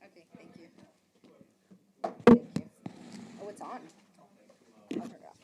Okay, thank you. Thank you. Oh, it's on. I'll turn it off.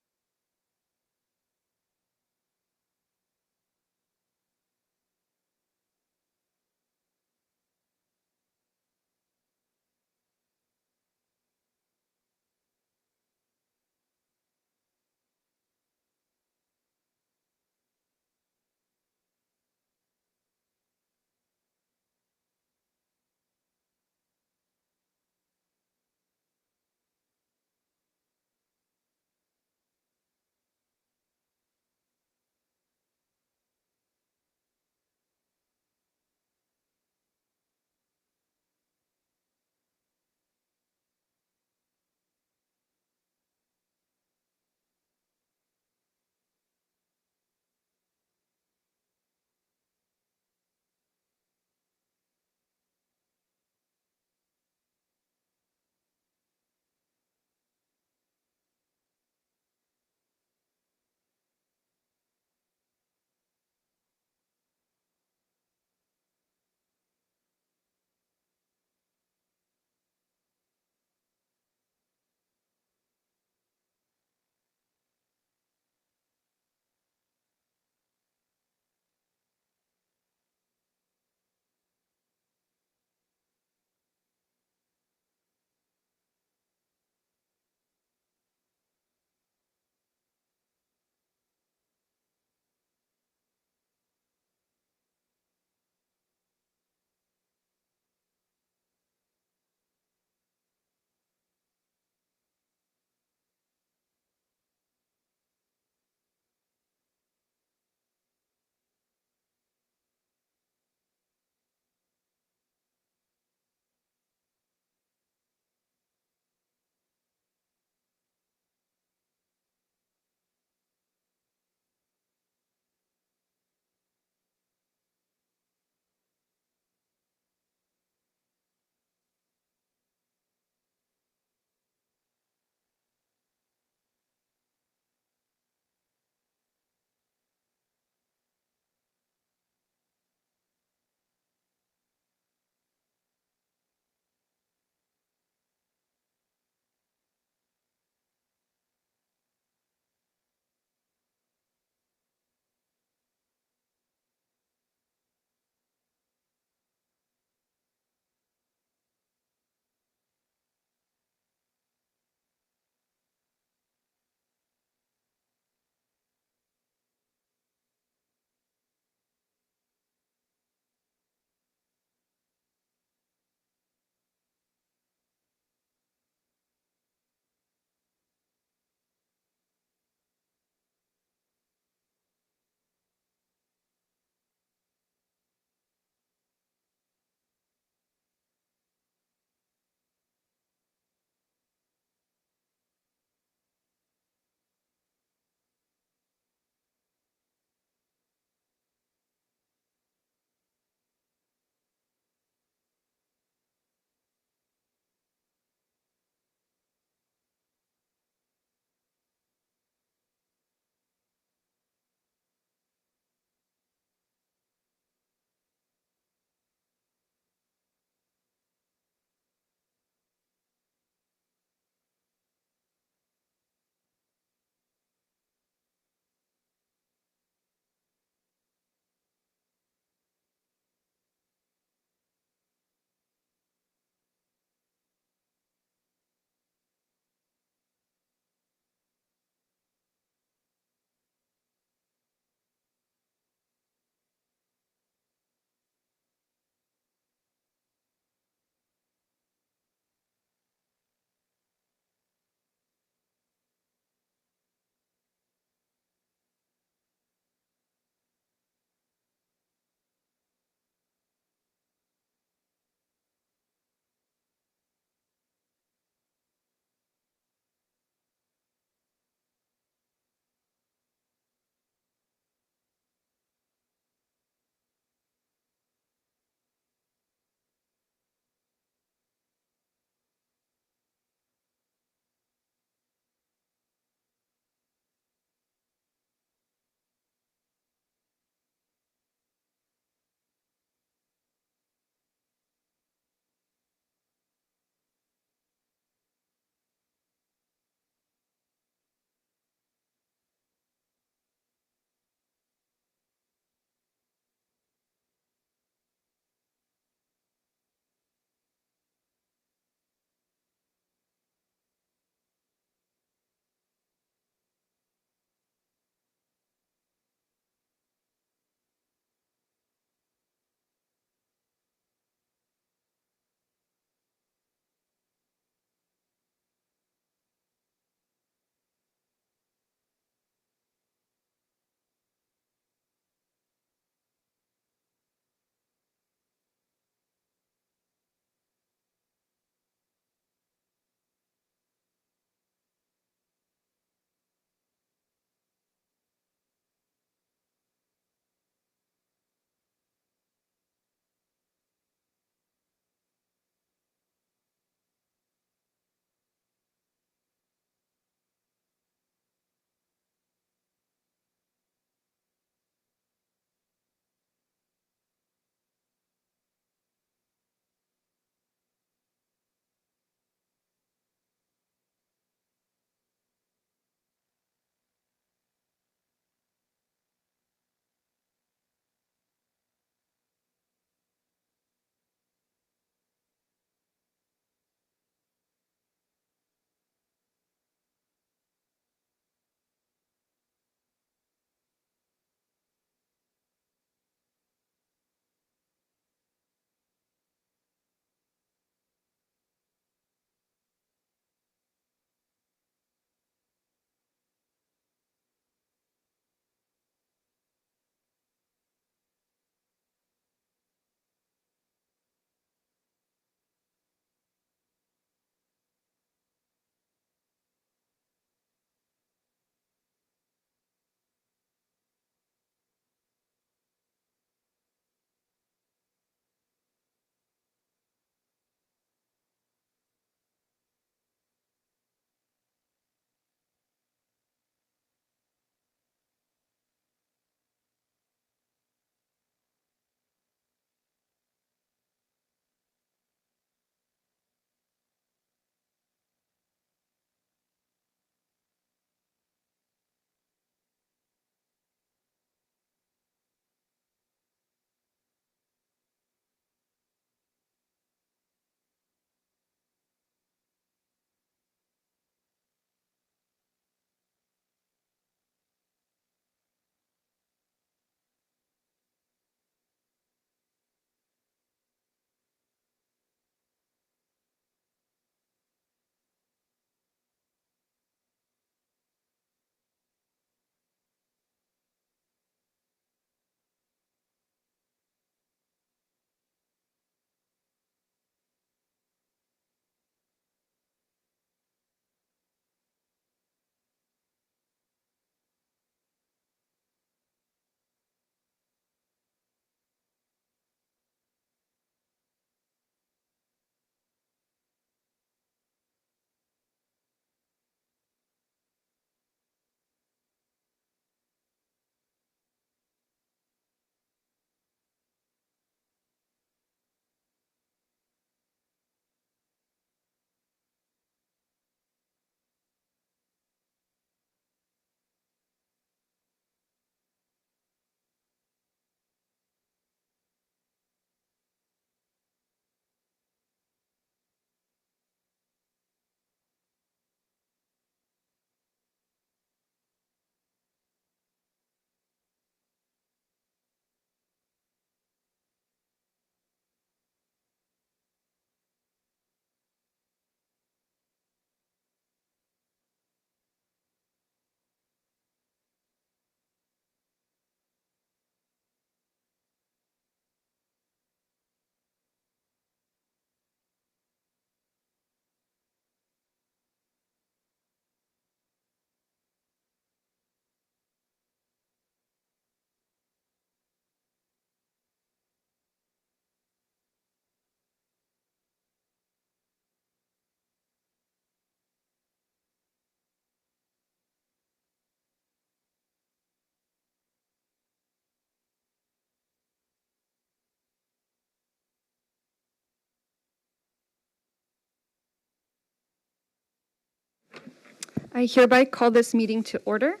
I hereby call this meeting to order.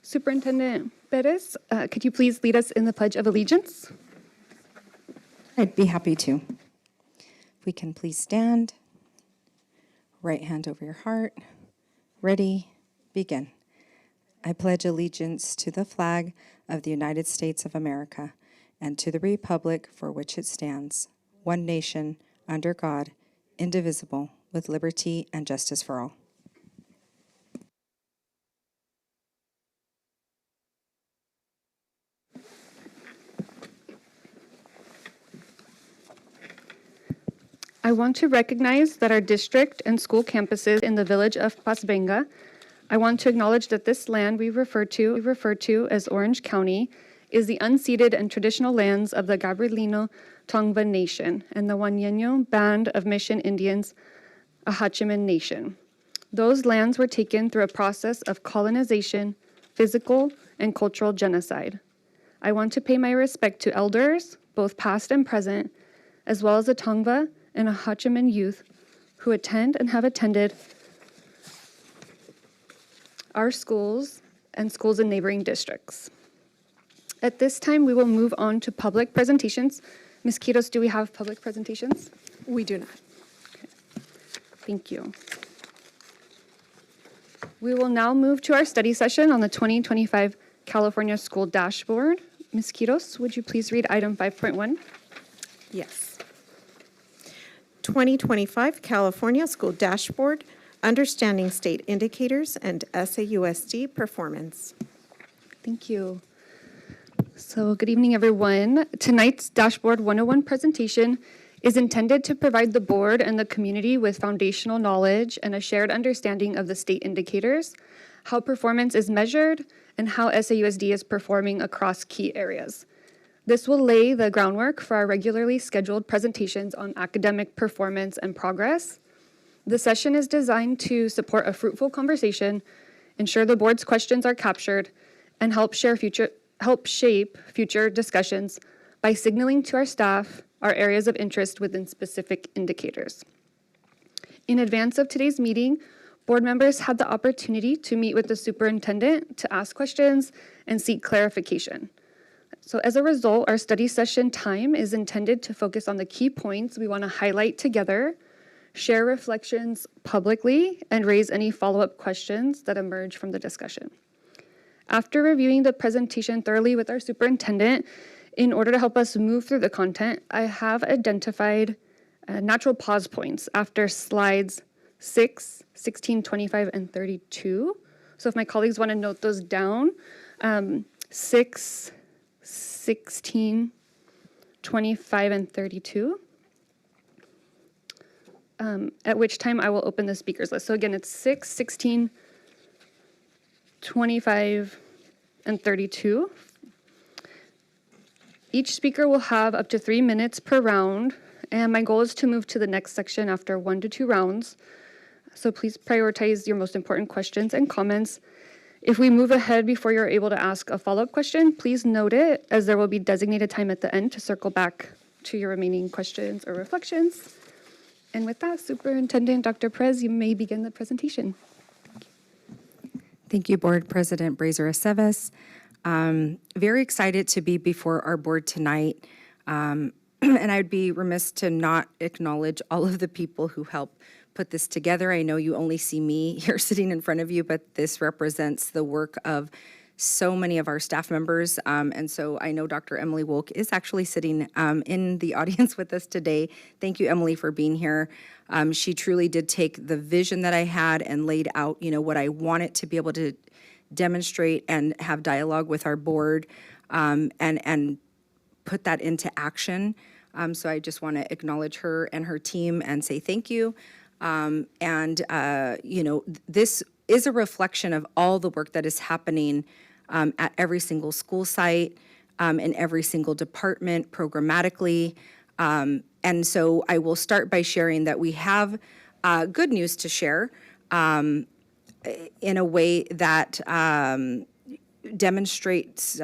Superintendent Perez, could you please lead us in the Pledge of Allegiance? I'd be happy to. If we can please stand. Right hand over your heart. Ready, begin. I pledge allegiance to the flag of the United States of America and to the republic for which it stands, one nation, under God, indivisible, with liberty and justice for all. I want to recognize that our district and school campuses in the village of Pasvenga. I want to acknowledge that this land we refer to as Orange County is the unceded and traditional lands of the Gabrielino Tongva Nation and the Wanyeño Band of Mission Indians, a Hachiman Nation. Those lands were taken through a process of colonization, physical, and cultural genocide. I want to pay my respect to elders, both past and present, as well as the Tongva and Hachiman youth who attend and have attended our schools and schools in neighboring districts. At this time, we will move on to public presentations. Ms. Quiros, do we have public presentations? We do not. Okay. Thank you. We will now move to our study session on the 2025 California School Dashboard. Ms. Quiros, would you please read item 5.1? Yes. 2025 California School Dashboard, Understanding State Indicators and SAUSD Performance. Thank you. So good evening, everyone. Tonight's Dashboard 101 presentation is intended to provide the board and the community with foundational knowledge and a shared understanding of the state indicators, how performance is measured, and how SAUSD is performing across key areas. This will lay the groundwork for our regularly scheduled presentations on academic performance and progress. The session is designed to support a fruitful conversation, ensure the board's questions are captured, and help shape future discussions by signaling to our staff our areas of interest within specific indicators. In advance of today's meeting, board members had the opportunity to meet with the superintendent to ask questions and seek clarification. So as a result, our study session time is intended to focus on the key points we want to highlight together, share reflections publicly, and raise any follow-up questions that emerge from the discussion. After reviewing the presentation thoroughly with our superintendent, in order to help us move through the content, I have identified natural pause points after slides 6, 16, 25, and 32. So if my colleagues want to note those down, 6, 16, 25, and 32, at which time I will open the speakers list. So again, it's 6, 16, 25, and 32. Each speaker will have up to 3 minutes per round, and my goal is to move to the next section after 1 to 2 rounds. So please prioritize your most important questions and comments. If we move ahead before you're able to ask a follow-up question, please note it, as there will be designated time at the end to circle back to your remaining questions or reflections. And with that, Superintendent Dr. Perez, you may begin the presentation. Thank you, Board President Brazier Aceves. Very excited to be before our board tonight. And I'd be remiss to not acknowledge all of the people who helped put this together. I know you only see me here sitting in front of you, but this represents the work of so many of our staff members. And so I know Dr. Emily Wolk is actually sitting in the audience with us today. Thank you, Emily, for being here. She truly did take the vision that I had and laid out, what I wanted to be able to demonstrate and have dialogue with our board and put that into action. So I just want to acknowledge her and her team and say thank you. This is a reflection of all the work that is happening at every single school site, in every single department, programmatically. And so I will start by sharing that we have good news to share in a way that demonstrates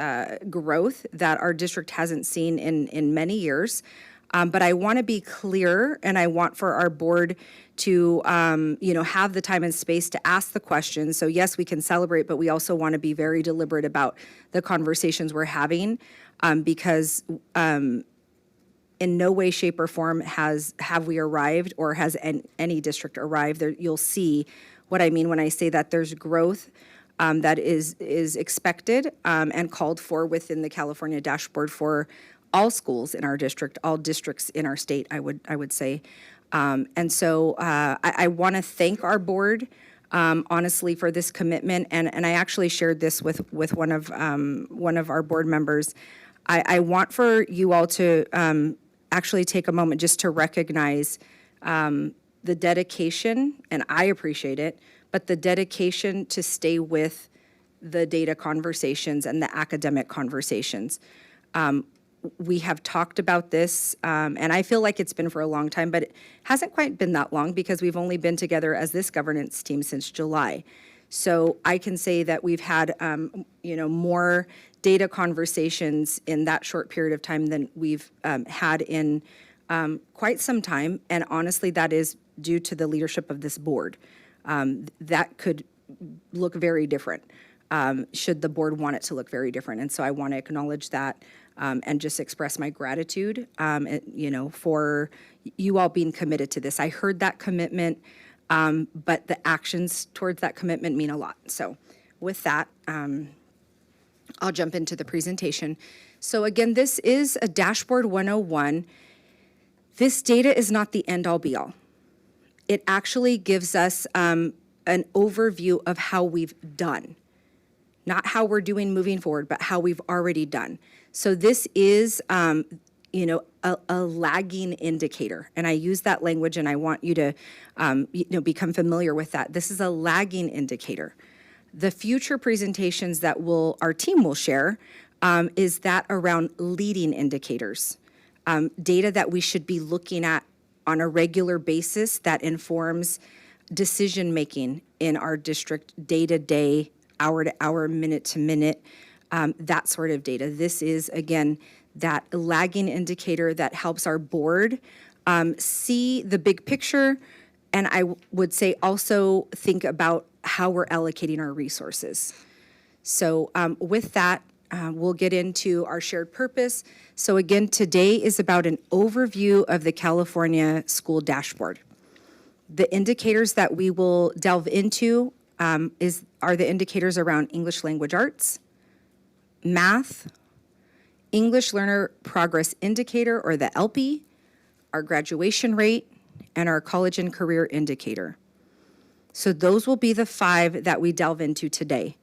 growth that our district hasn't seen in many years. But I want to be clear, and I want for our board to, have the time and space to ask the questions. So yes, we can celebrate, but we also want to be very deliberate about the conversations we're having, because in no way, shape, or form have we arrived, or has any district arrived. There, you'll see what I mean when I say that there's growth that is expected and called for within the California dashboard for all schools in our district, all districts in our state, I would say. And so I want to thank our board, honestly, for this commitment. And I actually shared this with one of our board members. I want for you all to actually take a moment just to recognize the dedication, and I appreciate it, but the dedication to stay with the data conversations and the academic conversations. We have talked about this, and I feel like it's been for a long time, but it hasn't quite been that long because we've only been together as this governance team since July. So I can say that we've had, more data conversations in that short period of time than we've had in quite some time. And honestly, that is due to the leadership of this board. That could look very different, should the board want it to look very different. And so I want to acknowledge that and just express my gratitude, for you all being committed to this. I heard that commitment, but the actions towards that commitment mean a lot. So with that, I'll jump into the presentation. So again, this is a Dashboard 101. This data is not the end-all be-all. It actually gives us an overview of how we've done. Not how we're doing moving forward, but how we've already done. So this is, a lagging indicator. And I use that language, and I want you to, become familiar with that. This is a lagging indicator. The future presentations that our team will share is that around leading indicators, data that we should be looking at on a regular basis that informs decision-making in our district day-to-day, hour-to-hour, minute-to-minute, that sort of data. This is, again, that lagging indicator that helps our board see the big picture, and I would say also think about how we're allocating our resources. So with that, we'll get into our shared purpose. So again, today is about an overview of the California School Dashboard. The indicators that we will delve into are the indicators around English Language Arts, math, English Learner Progress Indicator, or the ELPI, our graduation rate, and our college and career indicator. So those will be the 5 that we delve into today.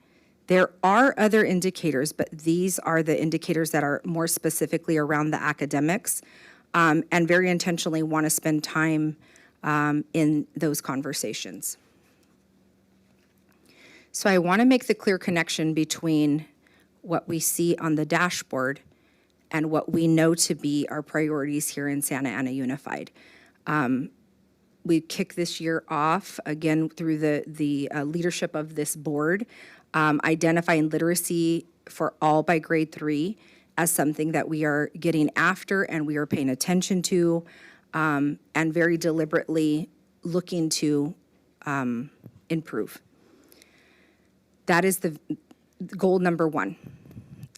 There are other indicators, but these are the indicators that are more specifically around the academics, and very intentionally want to spend time in those conversations. So I want to make the clear connection between what we see on the dashboard and what we know to be our priorities here in Santa Ana Unified. We kick this year off, again, through the leadership of this board, identifying literacy for all by grade 3 as something that we are getting after and we are paying attention to, and very deliberately looking to improve. That is the goal number 1.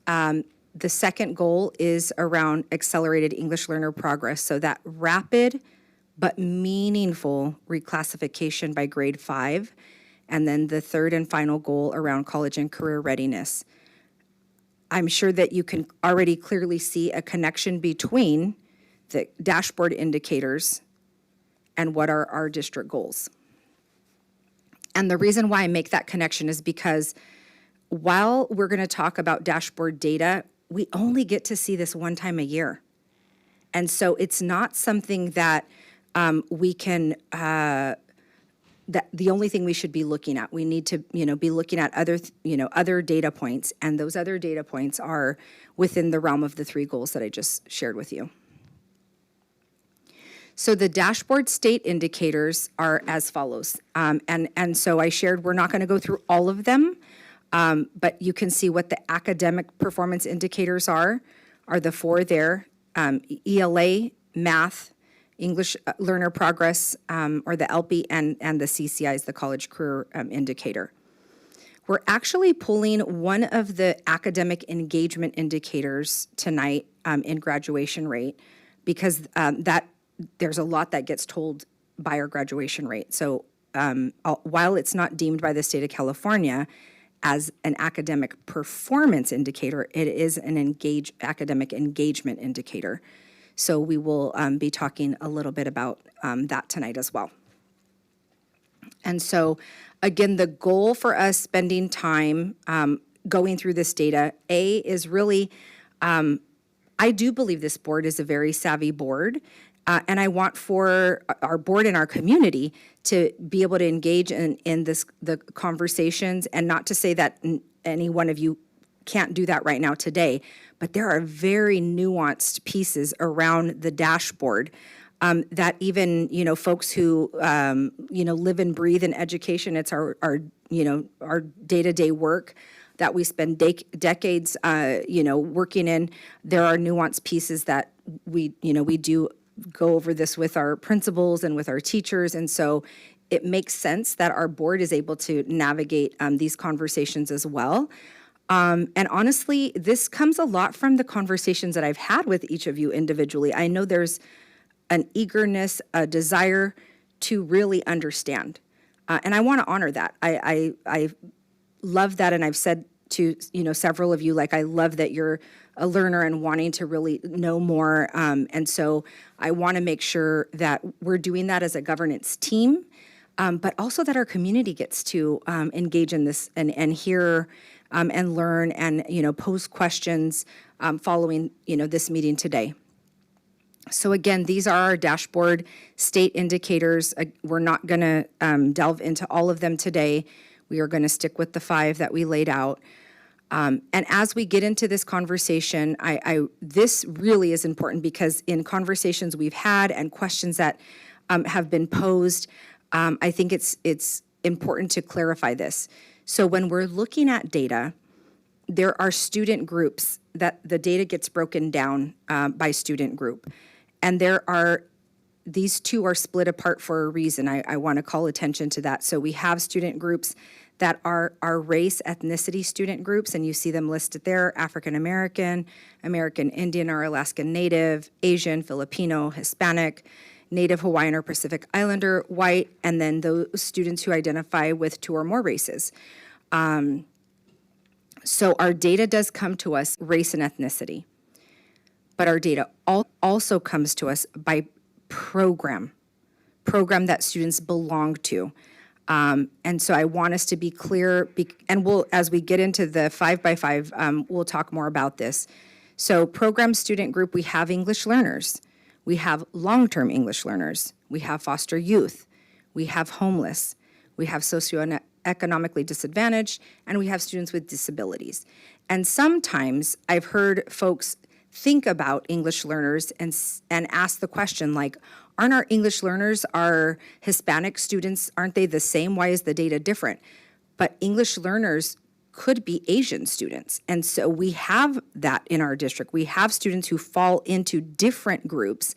The second goal is around accelerated English learner progress, so that rapid but meaningful reclassification by grade 5, and then the third and final goal around college and career readiness. I'm sure that you can already clearly see a connection between the dashboard indicators and what are our district goals. And the reason why I make that connection is because while we're going to talk about dashboard data, we only get to see this one time a year. And so it's not something that we can, that the only thing we should be looking at. We need to, be looking at other data points, and those other data points are within the realm of the 3 goals that I just shared with you. So the dashboard state indicators are as follows. And so I shared, we're not going to go through all of them, but you can see what the academic performance indicators are the 4 there. ELA, math, English learner progress, or the LP, and the CCIs, the College Career Indicator. We're actually pulling one of the academic engagement indicators tonight in graduation rate because there's a lot that gets told by our graduation rate. So while it's not deemed by the state of California as an academic performance indicator, it is an academic engagement indicator. So we will be talking a little bit about that tonight as well. And so, again, the goal for us spending time going through this data, is really, I do believe this board is a very savvy board, and I want for our board and our community to be able to engage in the conversations, and not to say that any one of you can't do that right now today, but there are very nuanced pieces around the dashboard that even, folks who, live and breathe in education, it's our day-to-day work that we spend decades, working in. There are nuanced pieces that we do go over this with our principals and with our teachers. And so it makes sense that our board is able to navigate these conversations as well. And honestly, this comes a lot from the conversations that I've had with each of you individually. I know there's an eagerness, a desire to really understand. And I want to honor that. I love that, and I've said to several of you, like, I love that you're a learner and wanting to really know more. And so I want to make sure that we're doing that as a governance team, but also that our community gets to engage in this and hear and learn and pose questions following this meeting today. So again, these are our dashboard state indicators. We're not going to delve into all of them today. We are going to stick with the 5 that we laid out. And as we get into this conversation, this really is important because in conversations we've had and questions that have been posed, I think it's important to clarify this. So when we're looking at data, there are student groups that the data gets broken down by student group. And these two are split apart for a reason. I want to call attention to that. So we have student groups that are our race, ethnicity student groups, and you see them listed there: African American, American Indian or Alaskan Native, Asian, Filipino, Hispanic, Native Hawaiian or Pacific Islander, white, and then those students who identify with 2 or more races. So our data does come to us race and ethnicity, but our data also comes to us by program that students belong to. And so I want us to be clear, and as we get into the 5x5, we'll talk more about this. So program student group, we have English learners, we have long-term English learners, we have foster youth, we have homeless, we have socioeconomically disadvantaged, and we have students with disabilities. And sometimes I've heard folks think about English learners and ask the question, like, aren't our English learners, our Hispanic students, aren't they the same? Why is the data different? But English learners could be Asian students. And so we have that in our district. We have students who fall into different groups.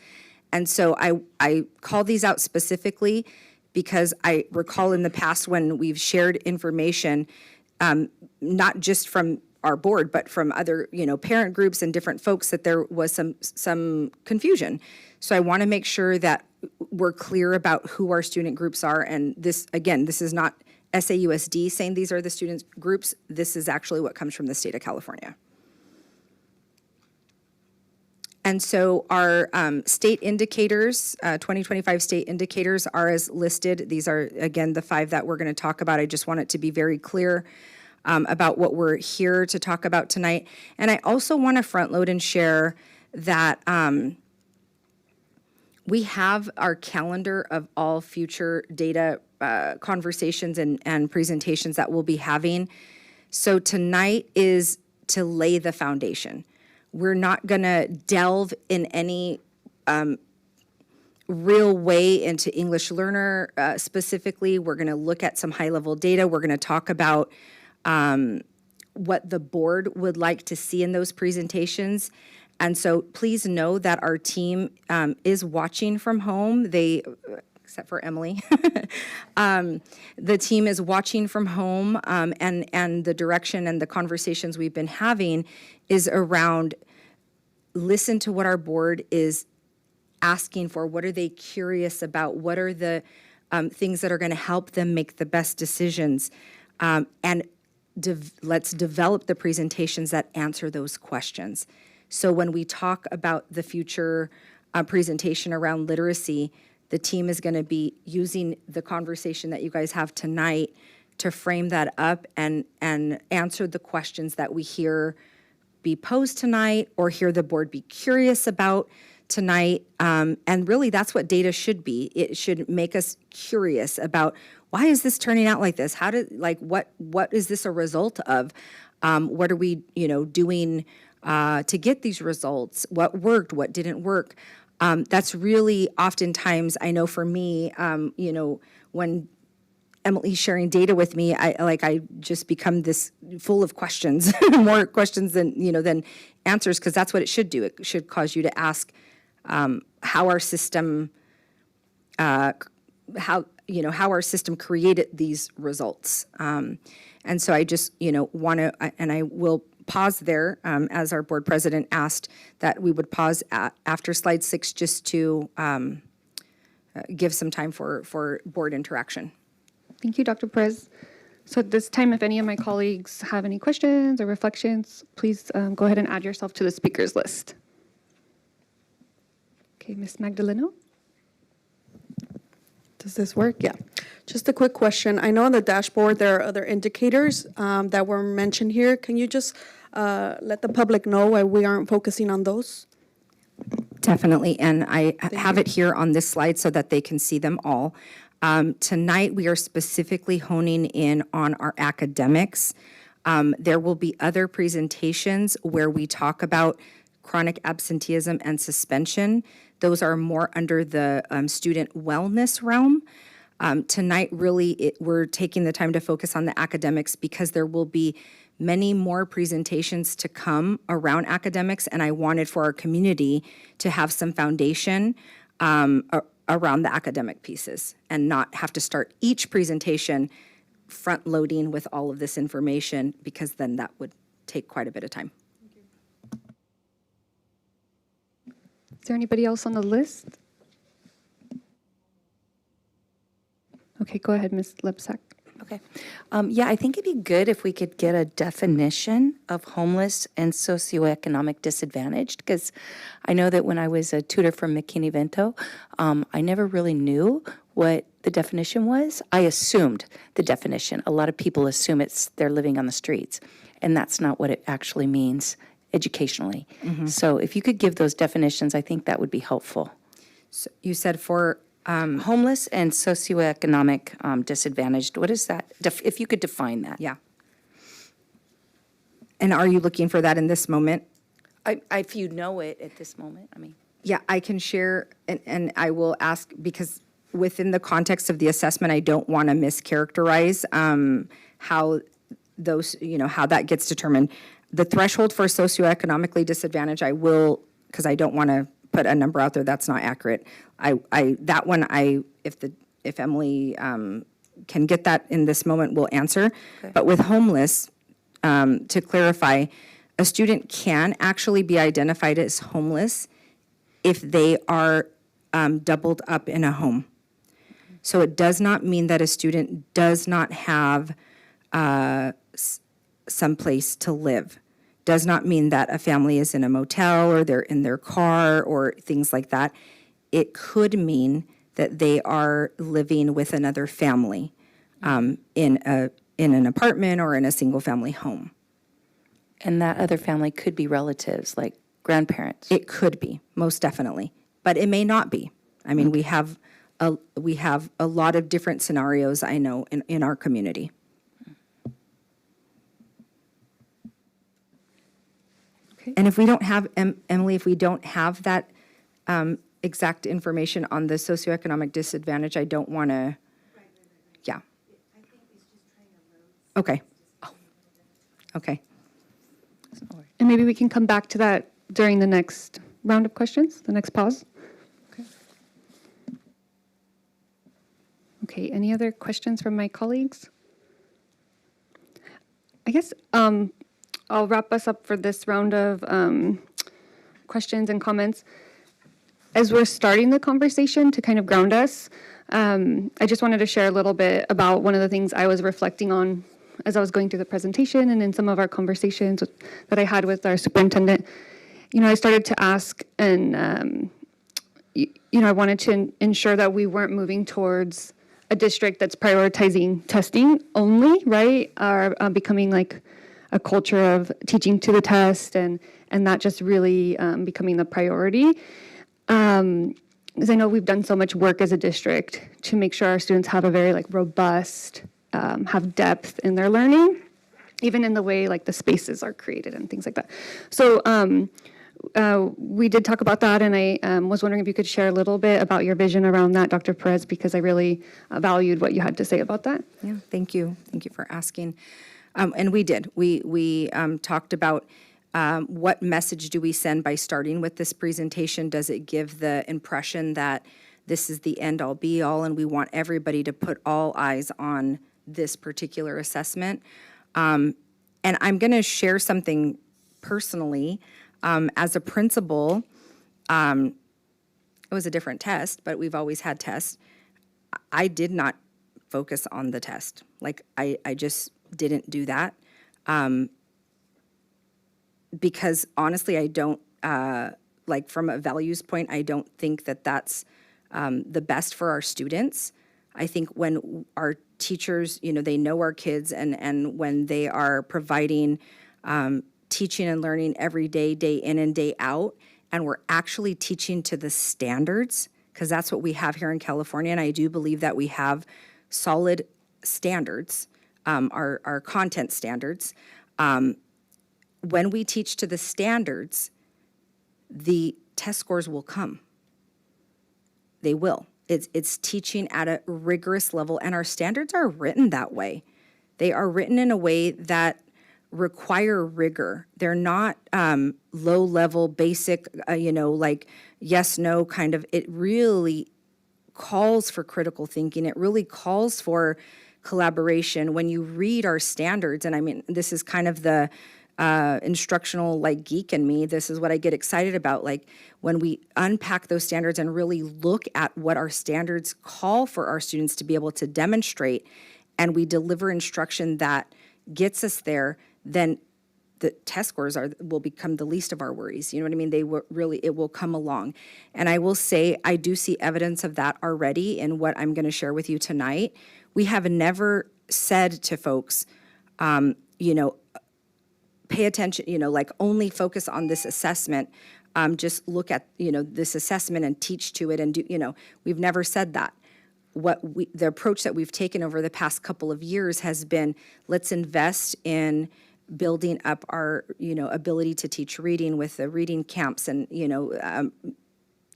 And so I call these out specifically because I recall in the past when we've shared information, not just from our board, but from other, parent groups and different folks, that there was some confusion. So I want to make sure that we're clear about who our student groups are. And this, again, this is not SAUSD saying these are the student groups. This is actually what comes from the state of California. And so our state indicators, 2025 state indicators are as listed. These are, again, the 5 that we're going to talk about. I just want it to be very clear about what we're here to talk about tonight. And I also want to front load and share that we have our calendar of all future data conversations and presentations that we'll be having. So tonight is to lay the foundation. We're not going to delve in any real way into English learner specifically. We're going to look at some high-level data. We're going to talk about what the board would like to see in those presentations. And so please know that our team is watching from home. Except for Emily, the team is watching from home, and the direction and the conversations we've been having is around listen to what our board is asking for. What are they curious about? What are the things that are going to help them make the best decisions? And let's develop the presentations that answer those questions. So when we talk about the future presentation around literacy, the team is going to be using the conversation that you guys have tonight to frame that up and answer the questions that we hear be posed tonight or hear the board be curious about tonight. And really, that's what data should be. It should make us curious about why is this turning out like this? What is this a result of? What are we, doing to get these results? What worked? What didn't work? That's really oftentimes, I know for me, when Emily's sharing data with me, I just become this full of questions, more questions than answers, because that's what it should do. It should cause you to ask how our system created these results. And so I just, want to, and I will pause there, as our board president asked that we would pause after slide 6 just to give some time for board interaction. Thank you, Dr. Perez. So at this time, if any of my colleagues have any questions or reflections, please go ahead and add yourself to the speakers list. Okay, Ms. Magdaleno? Does this work? Yeah. Just a quick question. I know on the dashboard there are other indicators that were mentioned here. Can you just let the public know why we aren't focusing on those? Definitely, and I have it here on this slide so that they can see them all. Tonight, we are specifically honing in on our academics. There will be other presentations where we talk about chronic absenteeism and suspension. Those are more under the student wellness realm. Tonight, really, we're taking the time to focus on the academics because there will be many more presentations to come around academics, and I wanted for our community to have some foundation around the academic pieces and not have to start each presentation front-loading with all of this information, because then that would take quite a bit of time. Is there anybody else on the list? Okay, go ahead, Ms. Lepsak. Okay. Yeah, I think it'd be good if we could get a definition of homeless and socioeconomic disadvantaged, because I know that when I was a tutor from McKinney-Vento, I never really knew what the definition was. I assumed the definition. A lot of people assume they're living on the streets, and that's not what it actually means educationally. Mm-hmm. So if you could give those definitions, I think that would be helpful. So you said for homeless and socioeconomic disadvantaged. What is that? If you could define that. Yeah. And are you looking for that in this moment? If you know it at this moment, I mean. Yeah, I can share, and I will ask, because within the context of the assessment, I don't want to mischaracterize how those, how that gets determined. The threshold for socioeconomically disadvantaged, I will, because I don't want to put a number out there that's not accurate. That one, if Emily can get that in this moment, we'll answer. Okay. But with homeless, to clarify, a student can actually be identified as homeless if they are doubled up in a home. So it does not mean that a student does not have some place to live. Does not mean that a family is in a motel or they're in their car or things like that. It could mean that they are living with another family in an apartment or in a single-family home. And that other family could be relatives, like grandparents. It could be, most definitely, but it may not be. I mean, we have a lot of different scenarios, I know, in our community. Okay. And if we don't have, Emily, if we don't have that exact information on the socioeconomic disadvantage, I don't want to, yeah. Okay. Oh. Okay. And maybe we can come back to that during the next round of questions, the next pause. Okay, any other questions from my colleagues? I guess I'll wrap us up for this round of questions and comments. As we're starting the conversation to kind of ground us, I just wanted to share a little bit about one of the things I was reflecting on as I was going through the presentation and in some of our conversations that I had with our superintendent. I started to ask, and I wanted to ensure that we weren't moving towards a district that's prioritizing testing only, right? Or becoming like a culture of teaching to the test and that just really becoming the priority. Because I know we've done so much work as a district to make sure our students have a very robust, have depth in their learning, even in the way the spaces are created and things like that. So we did talk about that, and I was wondering if you could share a little bit about your vision around that, Dr. Perez, because I really valued what you had to say about that. Yeah, thank you. Thank you for asking. And we did. We talked about what message do we send by starting with this presentation? Does it give the impression that this is the end-all, be-all, and we want everybody to put all eyes on this particular assessment? And I'm going to share something personally. As a principal, it was a different test, but we've always had tests. I did not focus on the test. I just didn't do that. Because honestly, I don't, from a values point, I don't think that that's the best for our students. I think when our teachers, they know our kids, and when they are providing teaching and learning every day, day in and day out, and we're actually teaching to the standards, because that's what we have here in California, and I do believe that we have solid standards, our content standards. When we teach to the standards, the test scores will come. They will. It's teaching at a rigorous level, and our standards are written that way. They are written in a way that require rigor. They're not low-level, basic, yes, no kind of. It really calls for critical thinking. It really calls for collaboration. When you read our standards, and I mean, this is kind of the instructional geek in me. This is what I get excited about. When we unpack those standards and really look at what our standards call for our students to be able to demonstrate, and we deliver instruction that gets us there, then the test scores will become the least of our worries. You know what I mean? It will come along. And I will say, I do see evidence of that already in what I'm going to share with you tonight. We have never said to folks, pay attention, only focus on this assessment. Just look at, this assessment and teach to it and do, we've never said that. The approach that we've taken over the past couple of years has been, let's invest in building up our, ability to teach reading with the reading camps and,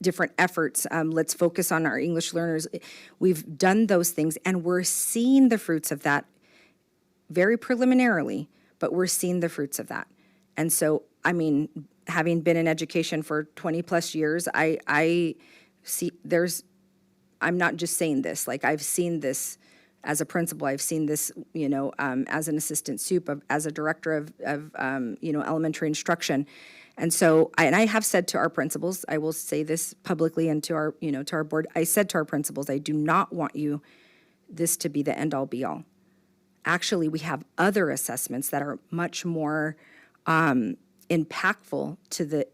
different efforts. Let's focus on our English learners. We've done those things, and we're seeing the fruits of that very preliminarily, but we're seeing the fruits of that. And so, I mean, having been in education for 20 plus years, I see I'm not just saying this, I've seen this as a principal, I've seen this, as an assistant sup, as a director of elementary instruction. And so, I have said to our principals, I will say this publicly and to our, to our board, I said to our principals, I do not want this to be the end all be all. Actually, we have other assessments that are much more impactful to the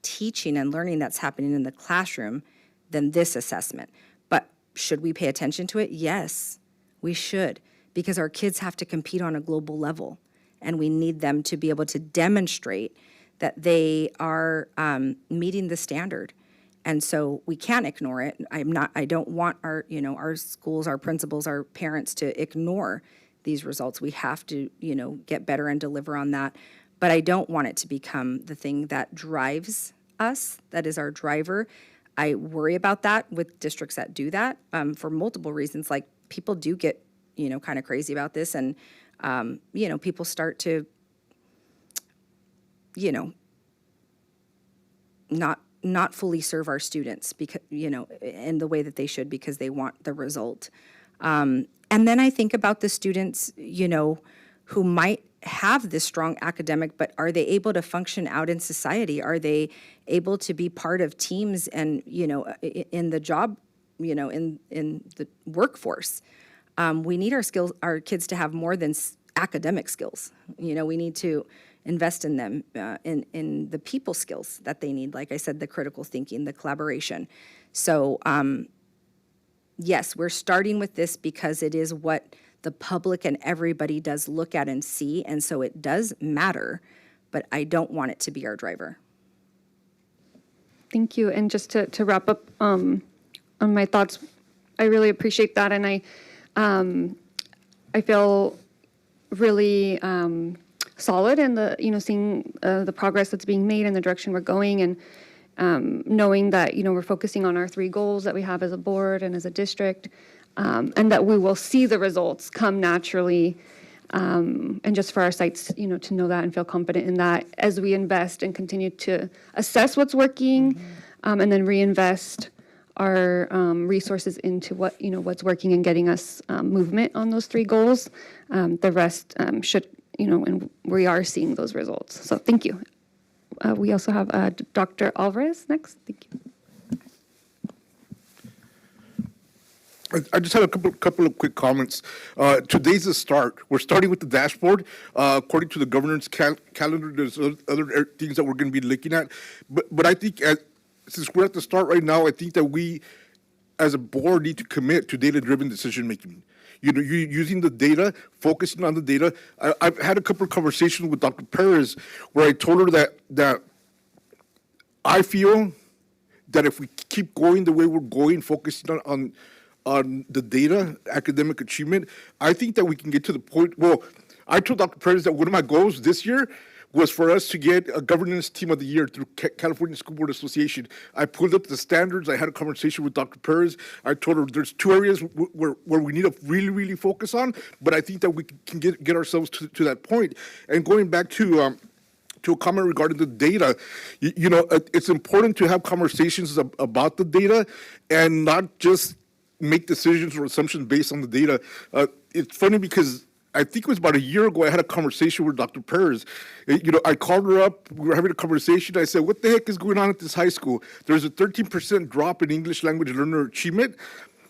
teaching and learning that's happening in the classroom than this assessment. But should we pay attention to it? Yes, we should, because our kids have to compete on a global level, and we need them to be able to demonstrate that they are meeting the standard. And so we can't ignore it. I don't want our schools, our principals, our parents to ignore these results. We have to, get better and deliver on that. But I don't want it to become the thing that drives us, that is our driver. I worry about that with districts that do that for multiple reasons. People do get, kind of crazy about this, and, people start to, not fully serve our students because, in the way that they should because they want the result. And then I think about the students, who might have this strong academic, but are they able to function out in society? Are they able to be part of teams and, in the job, in the workforce? We need our kids to have more than academic skills. We need to invest in them, in the people skills that they need. Like I said, the critical thinking, the collaboration. So, yes, we're starting with this because it is what the public and everybody does look at and see, and so it does matter, but I don't want it to be our driver. Thank you. And just to wrap up on my thoughts, I really appreciate that, and I feel really solid in the seeing the progress that's being made and the direction we're going, and knowing that we're focusing on our 3 goals that we have as a board and as a district, and that we will see the results come naturally, and just for our sites to know that and feel confident in that as we invest and continue to assess what's working, and then reinvest our resources into what's working and getting us movement on those 3 goals. The rest should, and we are seeing those results. So thank you. We also have Dr. Alvarez next. Thank you. I just had a couple of quick comments. Today's the start. We're starting with the dashboard. According to the governance calendar, there's other things that we're going to be looking at. But I think since we're at the start right now, I think that we, as a board, need to commit to data-driven decision-making. You're using the data, focusing on the data. I've had a couple of conversations with Dr. Perez where I told her that I feel that if we keep going the way we're going, focusing on the data, academic achievement, I think that we can get to the point. Well, I told Dr. Perez that one of my goals this year was for us to get a governance team of the year through California School Board Association. I pulled up the standards. I had a conversation with Dr. Perez. I told her there's 2 areas where we need to really, really focus on, but I think that we can get ourselves to that point. And going back to a comment regarding the data, it's important to have conversations about the data and not just make decisions or assumptions based on the data. It's funny because I think it was about a year ago, I had a conversation with Dr. Perez. I called her up, we were having a conversation. I said, what the heck is going on at this high school? There's a 13% drop in English language learner achievement.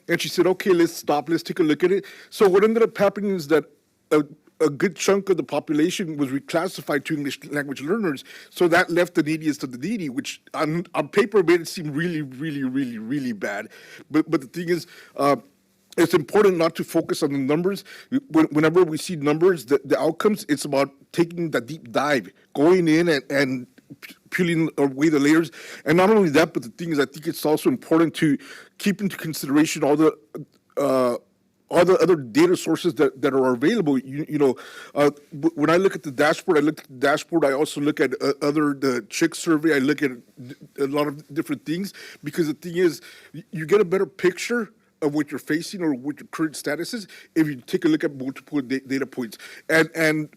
And she said, okay, let's stop, let's take a look at it. So what ended up happening is that a good chunk of the population was reclassified to English language learners. So that left the neediest of the needy, which on paper made it seem really, really, really, really bad. But the thing is, it's important not to focus on the numbers. Whenever we see numbers, the outcomes, it's about taking that deep dive, going in and peeling away the layers. And not only that, but the thing is, I think it's also important to keep into consideration all the other data sources that are available. When I look at the dashboard, I also look at the CHIC survey. I look at a lot of different things, because the thing is, you get a better picture of what you're facing or what your current status is if you take a look at multiple data points. And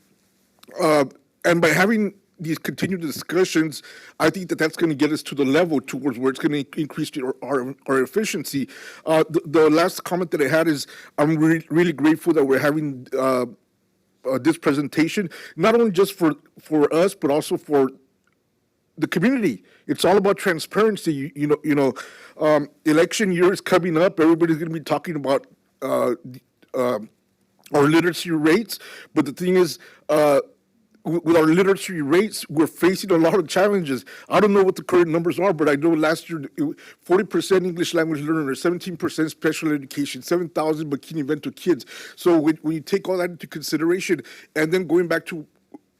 by having these continued discussions, I think that's going to get us to the level towards where it's going to increase our efficiency. The last comment that I had is I'm really grateful that we're having this presentation, not only just for us, but also for the community. It's all about transparency. Election year is coming up. Everybody's going to be talking about our literacy rates. But the thing is, with our literacy rates, we're facing a lot of challenges. I don't know what the current numbers are, but I know last year 40% English language learners, 17% special education, 7,000 Bikini-Vento kids. So when you take all that into consideration, and then going back to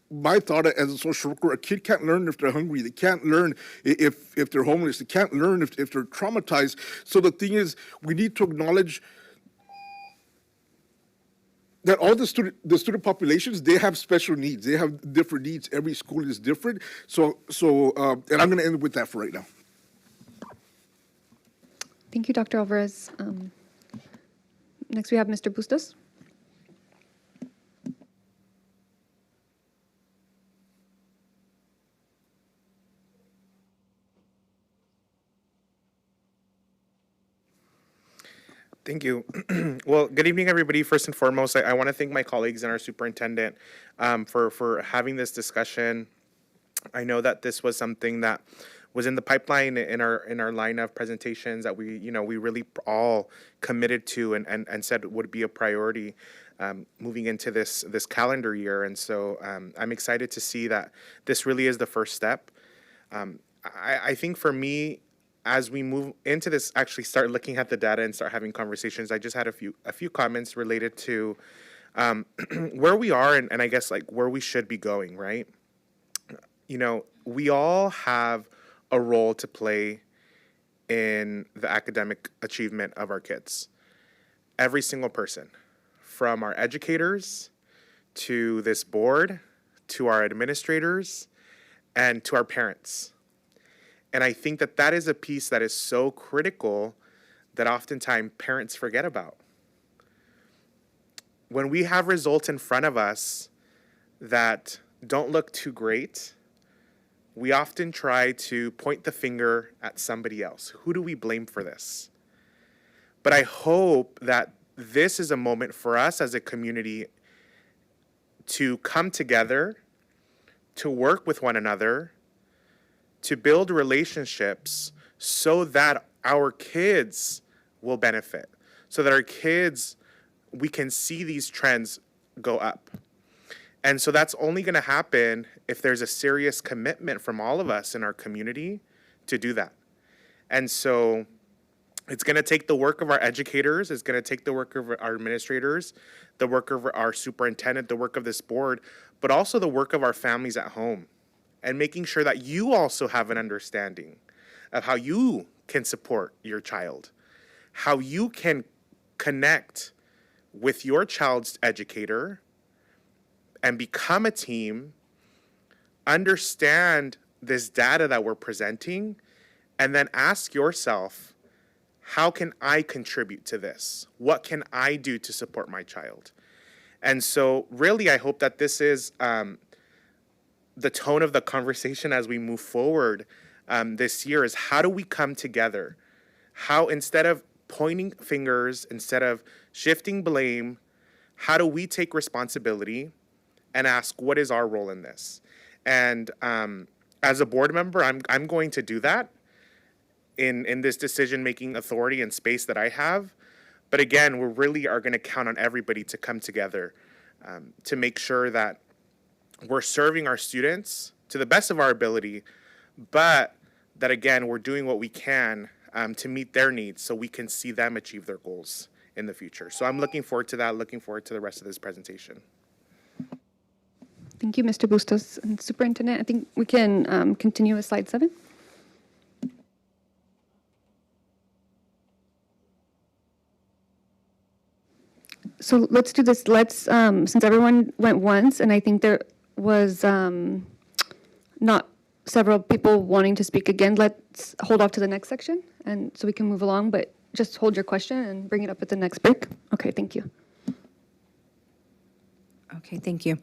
my thought as a social worker, a kid can't learn if they're hungry. They can't learn if they're homeless. They can't learn if they're traumatized. So the thing is, we need to acknowledge that all the student populations, they have special needs. They have different needs. Every school is different. So and I'm going to end with that for right now. Thank you, Dr. Alvarez. Next, we have Mr. Bustos. Thank you. Well, good evening, everybody. First and foremost, I want to thank my colleagues and our superintendent for having this discussion. I know that this was something that was in the pipeline in our line of presentations that we really all committed to and said would be a priority moving into this calendar year. And so I'm excited to see that this really is the first step. I think for me, as we move into this, actually start looking at the data and start having conversations, I just had a few comments related to where we are and I guess like where we should be going, right? We all have a role to play in the academic achievement of our kids. Every single person, from our educators to this board, to our administrators, and to our parents. And I think that is a piece that is so critical that oftentimes parents forget about. When we have results in front of us that don't look too great, we often try to point the finger at somebody else. Who do we blame for this? But I hope that this is a moment for us as a community to come together, to work with one another, to build relationships so that our kids will benefit, so that our kids, we can see these trends go up. And so that's only going to happen if there's a serious commitment from all of us in our community to do that. And so it's going to take the work of our educators, it's going to take the work of our administrators, the work of our superintendent, the work of this board, but also the work of our families at home, and making sure that you also have an understanding of how you can support your child, how you can connect with your child's educator and become a team, understand this data that we're presenting, and then ask yourself, how can I contribute to this? What can I do to support my child? And so really, I hope that this is the tone of the conversation as we move forward this year is how do we come together? How, instead of pointing fingers, instead of shifting blame, how do we take responsibility and ask, what is our role in this? And as a board member, I'm going to do that in this decision-making authority and space that I have. But again, we really are going to count on everybody to come together to make sure that we're serving our students to the best of our ability, but that, again, we're doing what we can to meet their needs so we can see them achieve their goals in the future. So I'm looking forward to that, looking forward to the rest of this presentation. Thank you, Mr. Bustos. And Superintendent, I think we can continue with slide 7. So let's do this. Let's, since everyone went once, and I think there was not several people wanting to speak again, let's hold off to the next section, and so we can move along, but just hold your question and bring it up at the next break. Okay, thank you. Okay, thank you.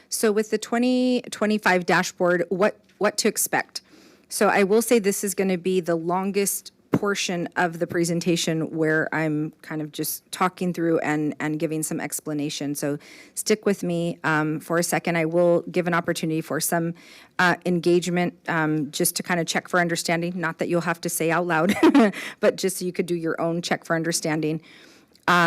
So with the 2025 dashboard, what to expect? So I will say this is going to be the longest portion of the presentation where I'm kind of just talking through and giving some explanation. So stick with me for a second. I will give an opportunity for some engagement just to kind of check for understanding. Not that you'll have to say out loud, but just so you could do your own check for understanding.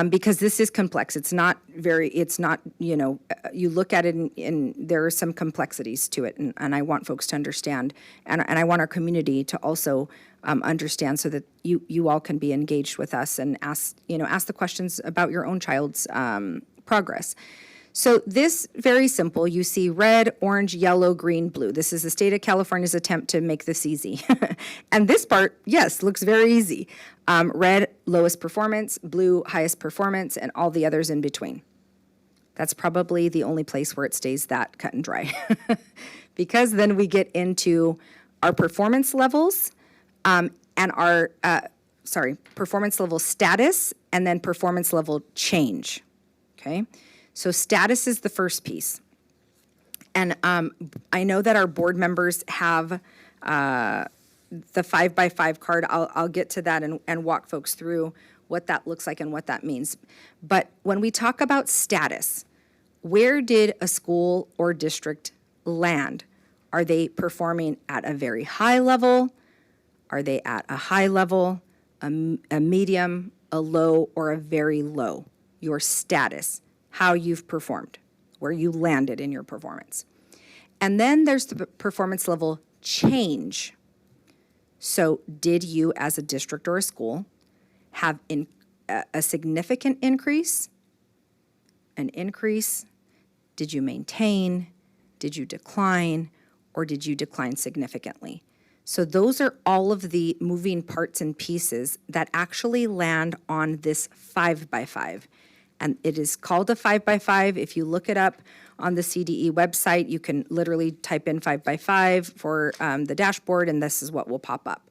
Because this is complex. It's not, you look at it and there are some complexities to it, and I want folks to understand, and I want our community to also understand so that you all can be engaged with us and ask the questions about your own child's progress. So this, very simple, you see red, orange, yellow, green, blue. This is the state of California's attempt to make this easy. And this part, yes, looks very easy. Red, lowest performance, blue, highest performance, and all the others in between. That's probably the only place where it stays that cut and dry. Because then we get into our performance levels and our, performance level status, and then performance level change, okay? So status is the first piece. And I know that our board members have the 5x5 card, I'll get to that and walk folks through what that looks like and what that means. But when we talk about status, where did a school or district land? Are they performing at a very high level? Are they at a high level, a medium, a low, or a very low? Your status, how you've performed, where you landed in your performance. And then there's the performance level change. So did you, as a district or a school, have a significant increase, an increase? Did you maintain? Did you decline? Or did you decline significantly? So those are all of the moving parts and pieces that actually land on this 5x5. And it is called a 5x5. If you look it up on the CDE website, you can literally type in 5x5 for the dashboard, and this is what will pop up.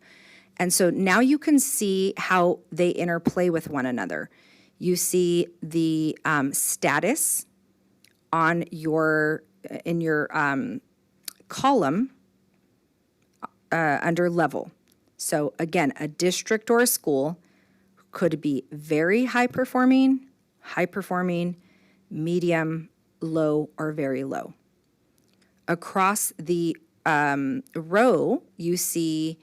And so now you can see how they interplay with one another. You see the status on in your column under level. So again, a district or a school could be very high performing, medium, low, or very low. Across the row, you see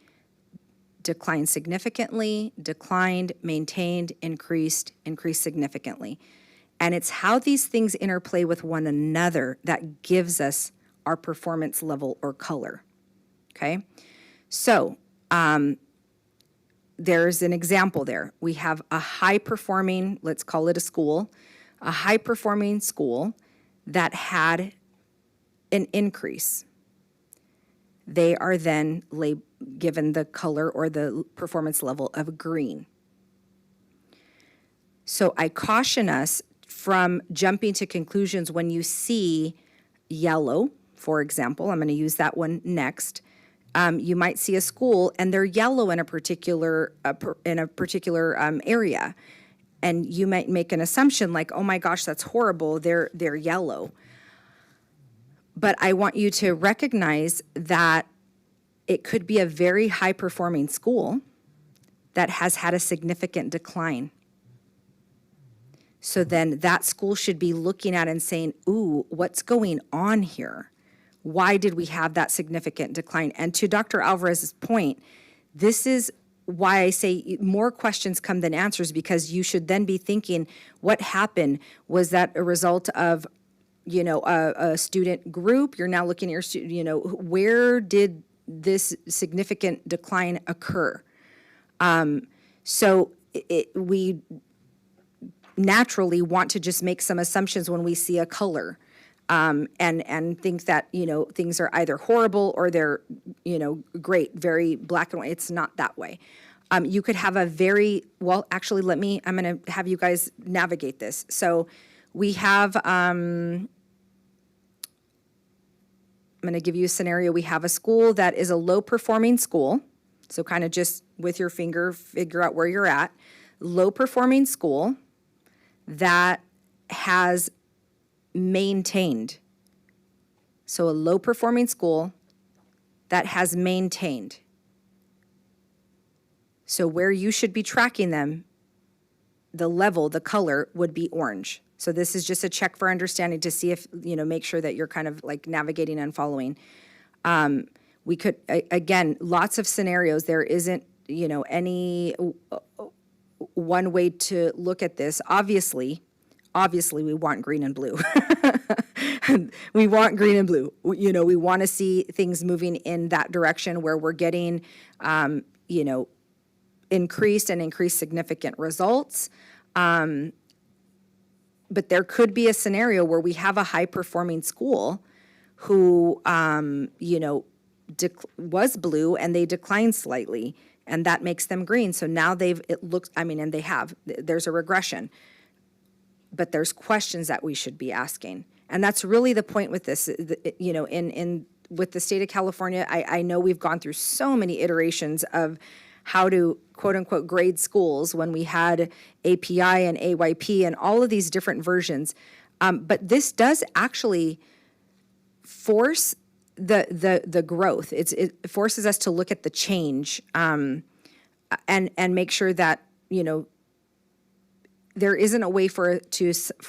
declined significantly, declined, maintained, increased significantly. And it's how these things interplay with one another that gives us our performance level or color, okay? So there's an example there. We have a high-performing, let's call it a school, a high-performing school that had an increase. They are then given the color or the performance level of green. So I caution us from jumping to conclusions when you see yellow, for example. I'm going to use that one next. You might see a school and they're yellow in a particular area, and you might make an assumption like, "Oh my gosh, that's horrible. They're yellow." But I want you to recognize that it could be a very high performing school that has had a significant decline. So then that school should be looking at and saying, "Ooh, what's going on here? Why did we have that significant decline?" And to Dr. Alvarez's point, this is why I say more questions come than answers, because you should then be thinking, what happened? Was that a result of, a student group? You're now looking at your student, where did this significant decline occur? So we naturally want to just make some assumptions when we see a color. And think that, things are either horrible or they're, great, very black and white. It's not that way. You could have actually, I'm going to have you guys navigate this. So we have, I'm going to give you a scenario. We have a school that is a low performing school. So kind of just with your finger, figure out where you're at. Low performing school that has maintained. So a low performing school that has maintained. So where you should be tracking them, the level, the color would be orange. So this is just a check for understanding to see if, make sure that you're kind of like navigating and following. We could, again, lots of scenarios. There isn't, any one way to look at this. Obviously, we want green and blue. We want green and blue. We want to see things moving in that direction where we're getting, increased significant results. But there could be a scenario where we have a high-performing school who, was blue and they declined slightly, and that makes them green. So now there's a regression. But there's questions that we should be asking. And that's really the point with this, with the state of California. I know we've gone through so many iterations of how to, quote unquote, grade schools when we had API and AYP and all of these different versions. But this does actually force the growth. It forces us to look at the change, and make sure that, there isn't a way for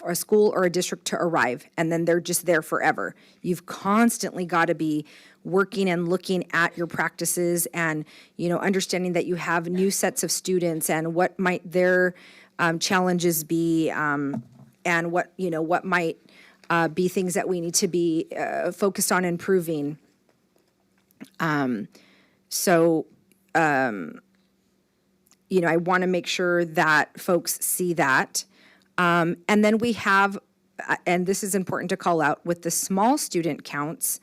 a school or a district to arrive and then they're just there forever. You've constantly got to be working and looking at your practices and, understanding that you have new sets of students and what might their challenges be, and what might be things that we need to be focused on improving. I want to make sure that folks see that. And then we have, and this is important to call out, with the small student counts,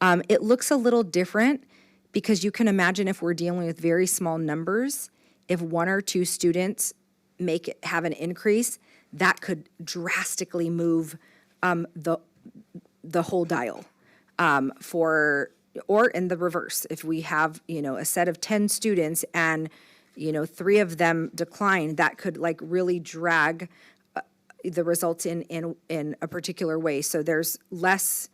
it looks a little different because you can imagine if we're dealing with very small numbers, if one or two students have an increase, that could drastically move the whole dial. Or in the reverse, if we have, a set of 10 students and 3 of them decline, that could really drag the results in a particular way. So there's less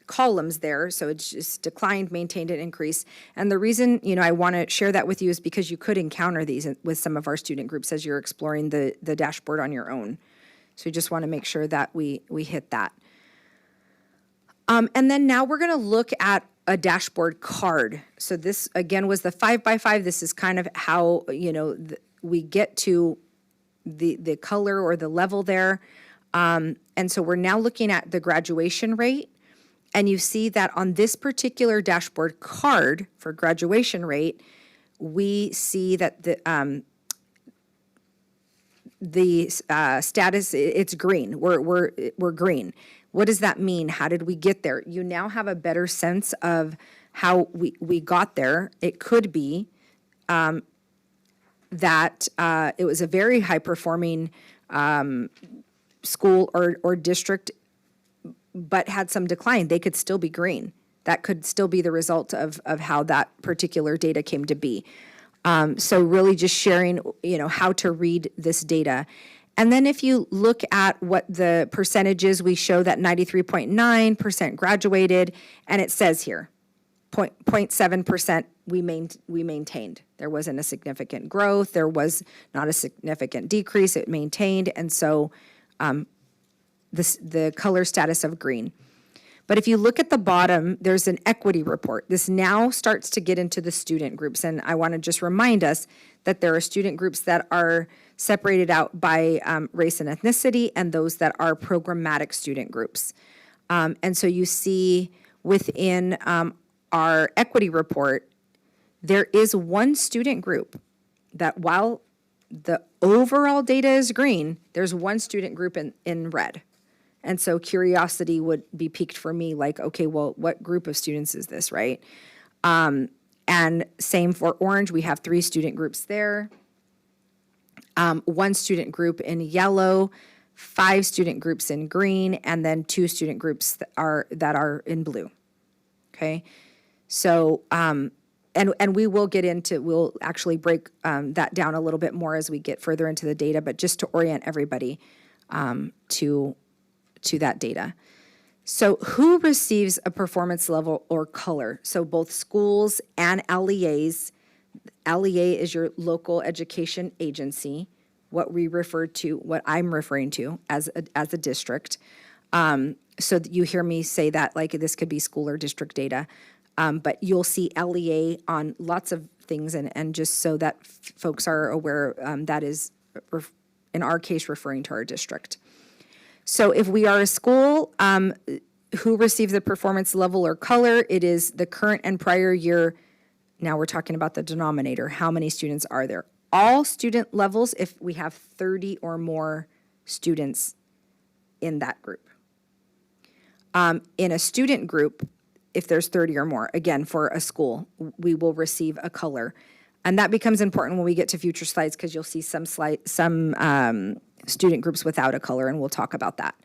columns there. So it's just declined, maintained, and increased. And the reason, I want to share that with you is because you could encounter these with some of our student groups as you're exploring the dashboard on your own. So we just want to make sure that we hit that. And then now we're going to look at a dashboard card. So this, again, was the 5x5. This is kind of how, we get to the color or the level there. And so we're now looking at the graduation rate. And you see that on this particular dashboard card for graduation rate, we see that the status, it's green. We're green. What does that mean? How did we get there? You now have a better sense of how we got there. It could be that it was a very high-performing school or district, but had some decline. They could still be green. That could still be the result of how that particular data came to be. So really just sharing, how to read this data. And then if you look at what the percentages, we show that 93.9% graduated, and it says here, 0.7% we maintained. There wasn't a significant growth. There was not a significant decrease. It maintained, and so the color status of green. But if you look at the bottom, there's an equity report. This now starts to get into the student groups, and I want to just remind us that there are student groups that are separated out by race and ethnicity, and those that are programmatic student groups. And so you see within our equity report, there is one student group that, while the overall data is green, there's one student group in red. And so curiosity would be piqued for me, okay, well, what group of students is this, right? And same for orange, we have 3 student groups there. 1 student group in yellow, 5 student groups in green, and then 2 student groups that are in blue. Okay, so and we'll actually break that down a little bit more as we get further into the data, but just to orient everybody to that data. So who receives a performance level or color? So both schools and LEAs. LEA is your local education agency, what I'm referring to as a district. So that you hear me say that this could be school or district data, but you'll see LEA on lots of things, and just so that folks are aware, that is, in our case, referring to our district. So if we are a school, who receives the performance level or color, it is the current and prior year. Now we're talking about the denominator. How many students are there? All student levels if we have 30 or more students in that group. In a student group, if there's 30 or more, again, for a school, we will receive a color. And that becomes important when we get to future slides, because you'll see some student groups without a color, and we'll talk about that.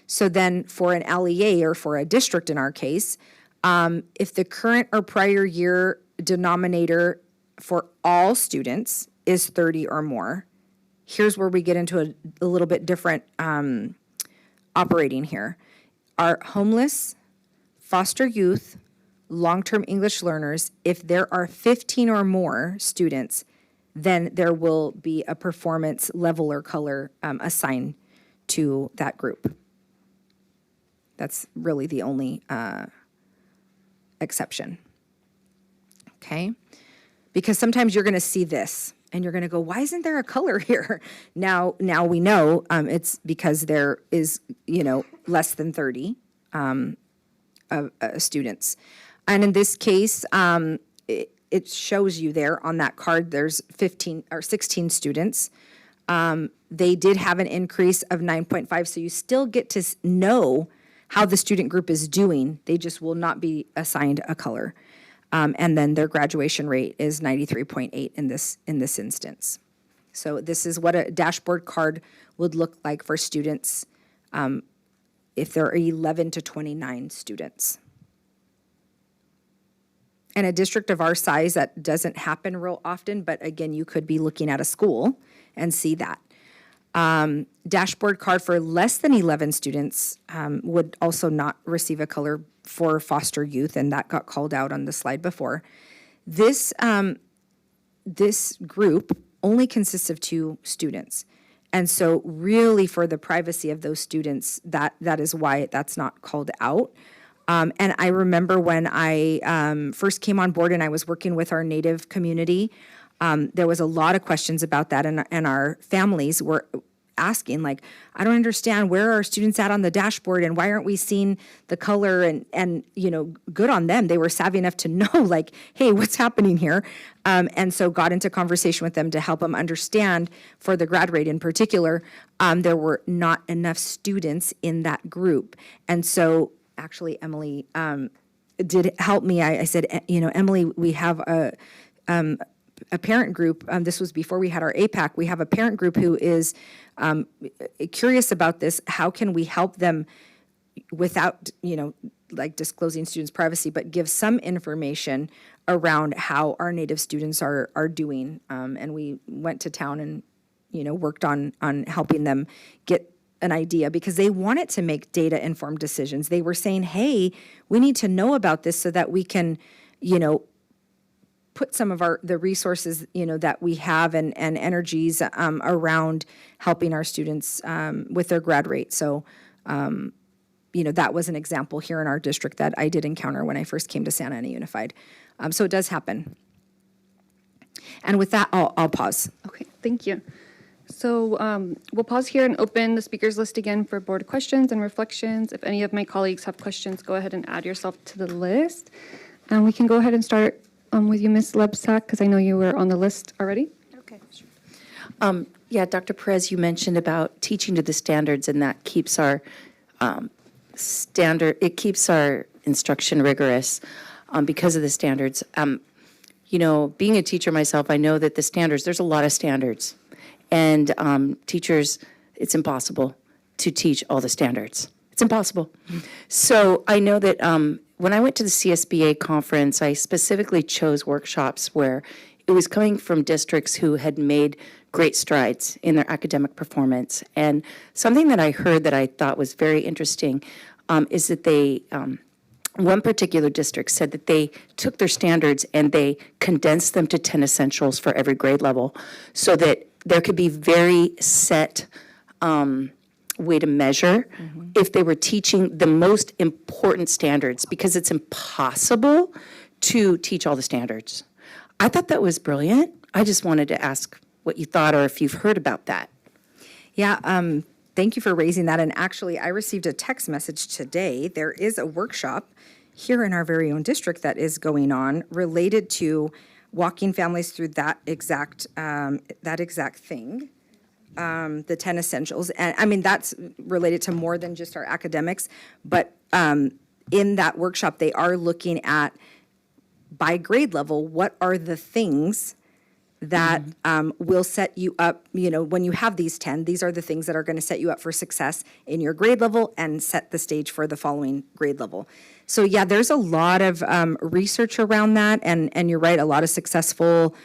So then for an LEA, or for a district in our case, if the current or prior year denominator for all students is 30 or more, here's where we get into a little bit different operating here. Our homeless foster youth, long-term English learners, if there are 15 or more students, then there will be a performance level or color assigned to that group. That's really the only exception. Okay? Because sometimes you're going to see this and you're going to go, why isn't there a color here? Now we know it's because there is, less than 30 students. And in this case, it shows you there on that card, there's 15 or 16 students. They did have an increase of 9.5, so you still get to know how the student group is doing. They just will not be assigned a color. And then their graduation rate is 93.8 in this instance. So this is what a dashboard card would look like for students if there are 11 to 29 students. In a district of our size, that doesn't happen real often, but again, you could be looking at a school and see that. Dashboard card for less than 11 students would also not receive a color for foster youth, and that got called out on the slide before. This group only consists of 2 students. And so really for the privacy of those students, that is why that's not called out. And I remember when I first came on board and I was working with our Native community, there was a lot of questions about that, and our families were asking, like, I don't understand, where are our students at on the dashboard, and why aren't we seeing the color? And good on them. They were savvy enough to know, like, hey, what's happening here? And so got into conversation with them to help them understand, for the grad rate in particular, there were not enough students in that group. And so actually, Emily did help me. I said, Emily, we have a parent group. This was before we had our APAC. We have a parent group who is curious about this. How can we help them without, like disclosing students' privacy, but give some information around how our Native students are doing? And we went to town and, worked on helping them get an idea, because they wanted to make data-informed decisions. They were saying, hey, we need to know about this so that we can, put some of the resources, that we have and energies around helping our students with their grad rate. So, that was an example here in our district that I did encounter when I first came to Santa Ana Unified. So it does happen. And with that, I'll pause. Okay, thank you. So we'll pause here and open the speakers list again for board questions and reflections. If any of my colleagues have questions, go ahead and add yourself to the list. And we can go ahead and start with you, Ms. Lebsack, because I know you were on the list already. Okay, sure. Yeah, Dr. Perez, you mentioned about teaching to the standards, and that keeps our keeps our instruction rigorous because of the standards. Being a teacher myself, I know that the standards, there's a lot of standards. And teachers, it's impossible to teach all the standards. It's impossible. So I know that when I went to the CSBA conference, I specifically chose workshops where it was coming from districts who had made great strides in their academic performance. And something that I heard that I thought was very interesting is that they, one particular district said that they took their standards and they condensed them to 10 essentials for every grade level, so that there could be very set way to measure if they were teaching the most important standards, because it's impossible to teach all the standards. I thought that was brilliant. I just wanted to ask what you thought, or if you've heard about that. Yeah, thank you for raising that. And actually, I received a text message today. There is a workshop here in our very own district that is going on related to walking families through that exact thing, the 10 essentials. And I mean, that's related to more than just our academics, but in that workshop, they are looking at, by grade level, what are the things that will set you up, when you have these 10, these are the things that are going to set you up for success in your grade level and set the stage for the following grade level. So yeah, there's a lot of research around that, and you're right, a lot of successful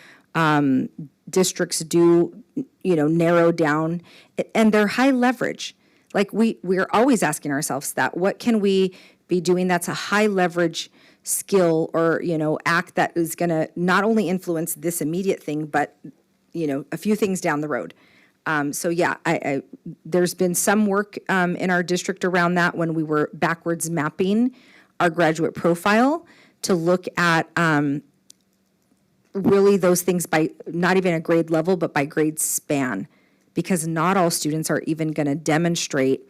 districts do, narrow down, and they're high leverage. Like we're always asking ourselves that, what can we be doing. That's a high leverage skill or, act that is going to not only influence this immediate thing, but, a few things down the road. So yeah, there's been some work in our district around that when we were backwards mapping our graduate profile to look at really those things by not even a grade level, but by grade span, because not all students are even going to demonstrate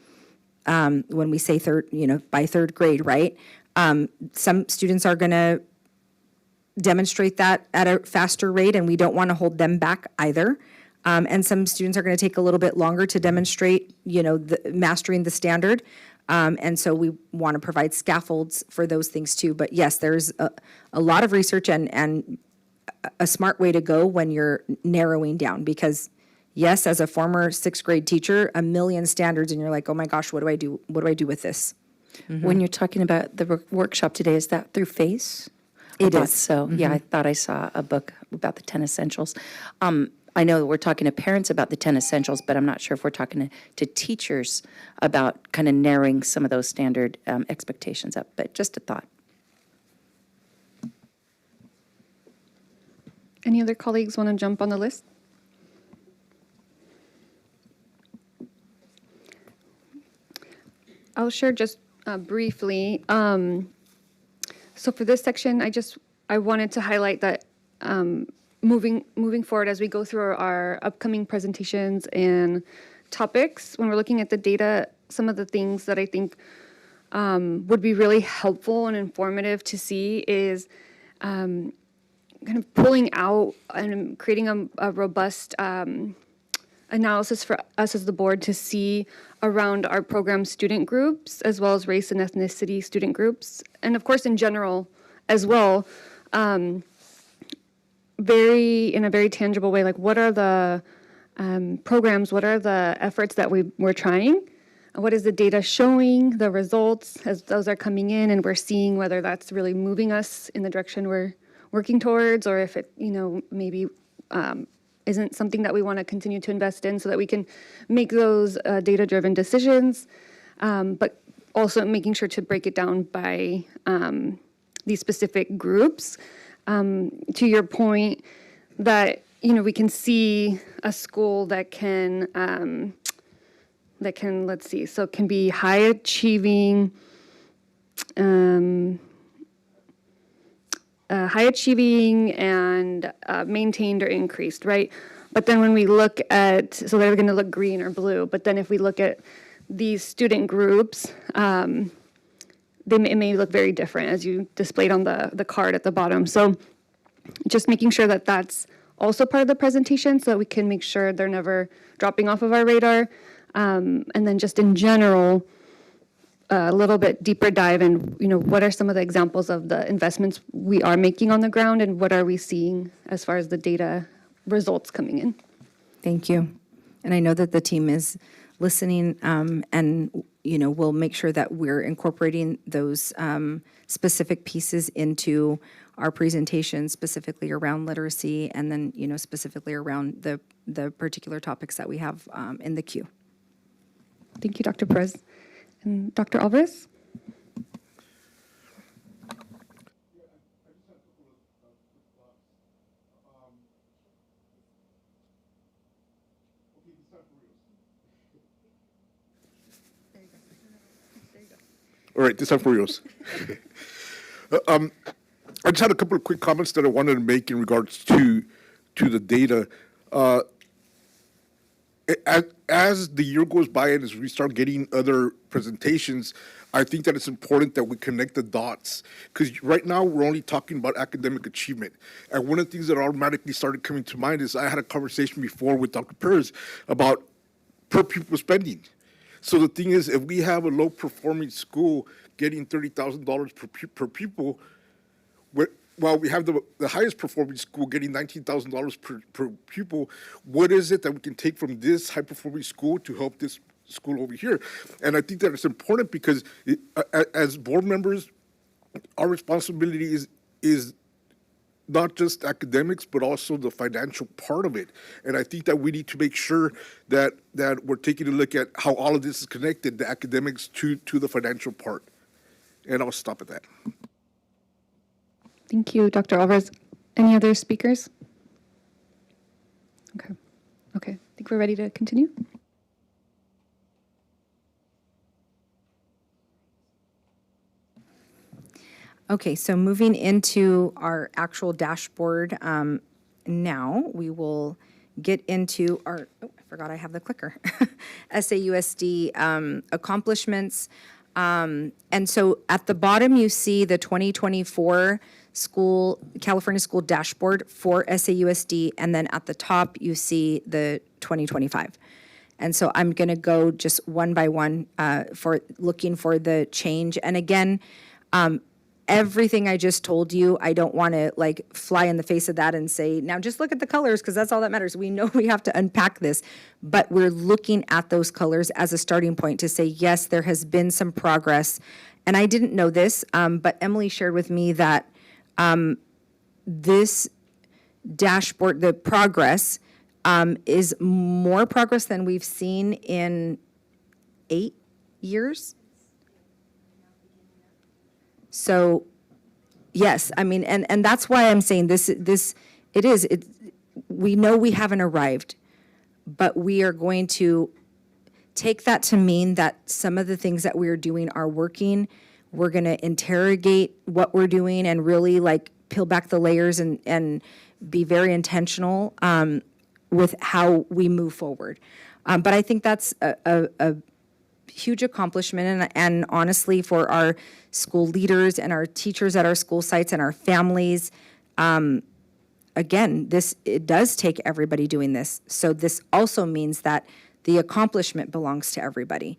when we say by third grade, right? Some students are going to demonstrate that at a faster rate, and we don't want to hold them back either. And some students are going to take a little bit longer to demonstrate, mastering the standard. And so we want to provide scaffolds for those things too. But yes, there's a lot of research and a smart way to go when you're narrowing down, because yes, as a former sixth grade teacher, a million standards and you're like, oh my gosh, what do I do? What do I do with this? When you're talking about the workshop today, is that through FACE? It is. So, yeah, I thought I saw a book about the 10 essentials. I know that we're talking to parents about the 10 essentials, but I'm not sure if we're talking to teachers about kind of narrowing some of those standard expectations up, but just a thought. Any other colleagues want to jump on the list? I'll share just briefly. So for this section, I wanted to highlight that moving forward as we go through our upcoming presentations and topics, when we're looking at the data, some of the things that I think would be really helpful and informative to see is kind of pulling out and creating a robust analysis for us as the board to see around our program student groups, as well as race and ethnicity student groups, and of course in general as well, in a very tangible way, like what are the programs, what are the efforts that we're trying, what is the data showing, the results as those are coming in, and we're seeing whether that's really moving us in the direction we're working towards, or if it, maybe isn't something that we want to continue to invest in so that we can make those data-driven decisions, but also making sure to break it down by these specific groups. To your point that, we can see a school that can, let's see, so it can be high achieving, and maintained or increased, right? But then when we look at, so they're going to look green or blue, but then if we look at these student groups, it may look very different as you displayed on the card at the bottom. So just making sure that that's also part of the presentation so that we can make sure they're never dropping off of our radar. And then just in general, a little bit deeper dive in, what are some of the examples of the investments we are making on the ground, and what are we seeing as far as the data results coming in? Thank you. And I know that the team is listening, and, we'll make sure that we're incorporating those specific pieces into our presentation, specifically around literacy, and then, specifically around the particular topics that we have in the queue. Thank you, Dr. Perez. And Dr. Alvarez? All right, this time for Rios. I just had a couple of quick comments that I wanted to make in regards to the data. As the year goes by and as we start getting other presentations, I think that it's important that we connect the dots, because right now we're only talking about academic achievement. And one of the things that automatically started coming to mind is I had a conversation before with Dr. Perez about per pupil spending. So the thing is, if we have a low-performing school getting $30,000 per pupil, while we have the highest performing school getting $19,000 per pupil, what is it that we can take from this high-performing school to help this school over here? And I think that it's important because as board members, our responsibility is not just academics, but also the financial part of it. And I think that we need to make sure that we're taking a look at how all of this is connected, the academics to the financial part. And I'll stop at that. Thank you, Dr. Alvarez. Any other speakers? Okay. Okay. I think we're ready to continue. Okay, so moving into our actual dashboard now, we will get into our, oh, I forgot I have the clicker, SAUSD accomplishments. And so at the bottom, you see the 2024 California School Dashboard for SAUSD, and then at the top, you see the 2025. And so I'm going to go just one by one for looking for the change. And again, everything I just told you, I don't want to like fly in the face of that and say, now just look at the colors because that's all that matters. We know we have to unpack this, but we're looking at those colors as a starting point to say, yes, there has been some progress. And I didn't know this, but Emily shared with me that this dashboard, the progress, is more progress than we've seen in 8 years. So, yes, I mean, and that's why I'm saying we know we haven't arrived, but we are going to take that to mean that some of the things that we are doing are working. We're going to interrogate what we're doing and really like peel back the layers and be very intentional with how we move forward. But I think that's a huge accomplishment, and honestly, for our school leaders and our teachers at our school sites and our families, again, it does take everybody doing this. So this also means that the accomplishment belongs to everybody.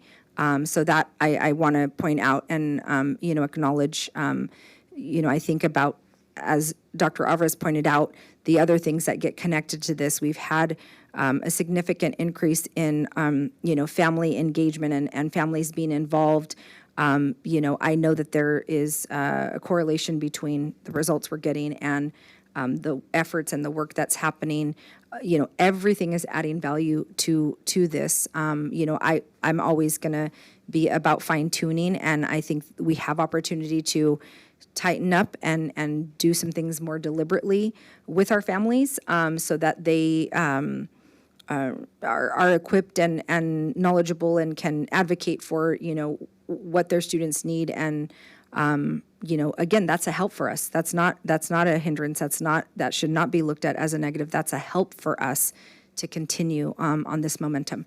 So that I want to point out and acknowledge. I think about, as Dr. Alvarez pointed out, the other things that get connected to this. We've had a significant increase in, family engagement and families being involved. I know that there is a correlation between the results we're getting and the efforts and the work that's happening. Everything is adding value to this. I'm always going to be about fine tuning, and I think we have opportunity to tighten up and do some things more deliberately with our families, so that they are equipped and knowledgeable and can advocate for what their students need. And again, that's a help for us. That's not a hindrance. That should not be looked at as a negative. That's a help for us to continue on this momentum.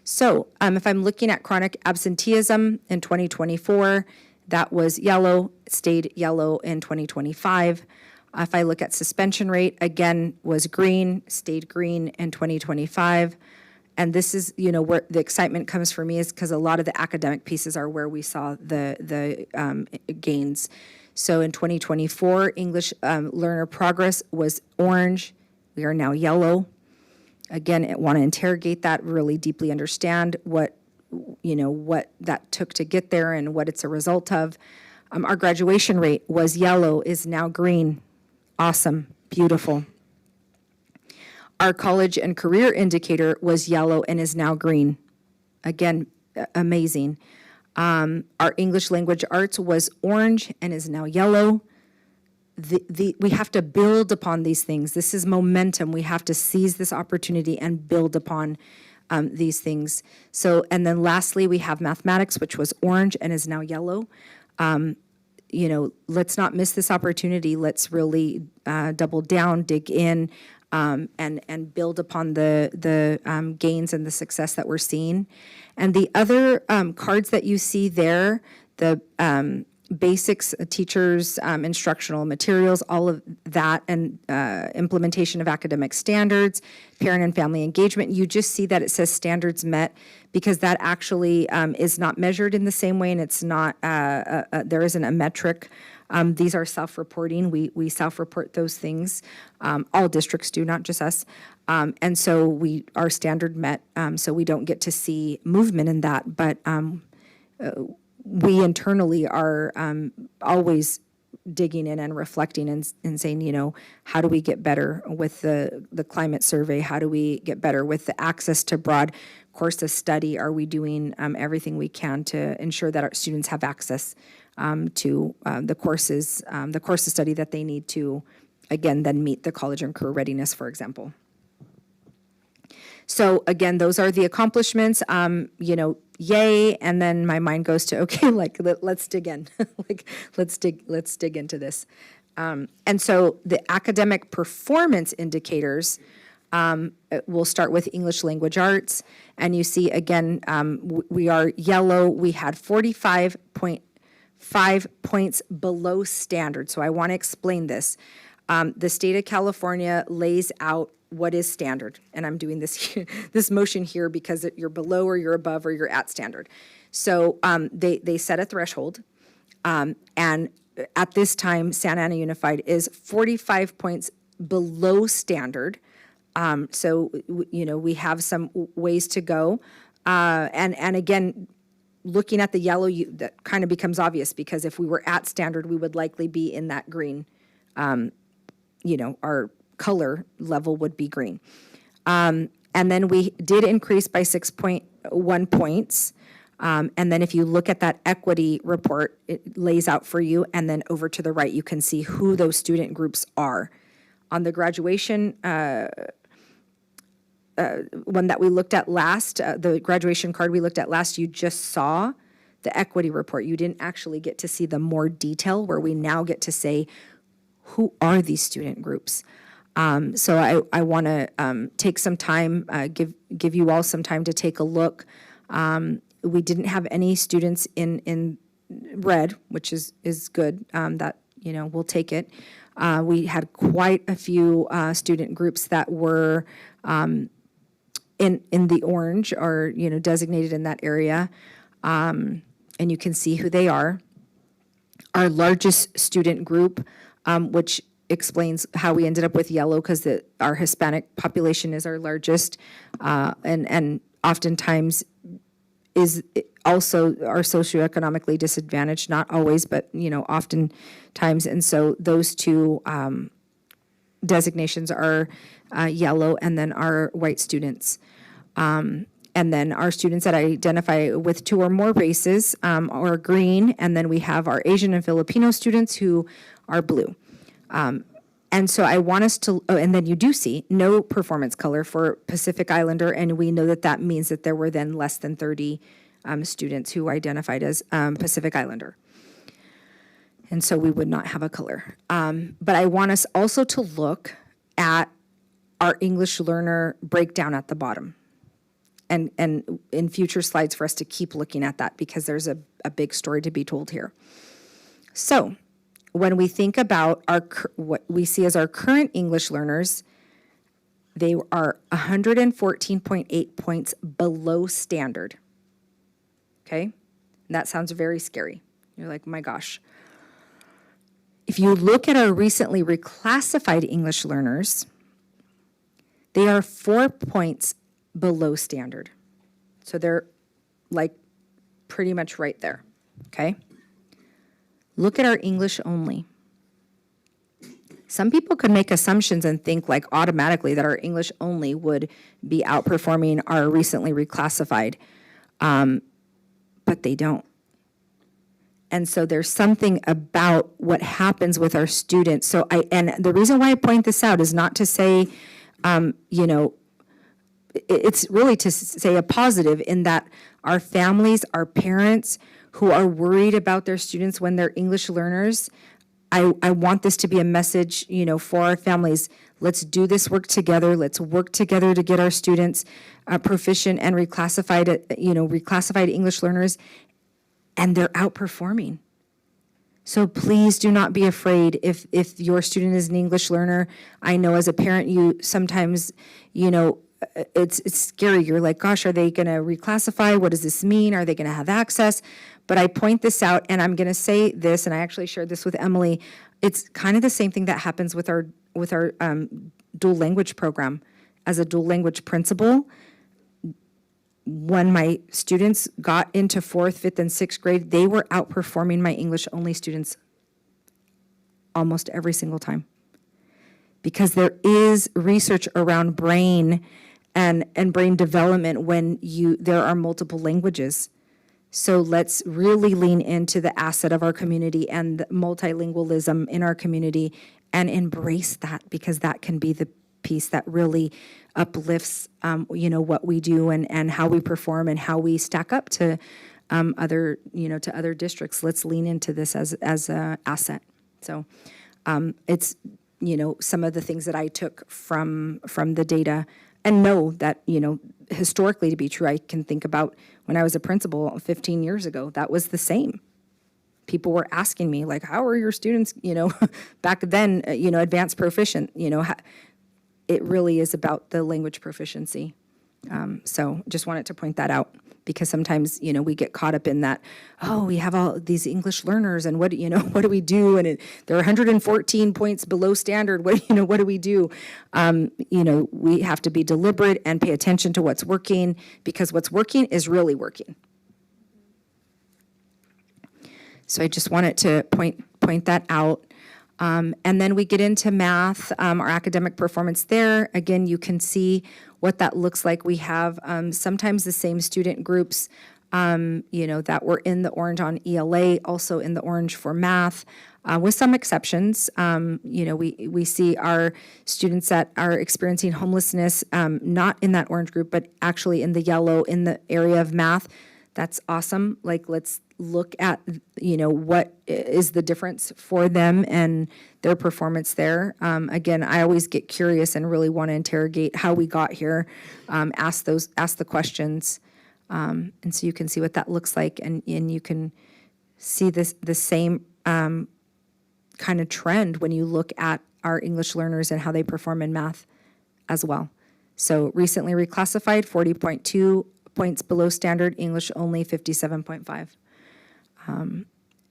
So if I'm looking at chronic absenteeism in 2024, that was yellow, stayed yellow in 2025. If I look at suspension rate, again, was green, stayed green in 2025. And this is, where the excitement comes for me, is because a lot of the academic pieces are where we saw the gains. So in 2024, English learner progress was orange. We are now yellow. Again, I want to interrogate that, really deeply understand what that took to get there and what it's a result of. Our graduation rate was yellow, is now green. Awesome, beautiful. Our college and career indicator was yellow and is now green. Again, amazing. Our English language arts was orange and is now yellow. We have to build upon these things. This is momentum. We have to seize this opportunity and build upon these things. So, and then lastly, we have mathematics, which was orange and is now yellow. Let's not miss this opportunity. Let's really double down, dig in, and build upon the gains and the success that we're seeing. And the other cards that you see there, the basics, teachers, instructional materials, all of that, and implementation of academic standards, parent and family engagement. You just see that it says standards met, because that actually is not measured in the same way, and it's not, there isn't a metric. These are self-reporting. We self-report those things. All districts do, not just us. And so our standard met, so we don't get to see movement in that, but we internally are always digging in and reflecting and saying, how do we get better with the climate survey? How do we get better with the access to broad course of study? Are we doing everything we can to ensure that our students have access to the courses of study that they need to, again, then meet the college and career readiness, for example. So again, those are the accomplishments, yay. And then my mind goes to, okay, let's dig in, let's dig into this. And so the academic performance indicators, we'll start with English language arts. And you see, again, we are yellow. We had 45.5 points below standard. So I want to explain this. The state of California lays out what is standard. And I'm doing this this motion here because you're below or you're above or you're at standard. So they set a threshold. And at this time, Santa Ana Unified is 45 points below standard. So we have some ways to go. And again, looking at the yellow, that kind of becomes obvious because if we were at standard, we would likely be in that green. Our color level would be green. And then we did increase by 6.1 points. And then if you look at that equity report, it lays out for you. And then over to the right, you can see who those student groups are. On the graduation one that we looked at last, the graduation card we looked at last, you just saw the equity report. You didn't actually get to see the more detail where we now get to say, who are these student groups? So I want to take some time, give you all some time to take a look. We didn't have any students in red, which is good. That we'll take it. We had quite a few student groups that were in the orange or designated in that area, and you can see who they are. Our largest student group, which explains how we ended up with yellow, because our Hispanic population is our largest, and oftentimes is also are socioeconomically disadvantaged. Not always, but oftentimes. And so those two designations are yellow, and then our white students. And then our students that identify with two or more races are green, and then we have our Asian and Filipino students who are blue. And so I want us to, and then you do see no performance color for Pacific Islander, and we know that means that there were then less than 30 students who identified as Pacific Islander. And so we would not have a color. But I want us also to look at our English learner breakdown at the bottom. And in future slides for us to keep looking at that, because there's a big story to be told here. So when we think about what we see as our current English learners, they are 114.8 points below standard. Okay? And that sounds very scary. You're like, my gosh. If you look at our recently reclassified English learners, they are 4 points below standard. So they're like pretty much right there. Okay? Look at our English only. Some people could make assumptions and think like automatically that our English only would be outperforming our recently reclassified, but they don't. And so there's something about what happens with our students. And the reason why I point this out is not to say, it's really to say a positive in that our families, our parents who are worried about their students when they're English learners, I want this to be a message, for our families. Let's do this work together. Let's work together to get our students proficient and reclassified English learners, and they're outperforming. So please do not be afraid if your student is an English learner. I know as a parent, you sometimes, it's scary. You're like, gosh, are they going to reclassify? What does this mean? Are they going to have access? But I point this out, and I'm going to say this, and I actually shared this with Emily. It's kind of the same thing that happens with our dual language program. As a dual language principal, when my students got into 4th, 5th, and 6th grade, they were outperforming my English only students almost every single time. Because there is research around brain and brain development when there are multiple languages. So let's really lean into the asset of our community and the multilingualism in our community and embrace that, because that can be the piece that really uplifts, what we do and how we perform and how we stack up to other districts. Let's lean into this as a asset. So it's, some of the things that I took from the data, and know that, historically to be true. I can think about when I was a principal 15 years ago, that was the same. People were asking me, like, how are your students, back then, advanced proficient, it really is about the language proficiency. So just wanted to point that out, because sometimes, we get caught up in that, we have all these English learners and what do we do? And they're 114 points below standard. What do we do? We have to be deliberate and pay attention to what's working, because what's working is really working. So I just wanted to point that out. And then we get into math, our academic performance there. Again, you can see what that looks like. We have sometimes the same student groups, that were in the orange on ELA, also in the orange for math, with some exceptions. We see our students that are experiencing homelessness, not in that orange group, but actually in the yellow in the area of math. That's awesome. Like, let's look at, what is the difference for them and their performance there. Again, I always get curious and really want to interrogate how we got here, ask the questions. And so you can see what that looks like, and you can see the same kind of trend when you look at our English learners and how they perform in math as well. So recently reclassified, 40.2 points below standard, English only 57.5.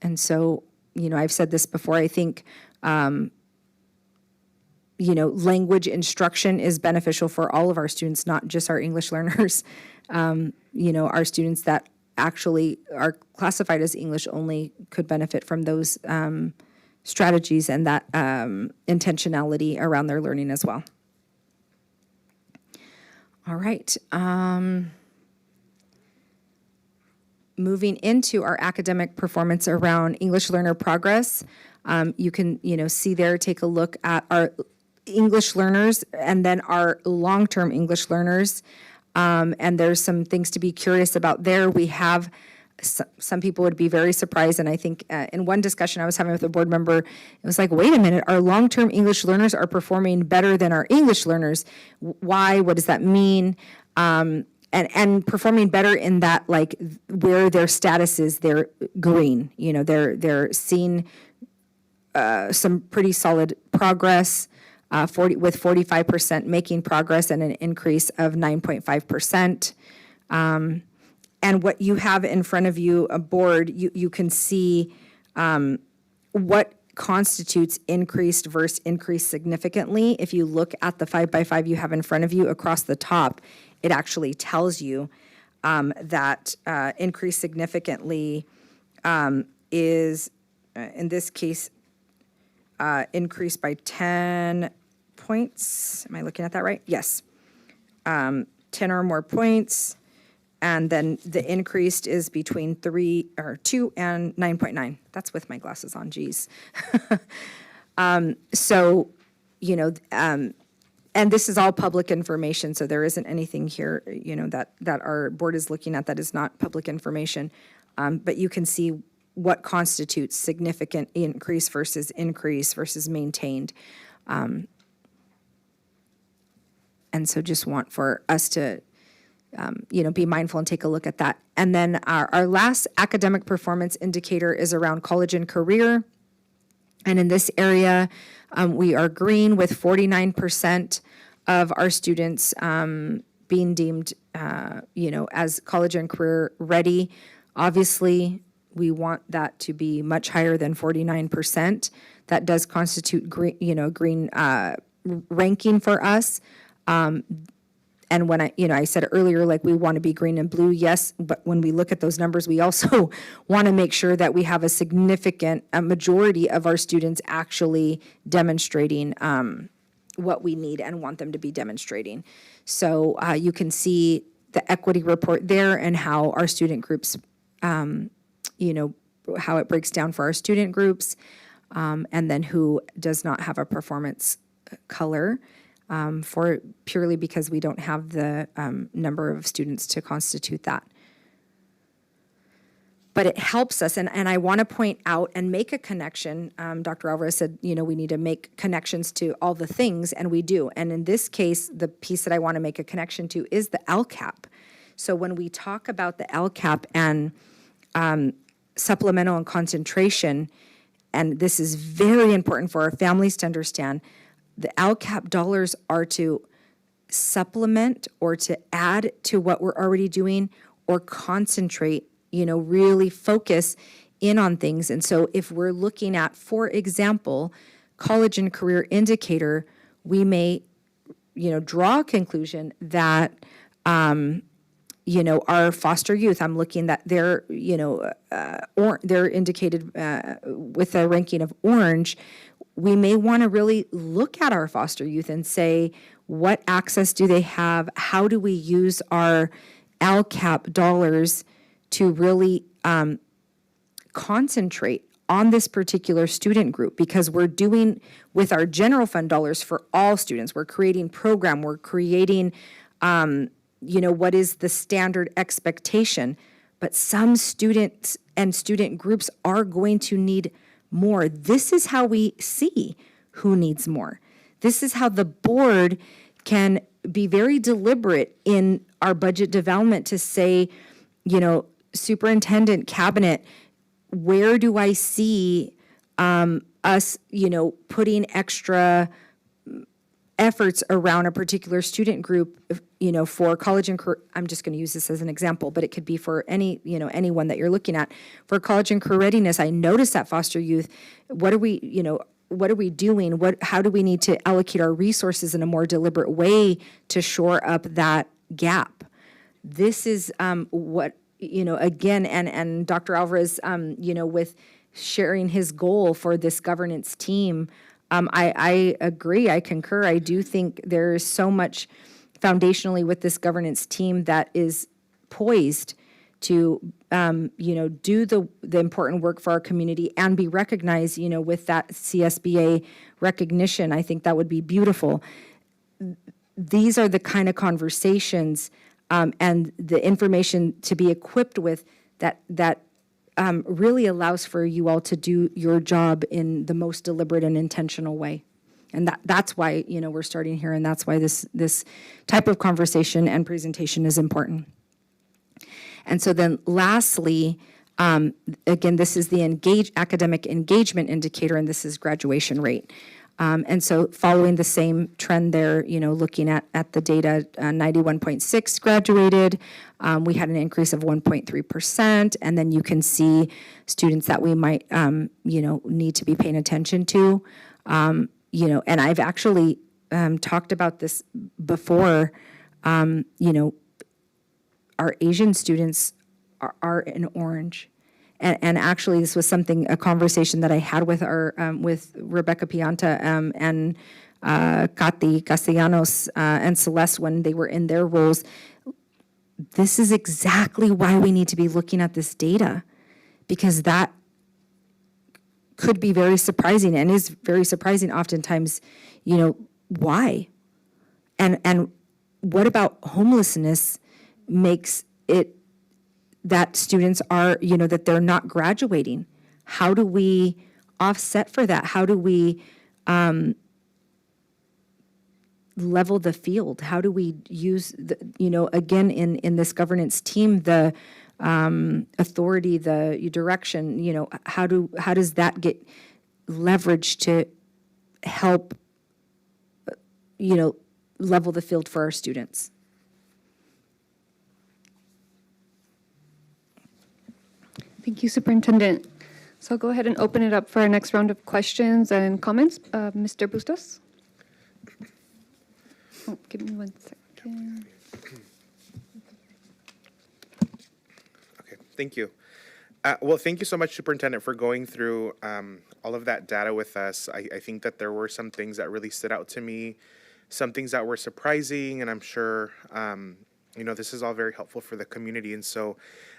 And so, I've said this before, I think, language instruction is beneficial for all of our students, not just our English learners. Our students that actually are classified as English only could benefit from those strategies and that intentionality around their learning as well. All right. Moving into our academic performance around English learner progress, you can, see there, take a look at our English learners and then our long-term English learners. And there's some things to be curious about there. We have, some people would be very surprised, and I think in one discussion I was having with a board member, it was like, wait a minute, our long-term English learners are performing better than our English learners. Why? What does that mean? And performing better in that, like, where their status is, they're green. They're seeing some pretty solid progress, with 45% making progress and an increase of 9.5%. And what you have in front of you, a board, you can see what constitutes increased versus increased significantly. If you look at the 5x5 you have in front of you across the top, it actually tells you that increased significantly is, in this case, increased by 10 points. Am I looking at that right? Yes. 10 or more points. And then the increased is between 2 and 9.9. That's with my glasses on, geez. And this is all public information, so there isn't anything here, that our board is looking at that is not public information. But you can see what constitutes significant increase versus maintained. And so just want for us to, be mindful and take a look at that. And then our last academic performance indicator is around college and career. And in this area, we are green with 49% of our students being deemed, as college and career ready. Obviously, we want that to be much higher than 49%. That does constitute green ranking for us. And when I said earlier, like, we want to be green and blue, yes, but when we look at those numbers, we also want to make sure that we have a majority of our students actually demonstrating what we need and want them to be demonstrating. So you can see the equity report there and how our student groups you know, how it breaks down for our student groups, and then who does not have a performance color, for purely because we don't have the number of students to constitute that. But it helps us, and I want to point out and make a connection. Dr. Alvarez said, you know, we need to make connections to all the things, and we do. And in this case, the piece that I want to make a connection to is the LCAP. So when we talk about the LCAP and supplemental and concentration, and this is very important for our families to understand, the LCAP dollars are to supplement or to add to what we're already doing or concentrate, you know, really focus in on things. And so if we're looking at, for example, college and career indicator, we may, you know, draw a conclusion that, you know, our foster youth, I'm looking that they're, you know, or they're indicated with a ranking of orange. We may want to really look at our foster youth and say, what access do they have? How do we use our LCAP dollars to really concentrate on this particular student group? Because we're doing with our general fund dollars for all students. We're creating program, we're creating, you know, what is the standard expectation. But some students and student groups are going to need more. This is how we see who needs more. This is how the board can be very deliberate in our budget development to say, you know, superintendent, cabinet, where do I see us, you know, putting extra efforts around a particular student group, you know, for college and career. I'm just going to use this as an example, but it could be for any, you know, anyone that you're looking at. For college and career readiness, I noticed that foster youth, what are we, you know, what are we doing? How do we need to allocate our resources in a more deliberate way to shore up that gap? This is what, you know, again, and Dr. Alvarez, you know, with sharing his goal for this governance team, I agree, I concur. I do think there is so much foundationally with this governance team that is poised to, you know, do the important work for our community and be recognized, you know, with that CSBA recognition. I think that would be beautiful. These are the kind of conversations and the information to be equipped with that really allows for you all to do your job in the most deliberate and intentional way. And that's why, you know, we're starting here, and that's why this type of conversation and presentation is important. And so then lastly, again, this is the academic engagement indicator, and this is graduation rate. And so following the same trend there, you know, looking at the data, 91.6 graduated, we had an increase of 1.3%, and then you can see students that we might, you know, need to be paying attention to. You know, and I've actually talked about this before, you know, our Asian students are in orange. And actually, this was a conversation that I had with with Rebecca Pianta and Katy Castellanos and Celeste when they were in their roles. This is exactly why we need to be looking at this data, because that could be very surprising and is very surprising oftentimes, you know, why? And what about homelessness makes it that students are, you know, that they're not graduating? How do we offset for that? How do we level the field? How do we use, you know, again, in this governance team, the authority, the direction, you know, how does that get leveraged to help, you know, level the field for our students? Thank you, Superintendent. So I'll go ahead and open it up for our next round of questions and comments. Mr. Bustos? Oh, give me 1 second. Okay, thank you. Well, thank you so much, Superintendent, for going through all of that data with us. I think that there were some things that really stood out to me, some things that were surprising, and I'm sure this is all very helpful for the community. And so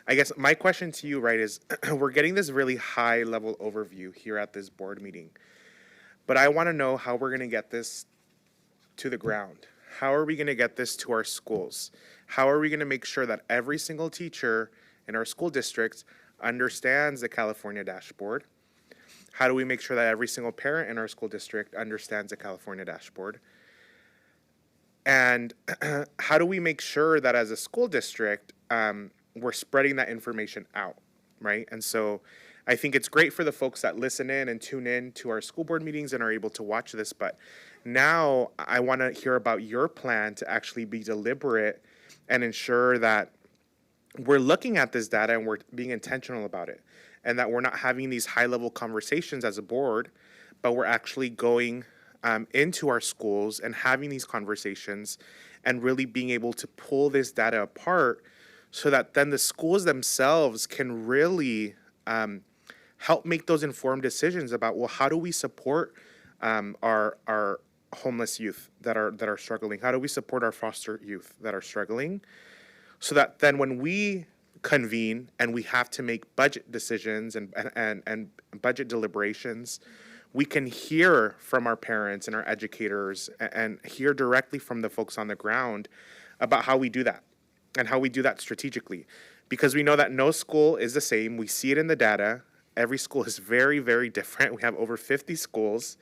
I guess my question to you, right, is we're getting this really high level overview here at this board meeting, but I want to know how we're going to get this to the ground. How are we going to get this to our schools? How are we going to make sure that every single teacher in our school districts understands the California dashboard? How do we make sure that every single parent in our school district understands the California dashboard? And how do we make sure that as a school district, we're spreading that information out, right? And so I think it's great for the folks that listen in and tune in to our school board meetings and are able to watch this. But now I want to hear about your plan to actually be deliberate and ensure that we're looking at this data and we're being intentional about it, and that we're not having these high-level conversations as a board, but we're actually going into our schools and having these conversations and really being able to pull this data apart so that then the schools themselves can really help make those informed decisions about, well, how do we support our homeless youth that are struggling? How do we support our foster youth that are struggling? So that then when we convene and we have to make budget decisions and budget deliberations, we can hear from our parents and our educators and hear directly from the folks on the ground about how we do that and how we do that strategically. Because we know that no school is the same. We see it in the data. Every school is very, very different. We have over 50 schools.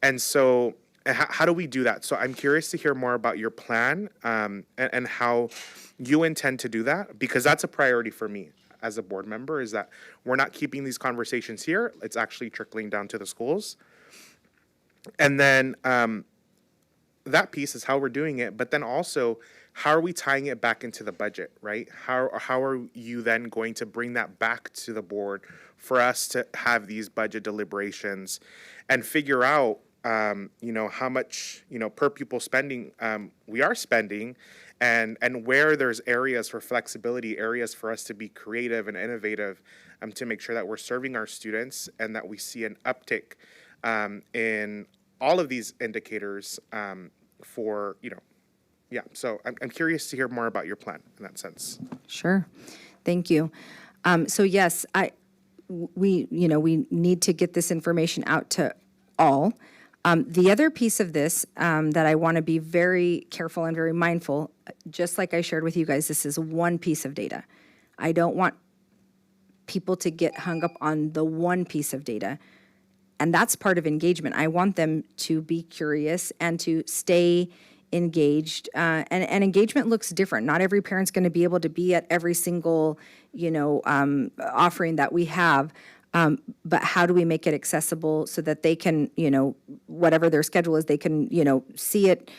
And so how do we do that? So I'm curious to hear more about your plan and how you intend to do that, because that's a priority for me as a board member, is that we're not keeping these conversations here. It's actually trickling down to the schools. And then that piece is how we're doing it, but then also how are we tying it back into the budget, right? How are you then going to bring that back to the board for us to have these budget deliberations and figure out how much, per pupil spending we are spending, and where there's areas for flexibility, areas for us to be creative and innovative to make sure that we're serving our students and that we see an uptick in all of these indicators So I'm curious to hear more about your plan in that sense. Sure. Thank you. So yes, we need to get this information out to all. The other piece of this that I want to be very careful and very mindful, just like I shared with you guys, this is one piece of data. I don't want people to get hung up on the one piece of data. And that's part of engagement. I want them to be curious and to stay engaged. And engagement looks different. Not every parent's going to be able to be at every single, offering that we have. But how do we make it accessible so that they can, whatever their schedule is, they can, see it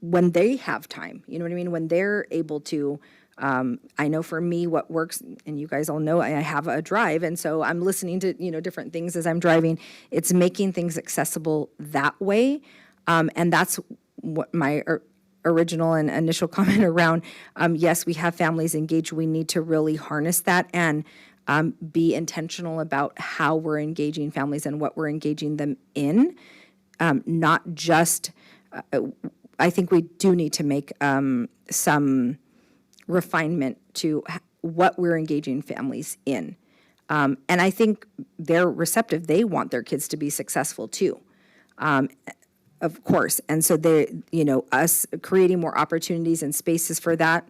when they have time. You know what I mean? When they're able to. I know for me what works, and you guys all know I have a drive, and so I'm listening to, different things as I'm driving. It's making things accessible that way. And that's what my original and initial comment around, yes, we have families engaged. We need to really harness that and be intentional about how we're engaging families and what we're engaging them in. Not just, I think we do need to make some refinement to what we're engaging families in. And I think they're receptive. They want their kids to be successful too, of course. And so us creating more opportunities and spaces for that,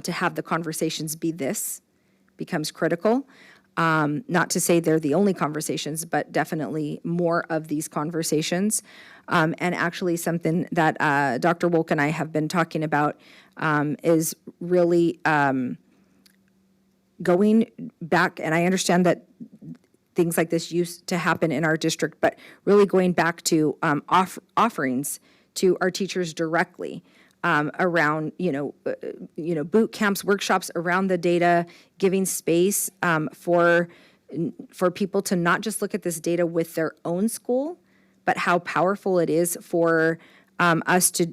to have the conversations be this, becomes critical. Not to say they're the only conversations, but definitely more of these conversations. And actually something that Dr. Wolk and I have been talking about is really going back, and I understand that things like this used to happen in our district, but really going back to offerings to our teachers directly. Around, boot camps, workshops around the data, giving space for people to not just look at this data with their own school, but how powerful it is for us to,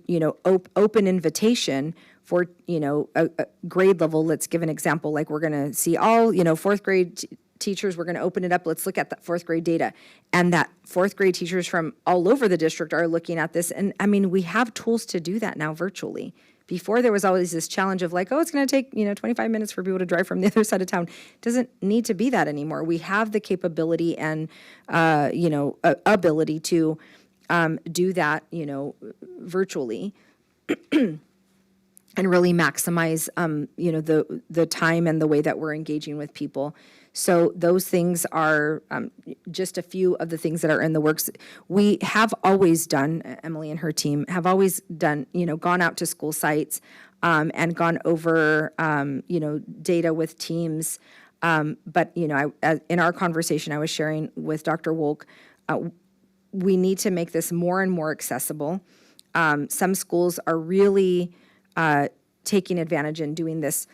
open invitation for, a grade level. Let's give an example, like we're going to see all, fourth grade teachers, we're going to open it up. Let's look at that fourth grade data. And that fourth grade teachers from all over the district are looking at this. And I mean, we have tools to do that now virtually. Before, there was always this challenge of like, oh, it's going to take, 25 minutes for people to drive from the other side of town. It doesn't need to be that anymore. We have the capability and, ability to do that, virtually. And really maximize, the time and the way that we're engaging with people. So those things are just a few of the things that are in the works. We have always done, Emily and her team have always done, gone out to school sites and gone over, data with teams. But, in our conversation I was sharing with Dr. Wolk, we need to make this more and more accessible. Some schools are really taking advantage and doing this,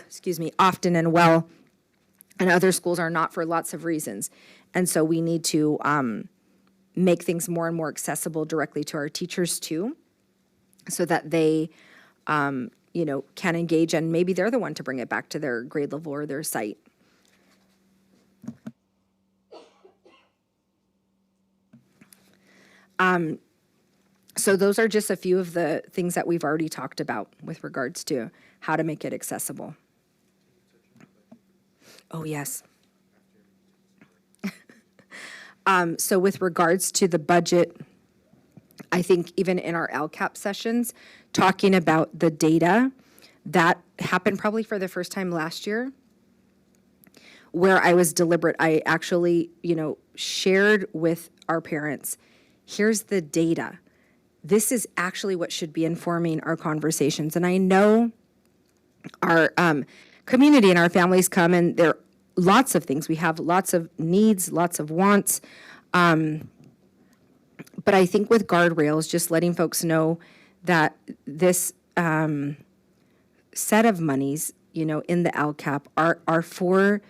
excuse me, often and well, and other schools are not for lots of reasons. And so we need to make things more and more accessible directly to our teachers too, so that they, can engage, and maybe they're the one to bring it back to their grade level or their site. So those are just a few of the things that we've already talked about with regards to how to make it accessible. Oh, yes. So with regards to the budget, I think even in our LCAP sessions, talking about the data, that happened probably for the first time last year, where I was deliberate. I actually, shared with our parents, here's the data. This is actually what should be informing our conversations. And I know our community and our families come, and there are lots of things. We have lots of needs, lots of wants. But I think with guardrails, just letting folks know that this set of monies, in the LCAP are for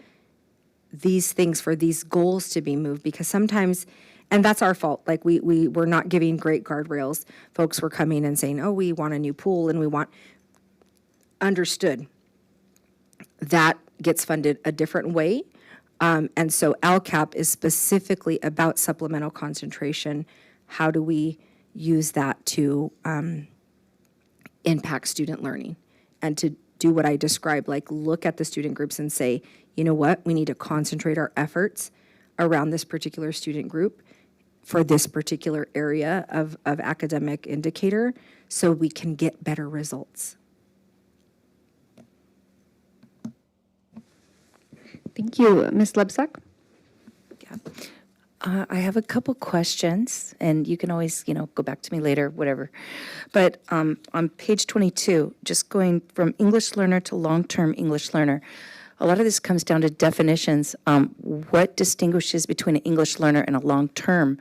these things, for these goals to be moved, because sometimes, and that's our fault. Like we were not giving great guardrails. Folks were coming and saying, oh, we want a new pool and we want, understood. That gets funded a different way. And so LCAP is specifically about supplemental concentration. How do we use that to impact student learning and to do what I described, like look at the student groups and say, you know what, we need to concentrate our efforts around this particular student group for this particular area of academic indicator so we can get better results. Thank you. Ms. Lebsack? I have a couple questions, and you can always, go back to me later, whatever. But on page 22, just going from English learner to long-term English learner, a lot of this comes down to definitions. What distinguishes between an English learner and a long-term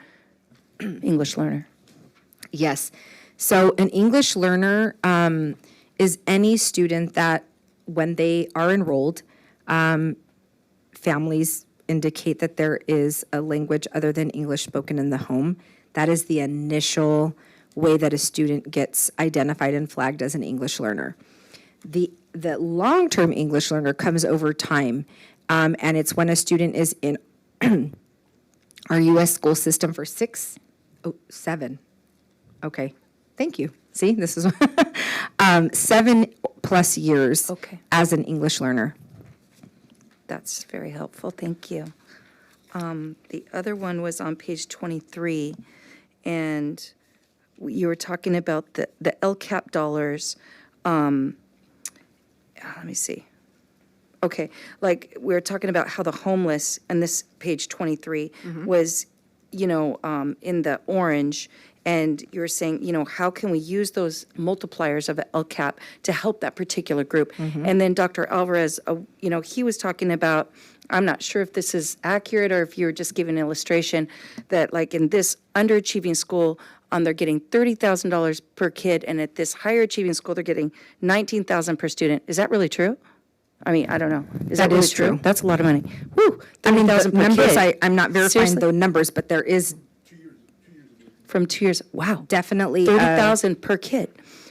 English learner? Yes. So an English learner is any student that when they are enrolled, families indicate that there is a language other than English spoken in the home. That is the initial way that a student gets identified and flagged as an English learner. The long-term English learner comes over time, and it's when a student is in our U.S. school system for 7. Okay, thank you. See, this is 7+ years Okay. as an English learner. That's very helpful, thank you. The other one was on page 23, and you were talking about the LCAP dollars. Let me see. Okay, like we were talking about how the homeless, and this page 23 was, in the orange, and you were saying, how can we use those multipliers of LCAP to help that particular group? And then Dr. Alvarez, he was talking about, I'm not sure if this is accurate or if you're just giving an illustration, that like in this underachieving school, they're getting $30,000 per kid, and at this higher achieving school, they're getting $19,000 per student. Is that really true? I mean, I don't know. Is that That really is true. That's a lot of money. Woo! I mean, the $30,000 per numbers, kid. I'm not verifying Seriously? the numbers, but there is From 2 years. Wow. definitely 30,000 per kid.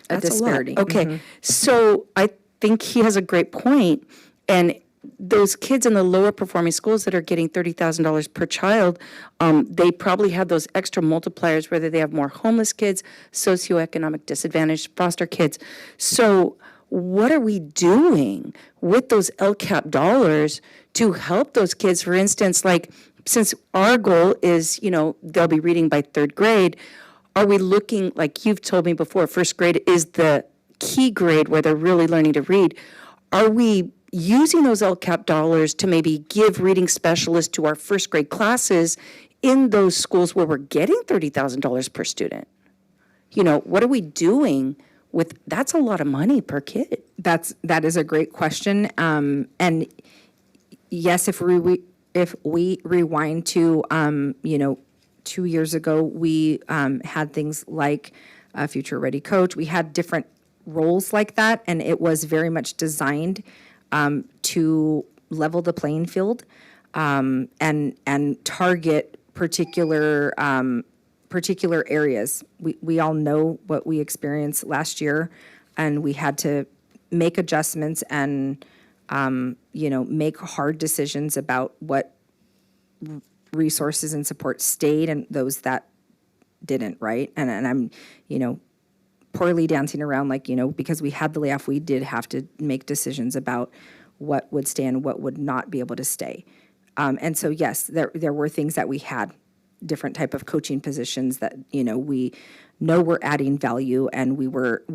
That's disparity. A lot. Okay. So I think he has a great point. And those kids in the lower performing schools that are getting $30,000 per child, they probably have those extra multipliers, whether they have more homeless kids, socioeconomic disadvantaged foster kids. So what are we doing with those LCAP dollars to help those kids? For instance, like, since our goal is, they'll be reading by third grade, are we looking, like you've told me before, first grade is the key grade where they're really learning to read. Are we using those LCAP dollars to maybe give reading specialists to our first grade classes in those schools where we're getting $30,000 per student? What are we doing with, that's a lot of money per kid. That is a great question. And yes, if we rewind to, 2 years ago, we had things like a Future Ready Coach. We had different roles like that, and it was very much designed to level the playing field and target particular areas. We all know what we experienced last year, and we had to make adjustments and make hard decisions about what resources and support stayed and those that didn't, right? And I'm, poorly dancing around, because we had the layoff, we did have to make decisions about what would stay and what would not be able to stay. And so, yes, there were things that we had, different type of coaching positions that, we know were adding value, and we were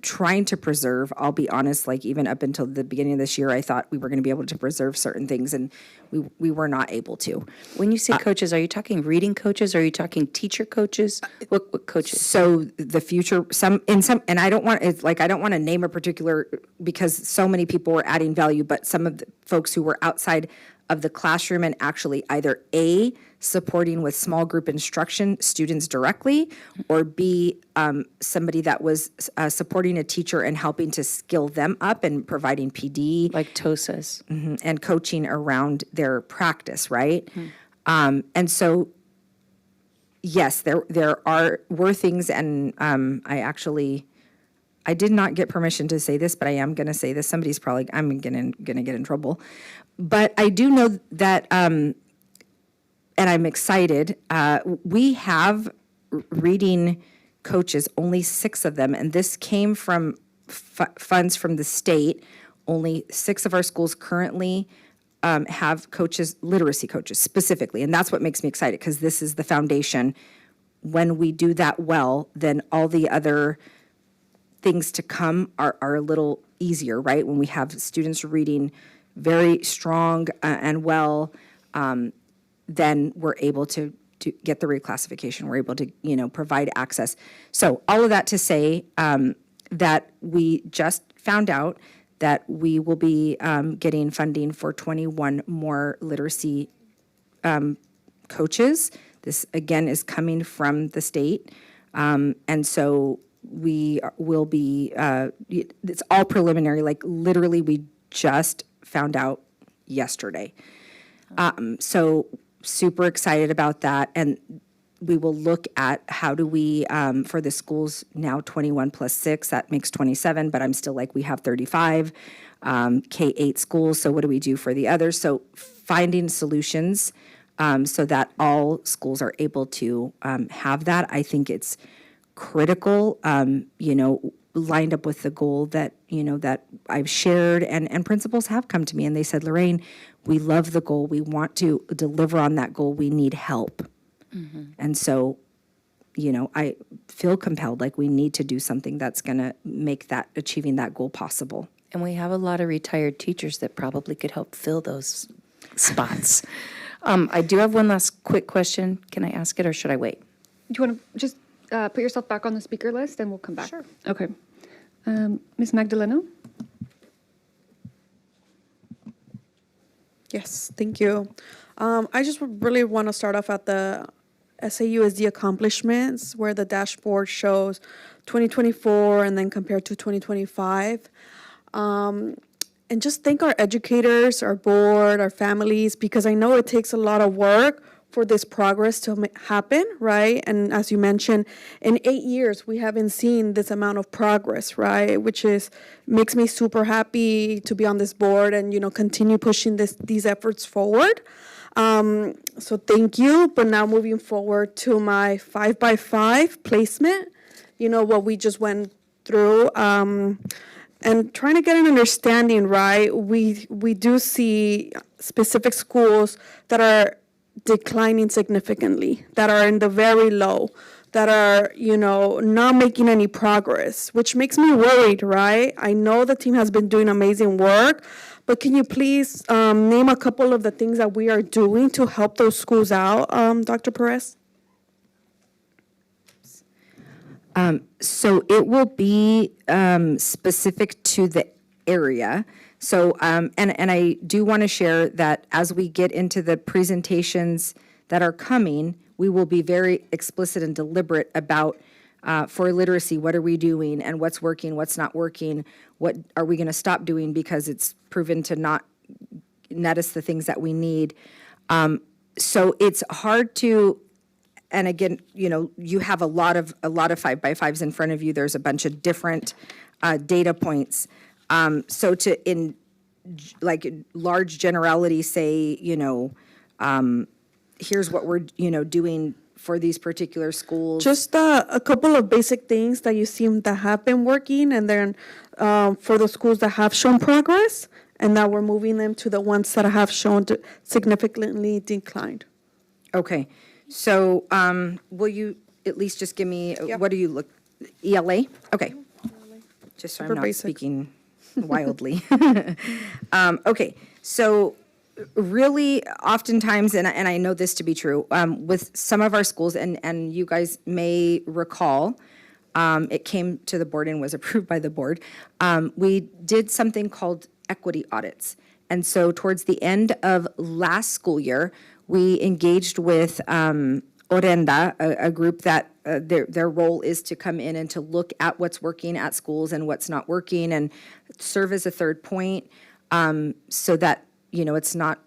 trying to preserve. I'll be honest, even up until the beginning of this year, I thought we were going to be able to preserve certain things, and we were not able to. When you say coaches, are you talking reading coaches? Or are you talking teacher coaches? What coaches? So the future, and I don't want, I don't want to name a particular, because so many people were adding value, but some of the folks who were outside of the classroom and actually either A, supporting with small group instruction students directly, or B, somebody that was supporting a teacher and helping to skill them up and providing PD. Like TOSAs. And coaching around their practice, right? And so, yes, there were things, and I did not get permission to say this, but I am going to say this. I'm going to get in trouble. But I do know that, and I'm excited, we have reading coaches, only 6 of them, and this came from funds from the state. Only 6 of our schools currently have coaches, literacy coaches specifically, and that's what makes me excited, because this is the foundation. When we do that well, then all the other things to come are a little easier, right? When we have students reading very strong and well, then we're able to get the reclassification. We're able to, provide access. So all of that to say that we just found out that we will be getting funding for 21 more literacy coaches. This, again, is coming from the state. And so we will be, it's all preliminary, literally we just found out yesterday. So super excited about that. And we will look at how do we, for the schools now 21 plus 6, that makes 27, but I'm still we have 35 K-8 schools. So what do we do for the others? So finding solutions so that all schools are able to have that. I think it's critical, lined up with the goal that, that I've shared, and principals have come to me and they said, Lorraine, we love the goal. We want to deliver on that goal. We need help. And so, I feel compelled, we need to do something that's going to make that, achieving that goal possible. And we have a lot of retired teachers that probably could help fill those spots. I do have one last quick question. Can I ask it, or should I wait? Do you want to just put yourself back on the speaker list and we'll come back? Sure. Okay. Ms. Magdaleno? Yes, thank you. I just really want to start off at the SAUSD accomplishments, where the dashboard shows 2024 and then compared to 2025. And just thank our educators, our board, our families, because I know it takes a lot of work for this progress to happen, right? And as you mentioned, in 8 years, we haven't seen this amount of progress, right? Which makes me super happy to be on this board and, continue pushing these efforts forward. So thank you. But now moving forward to my 5x5 placement, what we just went through, and trying to get an understanding, right? We do see specific schools that are declining significantly, that are in the very low, that are, not making any progress, which makes me worried, right? I know the team has been doing amazing work, but can you please name a couple of the things that we are doing to help those schools out, Dr. Perez? So it will be specific to the area. So, and I do want to share that as we get into the presentations that are coming, we will be very explicit and deliberate about, for literacy, what are we doing and what's working, what's not working, what are we going to stop doing because it's proven to not net us the things that we need. So it's hard to, and again, you have a lot of 5x5s in front of you. There's a bunch of different data points. So to, in like large generality, say, here's what we're, doing for these particular schools. Just a couple of basic things that you seem that have been working, and then for the schools that have shown progress, and that we're moving them to the ones that have shown significantly declined. Okay. So will you at least just give me, Yeah. what do you look, ELA? Okay. Just so I'm Super not basic. speaking wildly. Okay, so really oftentimes, and I know this to be true, with some of our schools, and you guys may recall, it came to the board and was approved by the board, we did something called equity audits. And so towards the end of last school year, we engaged with Orenda, a group that their role is to come in and to look at what's working at schools and what's not working and serve as a third point, so that, it's not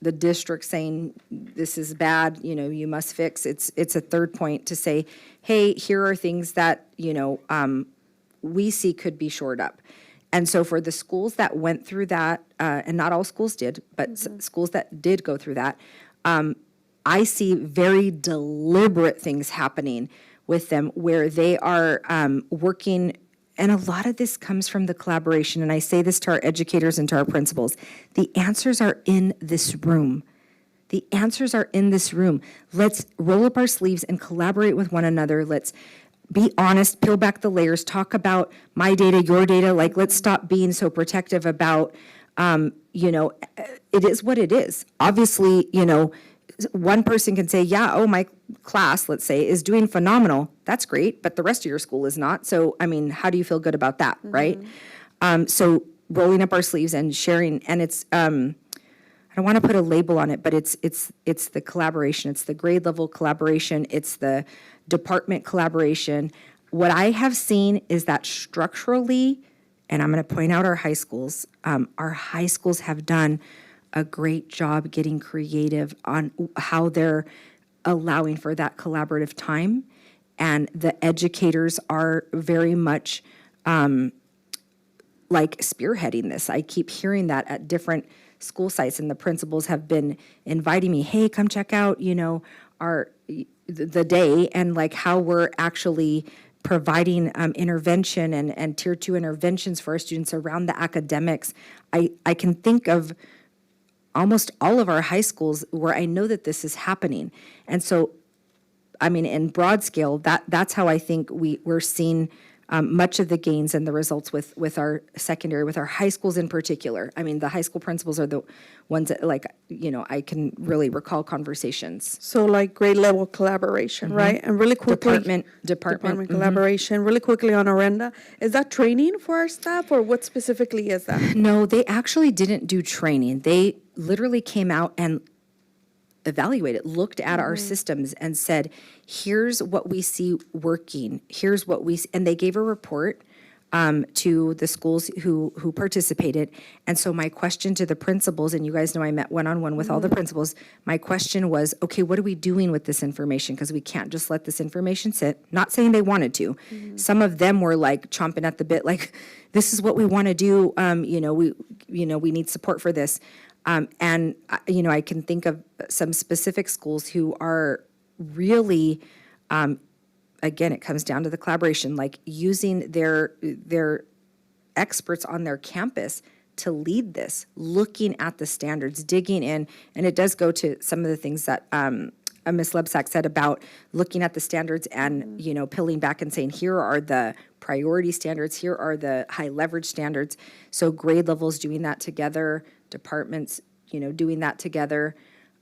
the district saying this is bad, you must fix. It's a third point to say, hey, here are things that, we see could be shored up. And so for the schools that went through that, and not all schools did, but schools that did go through that, I see very deliberate things happening with them where they are working, and a lot of this comes from the collaboration, and I say this to our educators and to our principals. The answers are in this room. The answers are in this room. Let's roll up our sleeves and collaborate with one another. Let's be honest, peel back the layers, talk about my data, your data. Like, let's stop being so protective about, it is what it is. Obviously, one person can say, yeah, oh, my class, let's say, is doing phenomenal. That's great, but the rest of your school is not. So, how do you feel good about that, right? So rolling up our sleeves and sharing, and it's, I don't want to put a label on it, but it's the collaboration. It's the grade level collaboration. It's the department collaboration. What I have seen is that structurally, and I'm going to point out our high schools have done a great job getting creative on how they're allowing for that collaborative time. And the educators are very much like spearheading this. I keep hearing that at different school sites, and the principals have been inviting me, hey, come check out, the day and like how we're actually providing intervention and tier 2 interventions for our students around the academics. I can think of almost all of our high schools where I know that this is happening. And so, in broad scale, that's how I think we're seeing much of the gains and the results with our secondary, with our high schools in particular. The high school principals are the ones that, I can really recall conversations. So like grade level collaboration, right? And really quickly. Department. Collaboration. Really quickly on Orenda. Is that training for our staff, or what specifically is that? No, they actually didn't do training. They literally came out and evaluated, looked at our systems and said, here's what we see working. Here's what and they gave a report to the schools who participated. And so my question to the principals, and you guys know I met one-on-one with all the principals, my question was, okay, what are we doing with this information? Because we can't just let this information sit. Not saying they wanted to. Some of them were like chomping at the bit, like, this is what we want to do. We need support for this. I can think of some specific schools who are really, again, it comes down to the collaboration, like using their experts on their campus to lead this, looking at the standards, digging in, and it does go to some of the things that Ms. Lebsack said about looking at the standards and, peeling back and saying, here are the priority standards, here are the high leverage standards. So grade levels doing that together, departments, doing that together.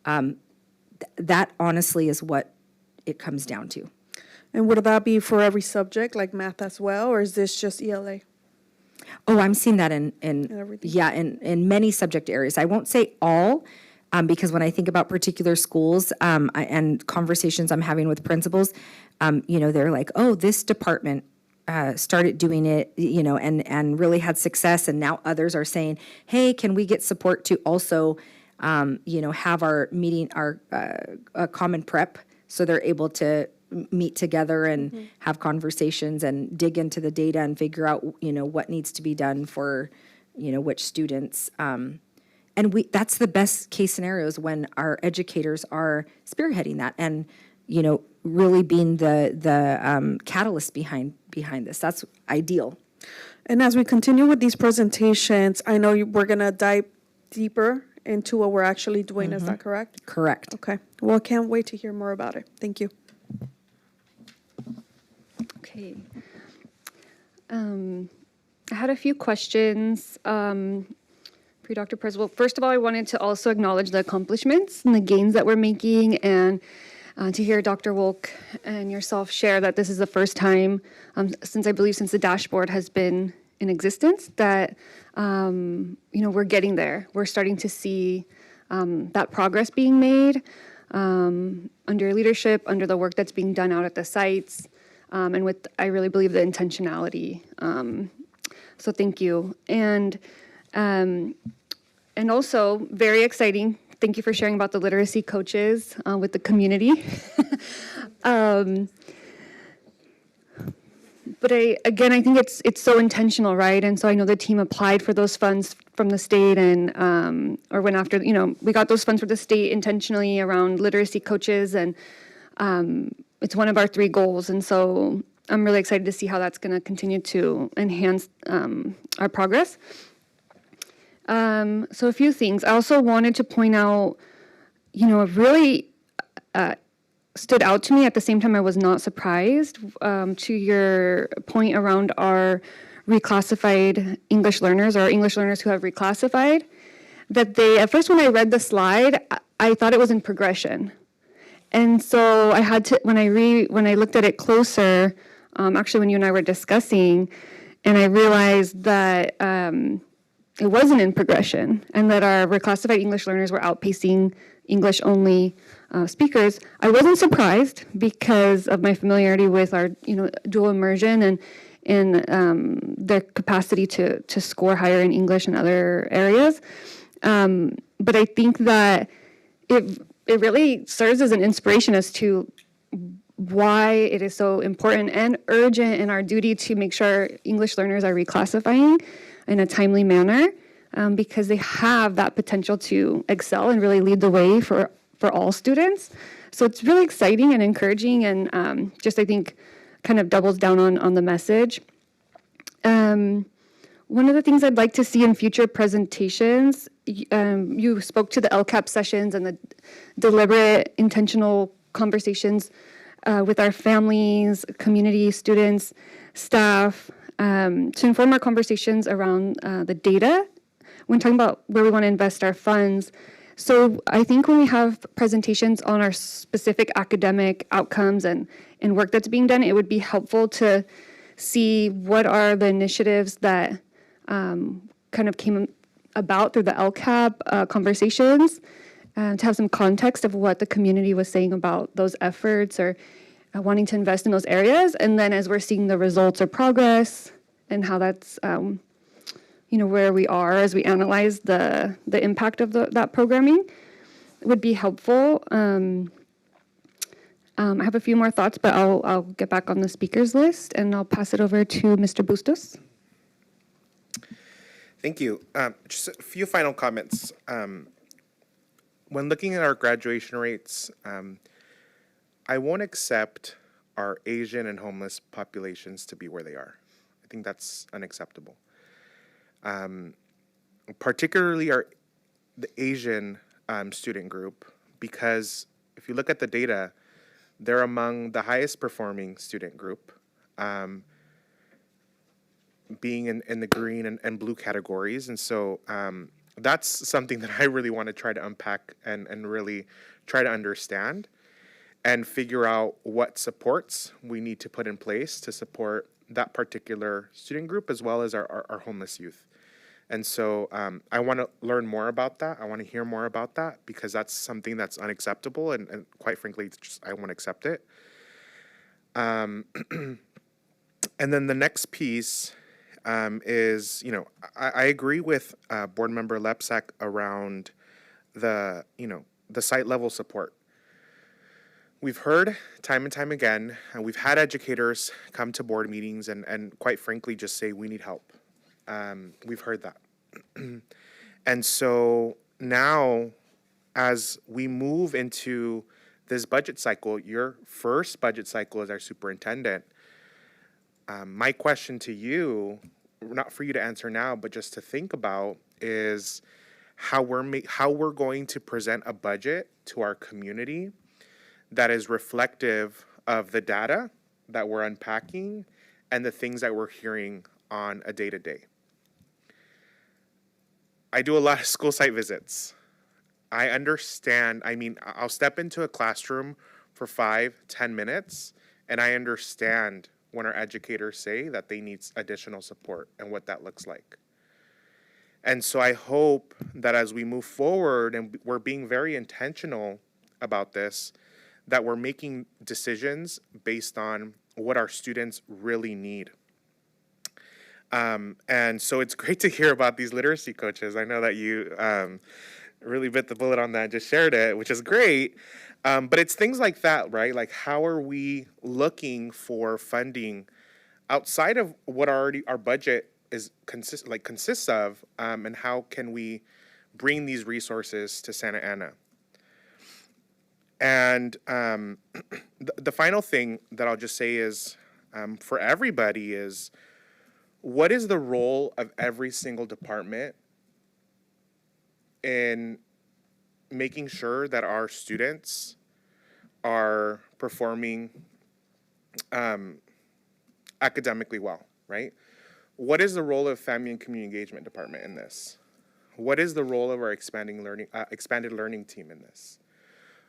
That honestly is what it comes down to. And would that be for every subject, like math as well, or is this just ELA? Oh, I'm seeing that in everything. in many subject areas. I won't say all, because when I think about particular schools and conversations I'm having with principals, they're like, oh, this department started doing it, and really had success, and now others are saying, hey, can we get support to also, have our meeting, our common prep, so they're able to meet together and have conversations and dig into the data and figure out, what needs to be done for, which students. And that's the best case scenarios when our educators are spearheading that and, really being the catalyst behind this. That's ideal. And as we continue with these presentations, I know we're going to dive deeper into what we're actually doing. Is that correct? Correct. Okay. Well, can't wait to hear more about it. Thank you. Okay. I had a few questions for you, Dr. Perez. Well, first of all, I wanted to also acknowledge the accomplishments and the gains that we're making, and to hear Dr. Wolk and yourself share that this is the first time since the dashboard has been in existence that, we're getting there. We're starting to see that progress being made under leadership, under the work that's being done out at the sites, and with, I really believe, the intentionality. So thank you. And also, very exciting, thank you for sharing about the literacy coaches with the community. But I think it's so intentional, right? And so I know the team applied for those funds from the state and, or went after, we got those funds from the state intentionally around literacy coaches, and it's one of our 3 goals. And so I'm really excited to see how that's going to continue to enhance our progress. So a few things. I also wanted to point out, really stood out to me at the same time I was not surprised, to your point around our reclassified English learners, or English learners who have reclassified, that they, at first when I read the slide, I thought it was in progression. And so I had to, when I looked at it closer, actually when you and I were discussing, and I realized that it wasn't in progression, and that our reclassified English learners were outpacing English-only speakers. I wasn't surprised because of my familiarity with our, dual immersion and their capacity to score higher in English and other areas. But I think that it really serves as an inspiration as to why it is so important and urgent in our duty to make sure English learners are reclassifying in a timely manner, because they have that potential to excel and really lead the way for all students. So it's really exciting and encouraging, and just, I think, kind of doubles down on the message. One of the things I'd like to see in future presentations, you spoke to the LCAP sessions and the deliberate, intentional conversations with our families, community, students, staff, to inform our conversations around the data when talking about where we want to invest our funds. So I think when we have presentations on our specific academic outcomes and work that's being done, it would be helpful to see what are the initiatives that kind of came about through the LCAP conversations, to have some context of what the community was saying about those efforts or wanting to invest in those areas. And then as we're seeing the results or progress and how that's, where we are as we analyze the impact of that programming would be helpful. I have a few more thoughts, but I'll get back on the speakers list, and I'll pass it over to Mr. Bustos. Thank you. Just a few final comments. When looking at our graduation rates, I won't accept our Asian and homeless populations to be where they are. I think that's unacceptable. Particularly the Asian student group, because if you look at the data, they're among the highest performing student group, being in the green and blue categories. And so that's something that I really want to try to unpack and really try to understand and figure out what supports we need to put in place to support that particular student group as well as our homeless youth. And so I want to learn more about that. I want to hear more about that because that's something that's unacceptable and quite frankly, I won't accept it. And then the next piece is, I agree with Board Member Lepsak around the site level support. We've heard time and time again, and we've had educators come to board meetings and quite frankly just say, we need help. We've heard that. And so now, as we move into this budget cycle, your first budget cycle as our superintendent, my question to you, not for you to answer now, but just to think about, is how we're going to present a budget to our community that is reflective of the data that we're unpacking and the things that we're hearing on a day-to-day. I do a lot of school site visits. I understand, I'll step into a classroom for 5-10 minutes, and I understand when our educators say that they need additional support and what that looks like. And so I hope that as we move forward and we're being very intentional about this, that we're making decisions based on what our students really need. And so it's great to hear about these literacy coaches. I know that you really bit the bullet on that and just shared it, which is great. But it's things like that, right? Like, how are we looking for funding outside of what already our budget is consists of, and how can we bring these resources to Santa Ana? And the final thing that I'll just say is, for everybody is, what is the role of every single department in making sure that our students are performing academically well, right? What is the role of Family and Community Engagement Department in this? What is the role of our expanded learning team in this?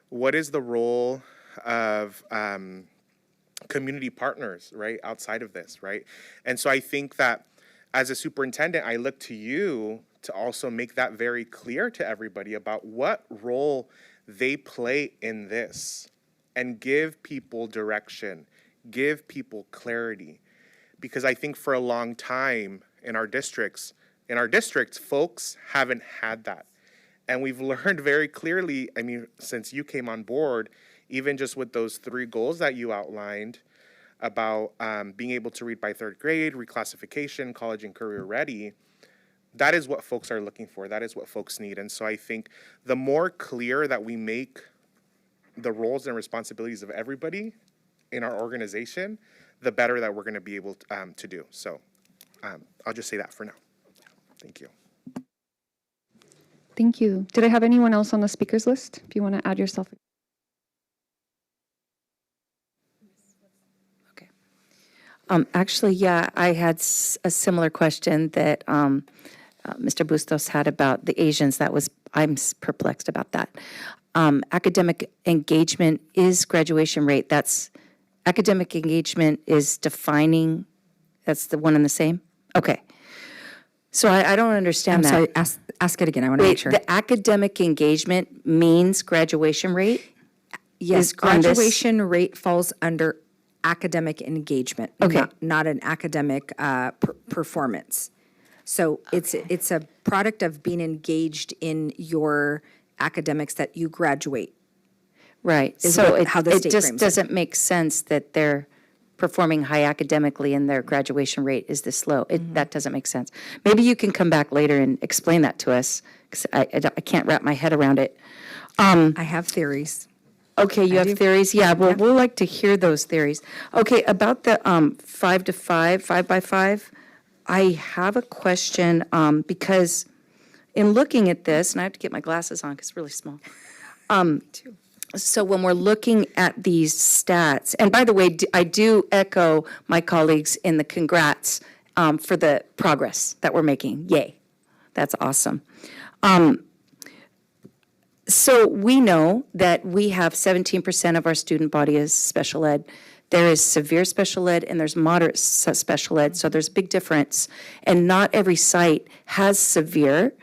What is the role of community partners, right, outside of this, right? And so I think that as a superintendent, I look to you to also make that very clear to everybody about what role they play in this and give people direction, give people clarity. Because I think for a long time in our districts, folks haven't had that. And we've learned very clearly, since you came on board, even just with those 3 goals that you outlined about being able to read by 3rd grade, reclassification, college and career ready, that is what folks are looking for. That is what folks need. And so I think the more clear that we make the roles and responsibilities of everybody in our organization, the better that we're going to be able to do. So I'll just say that for now. Thank you. Thank you. Did I have anyone else on the speakers list? If you want to add yourself. Okay. Actually, yeah, I had a similar question that Mr. Bustos had about the Asians. I'm perplexed about that. Academic engagement is graduation rate. Academic engagement is defining, that's the one and the same? Okay. So I don't understand that. I'm sorry, ask it again. I want to make sure. The academic engagement means graduation rate? Yes, on this- graduation rate falls under academic engagement, Okay. not an academic performance. So it's a product of being engaged in your academics that you graduate. Right. Is So what- how the it state just frames it. doesn't make sense that they're performing high academically and their graduation rate is this low. That doesn't make sense. Maybe you can come back later and explain that to us, because I can't wrap my head around it. I have theories. Okay, you have do. theories? Yeah, well, Yeah. we'll like to hear those theories. Okay, about the 5 to 5, 5 by 5, I have a question because in looking at this, and I have to get my glasses on because it's really small. So when we're looking at these stats, and by the way, I do echo my colleagues in the congrats for the progress that we're making. Yay, that's awesome. So we know that we have 17% of our student body is special ed. There is severe special ed and there's moderate special ed, so there's a big difference. And not every site has severe.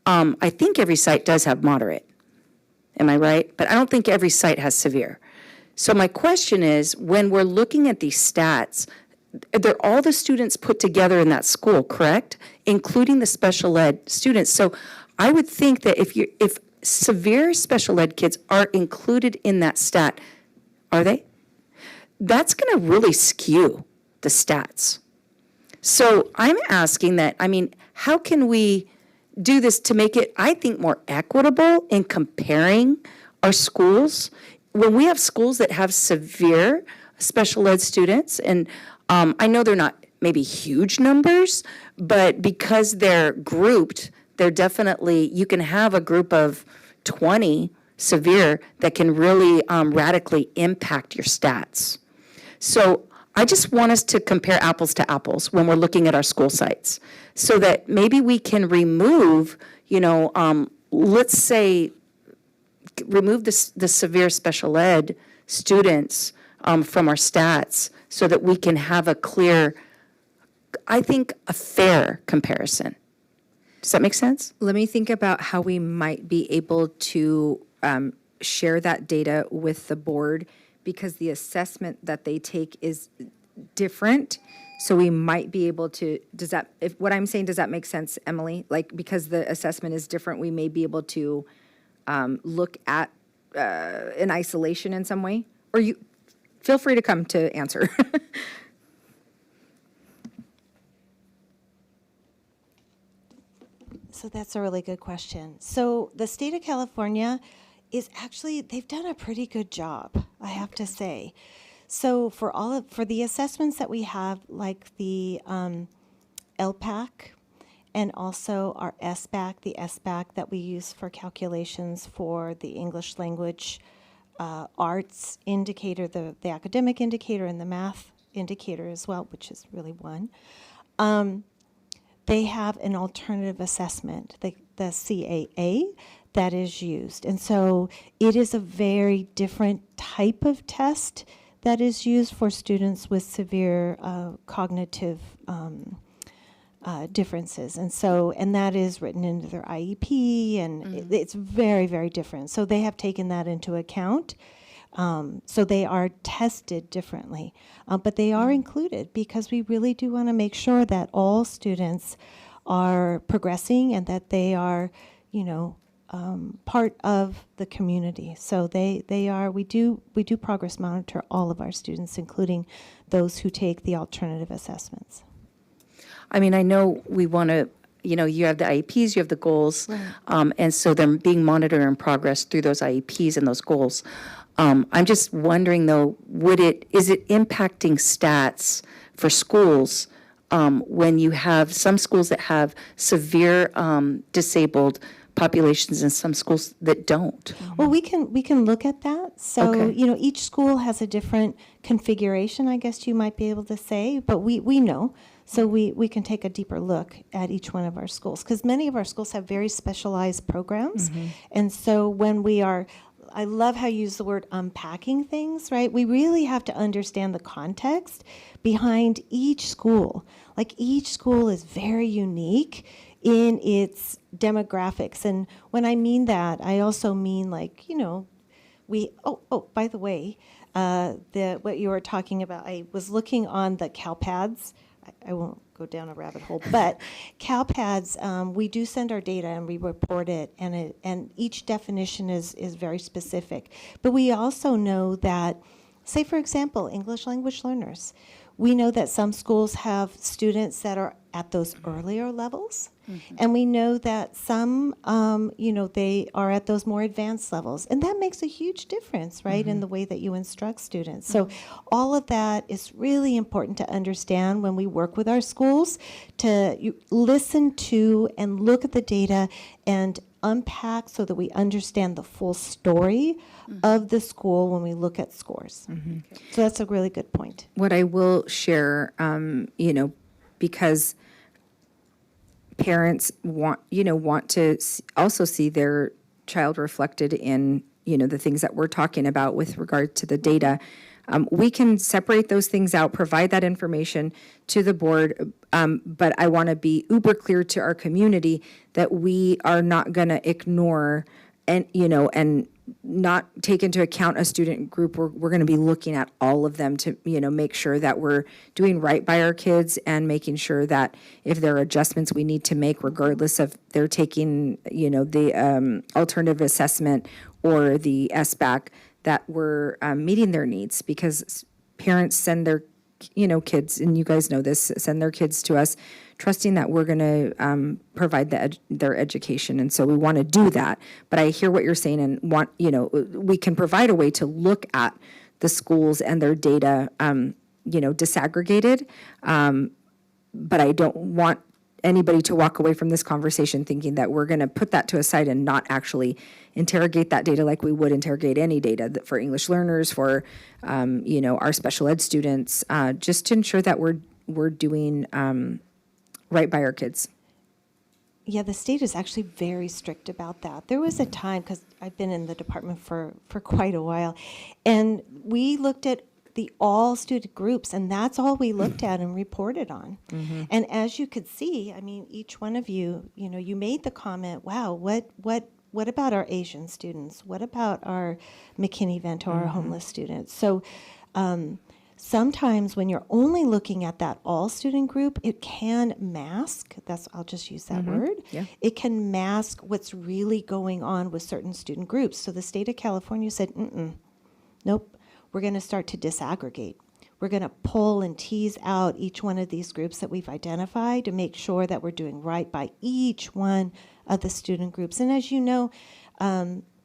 I think every site does have moderate. Am I right? But I don't think every site has severe. So my question is, when we're looking at these stats, they're all the students put together in that school, correct? Including the special ed students. So I would think that if severe special ed kids are included in that stat, are they? That's going to really skew the stats. So I'm asking that, I mean, how can we do this to make it, I think, more equitable in comparing our schools? When we have schools that have severe special ed students, and I know they're not maybe huge numbers, but because they're grouped, they're definitely, you can have a group of 20 severe that can really radically impact your stats. So I just want us to compare apples to apples when we're looking at our school sites, so that maybe we can remove, let's say, remove the severe special ed students from our stats, so that we can have a clear, I think, a fair comparison. Does that make sense? Let me think about how we might be able to share that data with the board, because the assessment that they take is different. So we might be able to, does what I'm saying, does that make sense, Emily? Like, because the assessment is different, we may be able to look at in isolation in some way? Or you, feel free to come to answer. So that's a really good question. So the state of California is actually, they've done a pretty good job, I have to say. So for the assessments that we have, like the LPAC and also our SBAC, the SBAC that we use for calculations for the English language arts indicator, the academic indicator and the math indicator as well, which is really one. They have an alternative assessment, the CAA, that is used. And so it is a very different type of test that is used for students with severe cognitive differences. And that is written into their IEP, and it's very, very different. So they have taken that into account. So they are tested differently, but they are included because we really do want to make sure that all students are progressing and that they are, part of the community. So they are. We do progress monitor all of our students, including those who take the alternative assessments. I mean, I know we want to, you have the IEPs, you have the goals, and so they're being monitored in progress through those IEPs and those goals. I'm just wondering, though, is it impacting stats for schools when you have some schools that have severe disabled populations and some schools that don't? Well, we can look at that. So, Okay. Each school has a different configuration, I guess you might be able to say, but we know. So we can take a deeper look at each one of our schools, because many of our schools have very specialized programs. And so when I love how you use the word unpacking things, right? We really have to understand the context behind each school. Like, each school is very unique in its demographics. And when I mean that, I also mean, like, by the way, what you were talking about. I was looking on the CalPads. I won't go down a rabbit hole, but CalPads, we do send our data and we report it, and each definition is very specific. But we also know that, say for example, English language learners. We know that some schools have students that are at those earlier levels, and we know that some, they are at those more advanced levels, and that makes a huge difference, right, in the way that you instruct students. So all of that is really important to understand when we work with our schools, to listen to and look at the data and unpack so that we understand the full story of the school when we look at scores. So that's a really good point. What I will share, because parents want to also see their child reflected in, the things that we're talking about with regard to the data. We can separate those things out, provide that information to the board, but I want to be uber clear to our community that we are not going to ignore and not take into account a student group. We're going to be looking at all of them to, make sure that we're doing right by our kids and making sure that if there are adjustments we need to make, regardless of they're taking, the alternative assessment or the SBAC, that we're meeting their needs, because parents send their, kids, and you guys know this, send their kids to us, trusting that we're going to provide their education. And so we want to do that. But I hear what you're saying and want, we can provide a way to look at the schools and their data, disaggregated. But I don't want anybody to walk away from this conversation thinking that we're going to put that to a side and not actually interrogate that data like we would interrogate any data for English learners, for, our special ed students, just to ensure that we're doing right by our kids. Yeah, the state is actually very strict about that. There was a time, because I've been in the department for quite a while, and we looked at the all student groups, and that's all we looked at and reported on. And as you could see, I mean, each one of you, you made the comment, wow, what about our Asian students? What about our McKinney-Vento, our homeless students? So sometimes when you're only looking at that all student group, it can mask, I'll just use that word. Yeah. It can mask what's really going on with certain student groups. So the state of California said, nope, we're going to start to disaggregate. We're going to pull and tease out each one of these groups that we've identified to make sure that we're doing right by each one of the student groups. And as you know,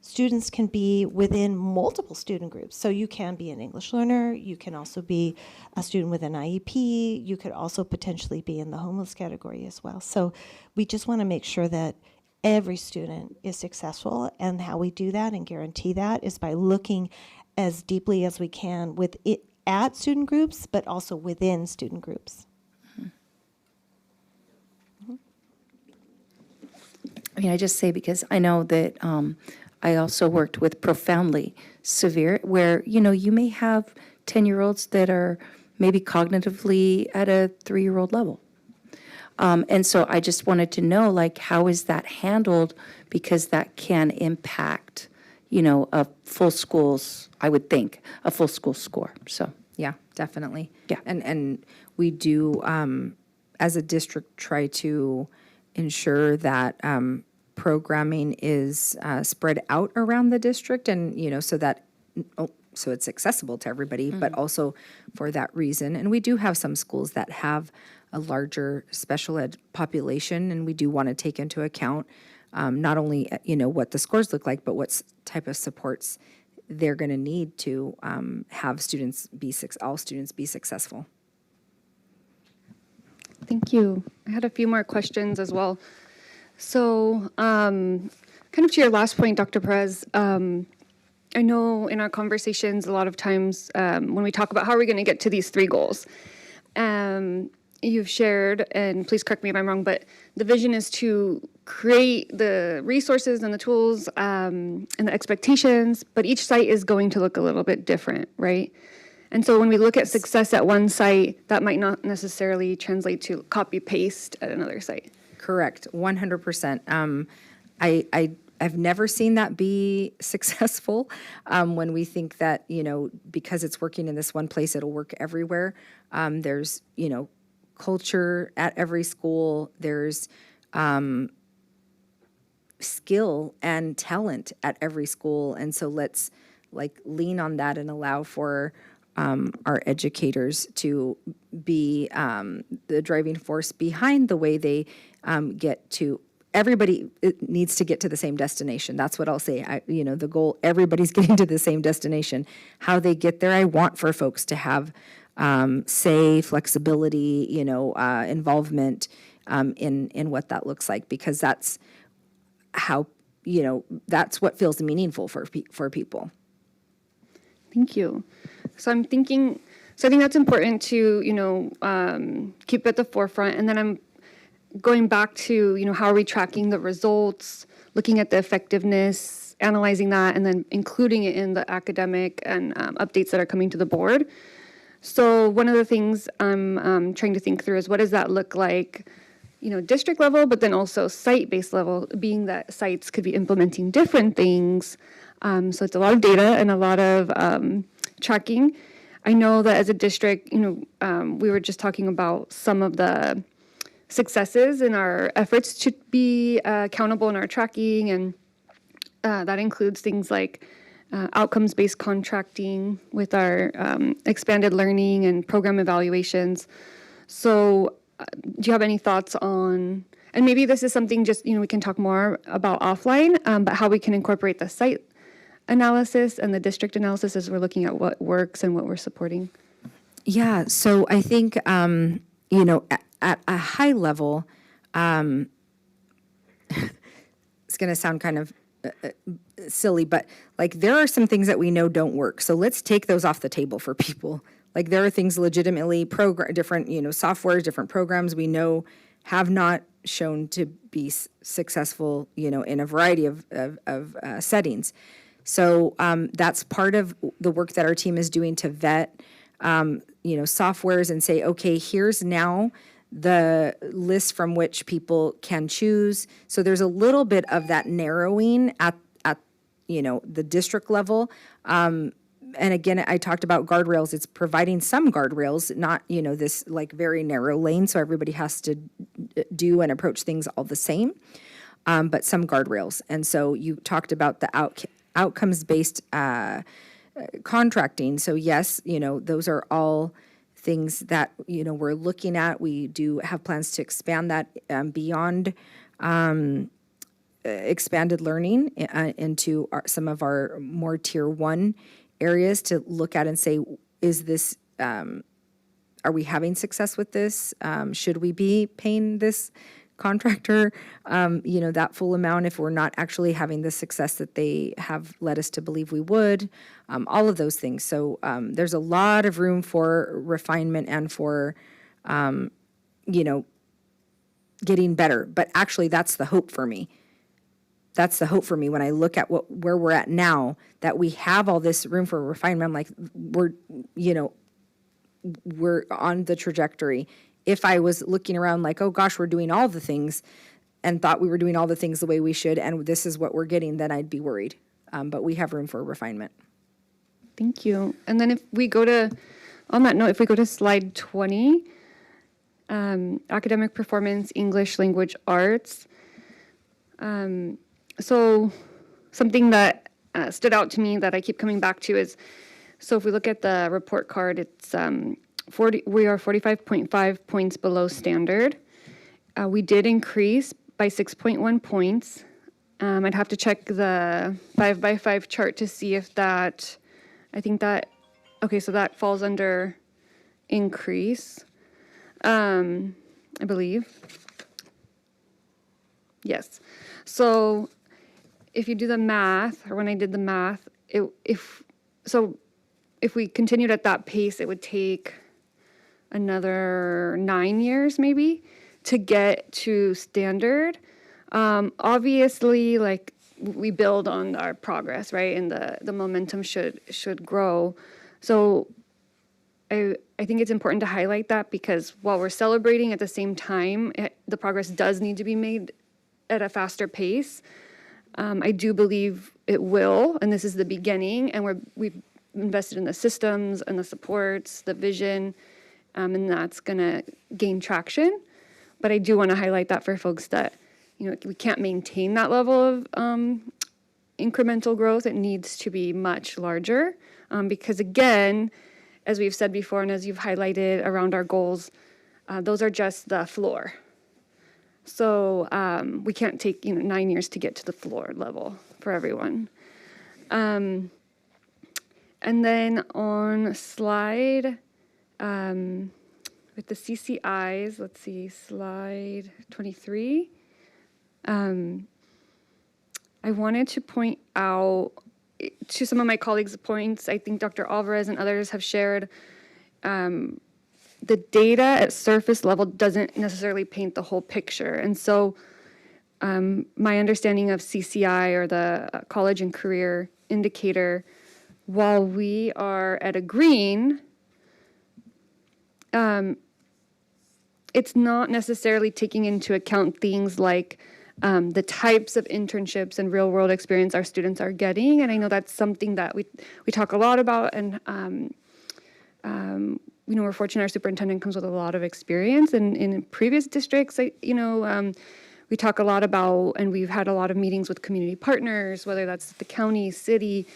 students can be within multiple student groups. So you can be an English learner, you can also be a student with an IEP, you could also potentially be in the homeless category as well. So we just want to make sure that every student is successful, and how we do that and guarantee that is by looking as deeply as we can with it at student groups, but also within student groups. I mean, I just say, because I know that I also worked with profoundly severe, where, you may have 10-year-olds that are maybe cognitively at a 3-year-old level. And so I just wanted to know, how is that handled? Because that can impact, a full school's, I would think, a full school score. So, Yeah, definitely. Yeah. And we do, as a district, try to ensure that programming is spread out around the district, and, so that, so it's accessible to everybody, but also for that reason. And we do have some schools that have a larger special ed population, and we do want to take into account not only, what the scores look like, but what type of supports they're going to need to have all students be successful. Thank you. I had a few more questions as well. So, kind of to your last point, Dr. Perez, I know in our conversations a lot of times when we talk about how are we going to get to these 3 goals, you've shared, and please correct me if I'm wrong, but the vision is to create the resources and the tools and the expectations, but each site is going to look a little bit different, right? And so when we look at success at one site, that might not necessarily translate to copy paste at another site. Correct, 100%. I I've never seen that be successful when we think that, because it's working in this one place, it'll work everywhere. There's, culture at every school. There's skill and talent at every school. And so let's lean on that and allow for our educators to be the driving force behind the way they get to. Everybody needs to get to the same destination. That's what I'll say. The goal, everybody's getting to the same destination. How they get there, I want for folks to have say, flexibility, involvement in what that looks like, because that's how, that's what feels meaningful for people. Thank you. So I think that's important to, keep at the forefront. And then I'm going back to, how are we tracking the results, looking at the effectiveness, analyzing that, and then including it in the academic and updates that are coming to the board. So one of the things I'm trying to think through is what does that look like, district level, but then also site-based level, being that sites could be implementing different things. So it's a lot of data and a lot of tracking. I know that as a district, we were just talking about some of the successes in our efforts to be accountable in our tracking, and that includes things like outcomes-based contracting with our expanded learning and program evaluations. So do you have any thoughts on, and maybe this is something just, we can talk more about offline, but how we can incorporate the site analysis and the district analysis as we're looking at what works and what we're supporting? Yeah, so I think, at a high level, it's going to sound kind of silly, but there are some things that we know don't work. So let's take those off the table for people. There are things legitimately different, softwares, different programs we know have not shown to be successful, in a variety of settings. So that's part of the work that our team is doing to vet, softwares and say, okay, here's now the list from which people can choose. So there's a little bit of that narrowing at the district level. And again, I talked about guardrails. It's providing some guardrails, not, this very narrow lane. So everybody has to do and approach things all the same, but some guardrails. And so you talked about the outcomes-based contracting. So yes, those are all things that, we're looking at. We do have plans to expand that beyond expanded learning into some of our more tier 1 areas to look at and say, is this, are we having success with this? Should we be paying this contractor, that full amount if we're not actually having the success that they have led us to believe we would, all of those things. So there's a lot of room for refinement and for, getting better. But actually, that's the hope for me. That's the hope for me when I look at where we're at now, that we have all this room for refinement. I'm like, we're on the trajectory. If I was looking around like, oh gosh, we're doing all the things and thought we were doing all the things the way we should, and this is what we're getting, then I'd be worried. But we have room for refinement. Thank you. And then if we go to slide 20, academic performance, English language arts. So something that stood out to me that I keep coming back to is, so if we look at the report card, it's we are 45.5 points below standard. We did increase by 6.1 points. I'd have to check the 5x5 chart to see if that, so that falls under increase, I believe. Yes. So if you do the math, or when I did the math, if we continued at that pace, it would take another 9 years maybe to get to standard. Obviously, we build on our progress, right? And the momentum should grow. So I think it's important to highlight that, because while we're celebrating at the same time, the progress does need to be made at a faster pace. I do believe it will, and this is the beginning, and we've invested in the systems and the supports, the vision, and that's going to gain traction. But I do want to highlight that for folks that, we can't maintain that level of incremental growth. It needs to be much larger because, again, as we've said before and as you've highlighted around our goals, those are just the floor. So we can't take 9 years to get to the floor level for everyone. And then on slide with the CCIs, let's see, slide 23. I wanted to point out to some of my colleagues' points. I think Dr. Alvarez and others have shared the data at surface level doesn't necessarily paint the whole picture. And so my understanding of CCI, or the College and Career Indicator, while we are at a green, it's not necessarily taking into account things like the types of internships and real world experience our students are getting. And I know that's something that we talk a lot about, and we're fortunate our superintendent comes with a lot of experience. And in previous districts, we talk a lot about, and we've had a lot of meetings with community partners, whether that's the county, city,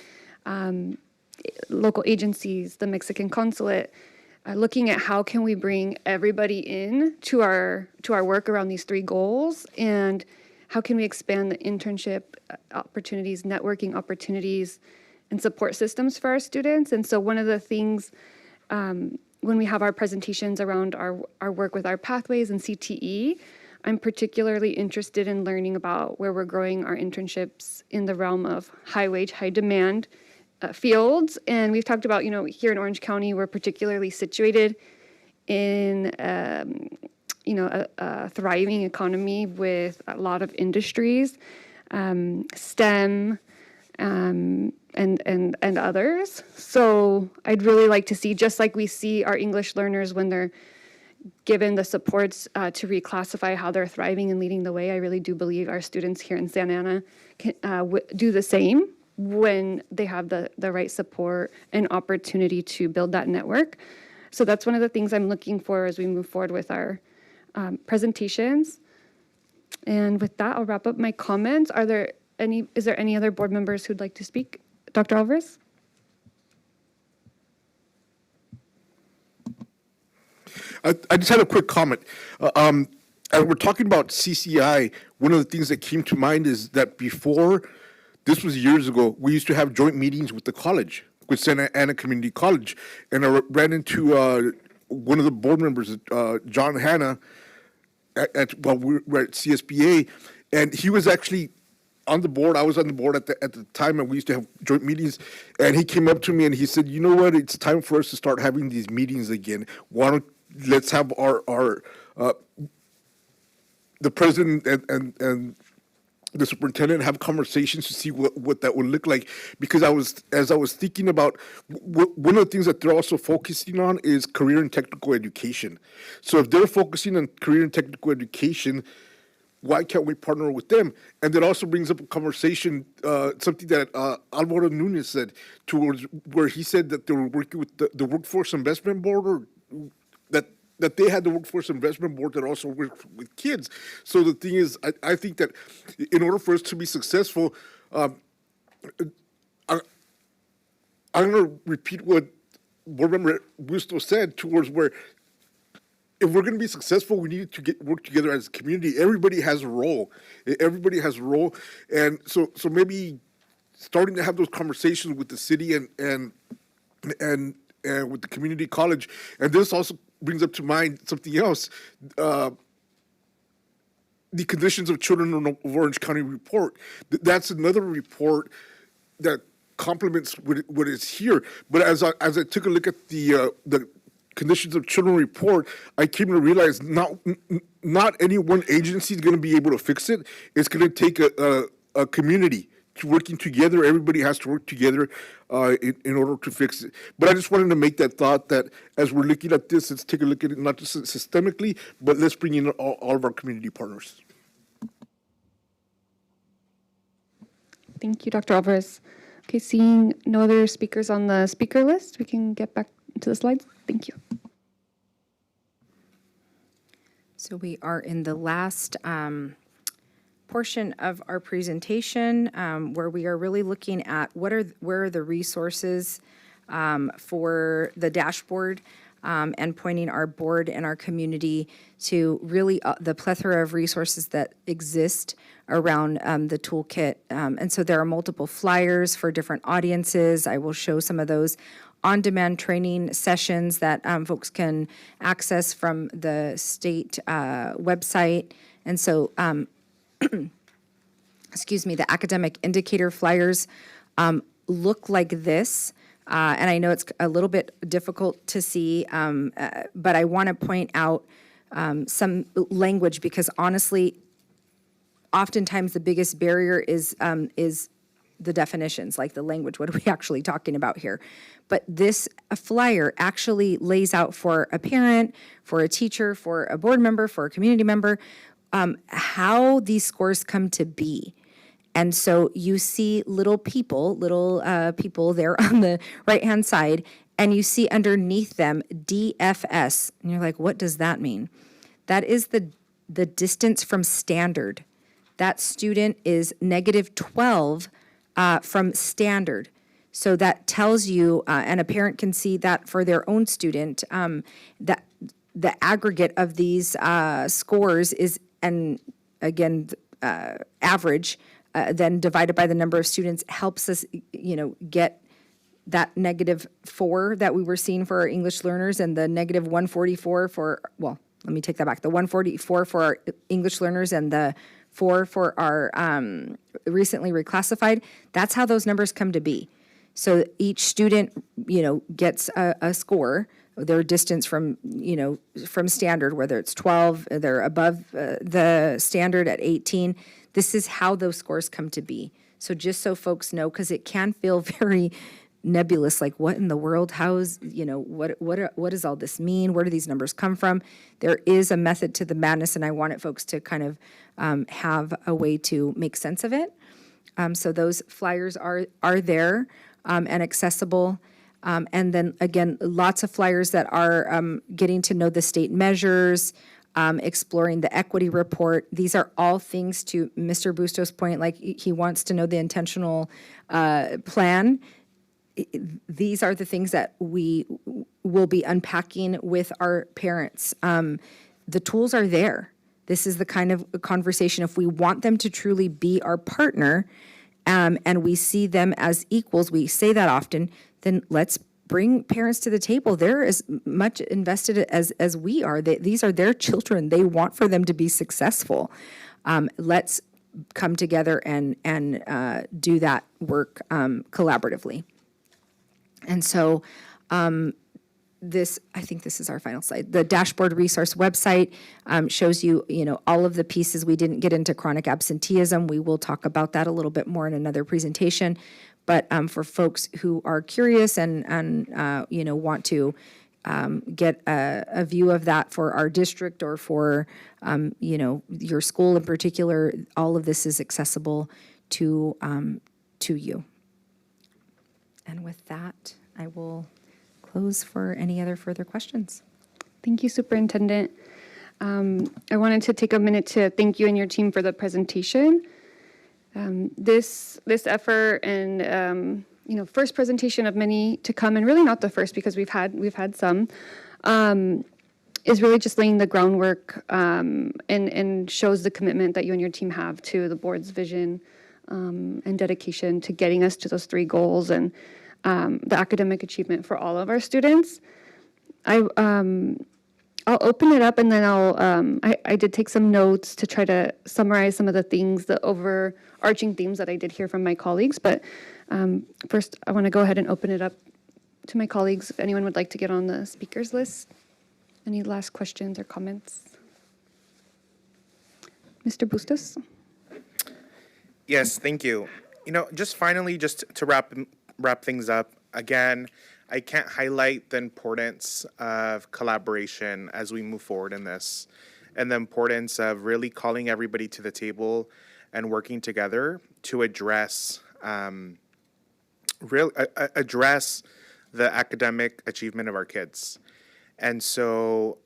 local agencies, the Mexican consulate, looking at how can we bring everybody in to our work around these three goals, and how can we expand the internship opportunities, networking opportunities, and support systems for our students. And so one of the things when we have our presentations around our work with our pathways and CTE, I'm particularly interested in learning about where we're growing our internships in the realm of high wage, high demand fields. And we've talked about, here in Orange County, we're particularly situated in, a thriving economy with a lot of industries, STEM, and others. So I'd really like to see, just like we see our English learners when they're given the supports to reclassify how they're thriving and leading the way, I really do believe our students here in Santa Ana can do the same when they have the right support and opportunity to build that network. So that's one of the things I'm looking for as we move forward with our presentations. And with that, I'll wrap up my comments. Is there any other board members who'd like to speak? Dr. Alvarez? I just had a quick comment. And we're talking about CCI. One of the things that came to mind is that before, this was years ago, we used to have joint meetings with the college, with Santa Ana Community College. And I ran into one of the board members, John Hanna, while we were at CSBA, and he was actually on the board. I was on the board at the time, and we used to have joint meetings. And he came up to me and he said, "You know what? It's time for us to start having these meetings again. Let's have our the president and the superintendent have conversations to see what that would look like." Because as I was thinking about one of the things that they're also focusing on is career and technical education. So if they're focusing on career and technical education, why can't we partner with them? And that also brings up a conversation, something that Alvaro Nunez said, towards where he said that they were working with the Workforce Investment Board, or that they had the Workforce Investment Board that also worked with kids. So the thing is, I think that in order for us to be successful, I'm going to repeat what Board Member Busto said, towards where if we're going to be successful, we need to work together as a community. Everybody has a role. And so maybe starting to have those conversations with the city and with the community college. And this also brings up to mind something else. The Conditions of Children of Orange County report. That's another report that complements what is here. But as I took a look at the Conditions of Children report, I came to realize not any one agency is going to be able to fix it. It's going to take a community to working together. Everybody has to work together in order to fix it. But I just wanted to make that thought that as we're looking at this, let's take a look at it not just systemically, but let's bring in all of our community partners. Thank you, Dr. Alvarez. Okay, seeing no other speakers on the speaker list, we can get back to the slides. Thank you. So we are in the last portion of our presentation where we are really looking at where are the resources for the dashboard and pointing our board and our community to really the plethora of resources that exist around the toolkit. And so there are multiple flyers for different audiences. I will show some of those on-demand training sessions that folks can access from the state website. And so, excuse me, the academic indicator flyers look like this. And I know it's a little bit difficult to see, but I want to point out some language because honestly, oftentimes the biggest barrier is the definitions, like the language. What are we actually talking about here? But this flyer actually lays out for a parent, for a teacher, for a board member, for a community member, how these scores come to be. And so you see little people there on the right-hand side, and you see underneath them DFS. And you're like, what does that mean? That is the distance from standard. That student is -12 from standard. So that tells you, and a parent can see that for their own student, that the aggregate of these scores is, and again, average, then divided by the number of students helps us, get that -4 that we were seeing for our English learners and the -144 for, well, let me take that back, the 144 for our English learners and the 4 for our recently reclassified. That's how those numbers come to be. So each student, gets a score, their distance from, from standard, whether it's 12, they're above the standard at 18. This is how those scores come to be. So just so folks know, because it can feel very nebulous, like what in the world, how is, what does all this mean? Where do these numbers come from? There is a method to the madness, and I wanted folks to kind of have a way to make sense of it. So those flyers are there and accessible. And then again, lots of flyers that are getting to know the state measures, exploring the equity report. These are all things, to Mr. Bustos' point, like he wants to know the intentional plan. These are the things that we will be unpacking with our parents. The tools are there. This is the kind of conversation, if we want them to truly be our partner, and we see them as equals, we say that often, then let's bring parents to the table. They're as much invested as we are. These are their children. They want for them to be successful. Let's come together and do that work collaboratively. And so I think this is our final slide. The dashboard resource website shows you, all of the pieces. We didn't get into chronic absenteeism. We will talk about that a little bit more in another presentation. But for folks who are curious and want to get a view of that for our district or for, your school in particular, all of this is accessible to you. And with that, I will close for any other further questions. Thank you, Superintendent. I wanted to take a minute to thank you and your team for the presentation. This effort and first presentation of many to come, and really not the first because we've had some, is really just laying the groundwork and shows the commitment that you and your team have to the board's vision and dedication to getting us to those 3 goals and the academic achievement for all of our students. I'll open it up, and then I did take some notes to try to summarize some of the things, the overarching themes that I did hear from my colleagues. But first, I want to go ahead and open it up to my colleagues if anyone would like to get on the speakers list. Any last questions or comments? Mr. Bustos? Yes, thank you. Just finally, just to wrap things up, again, I can't highlight the importance of collaboration as we move forward in this, and the importance of really calling everybody to the table and working together to address really address the academic achievement of our kids. And so,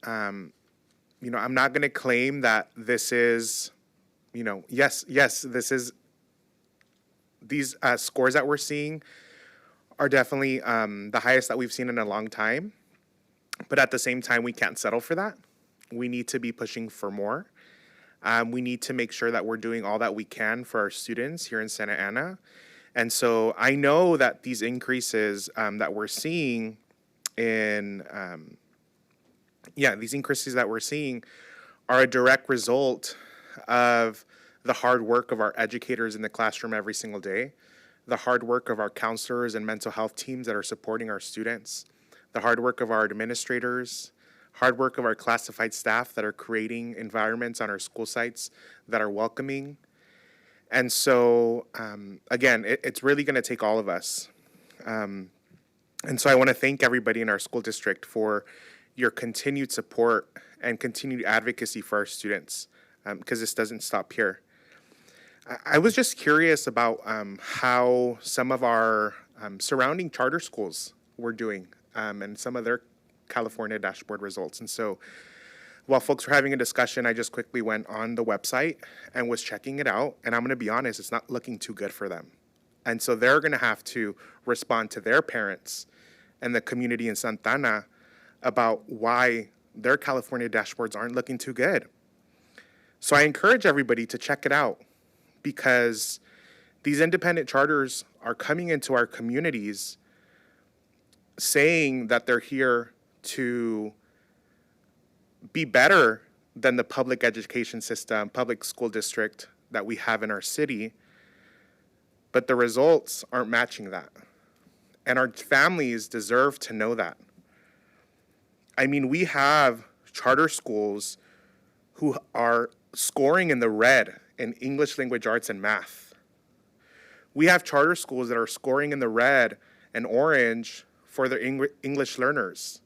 you know, I'm not going to claim that this is, you know, yes, this is, these scores that we're seeing are definitely the highest that we've seen in a long time. But at the same time, we can't settle for that. We need to be pushing for more. We need to make sure that we're doing all that we can for our students here in Santa Ana. And so I know that these increases that we're seeing in, these increases that we're seeing are a direct result of the hard work of our educators in the classroom every single day, the hard work of our counselors and mental health teams that are supporting our students, the hard work of our administrators, hard work of our classified staff that are creating environments on our school sites that are welcoming. And so, again, it's really going to take all of us. And so I want to thank everybody in our school district for your continued support and continued advocacy for our students, because this doesn't stop here. I was just curious about how some of our surrounding charter schools were doing and some of their California dashboard results. And so while folks were having a discussion, I just quickly went on the website and was checking it out. And I'm going to be honest, it's not looking too good for them. And so they're going to have to respond to their parents and the community in Santa Ana about why their California dashboards aren't looking too good. So I encourage everybody to check it out, because these independent charters are coming into our communities saying that they're here to be better than the public education system, public school district that we have in our city, but the results aren't matching that. And our families deserve to know that. I mean, we have charter schools who are scoring in the red in English language arts and math. We have charter schools that are scoring in the red and orange for their English learners.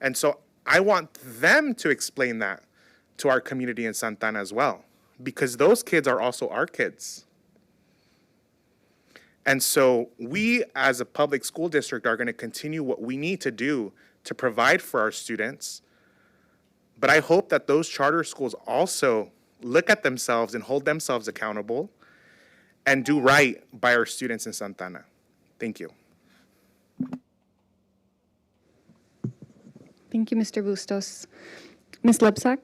And so I want them to explain that to our community in Santa Ana as well, because those kids are also our kids. And so we as a public school district are going to continue what we need to do to provide for our students. But I hope that those charter schools also look at themselves and hold themselves accountable and do right by our students in Santa Ana. Thank you. Thank you, Mr. Bustos. Ms. Lebsack?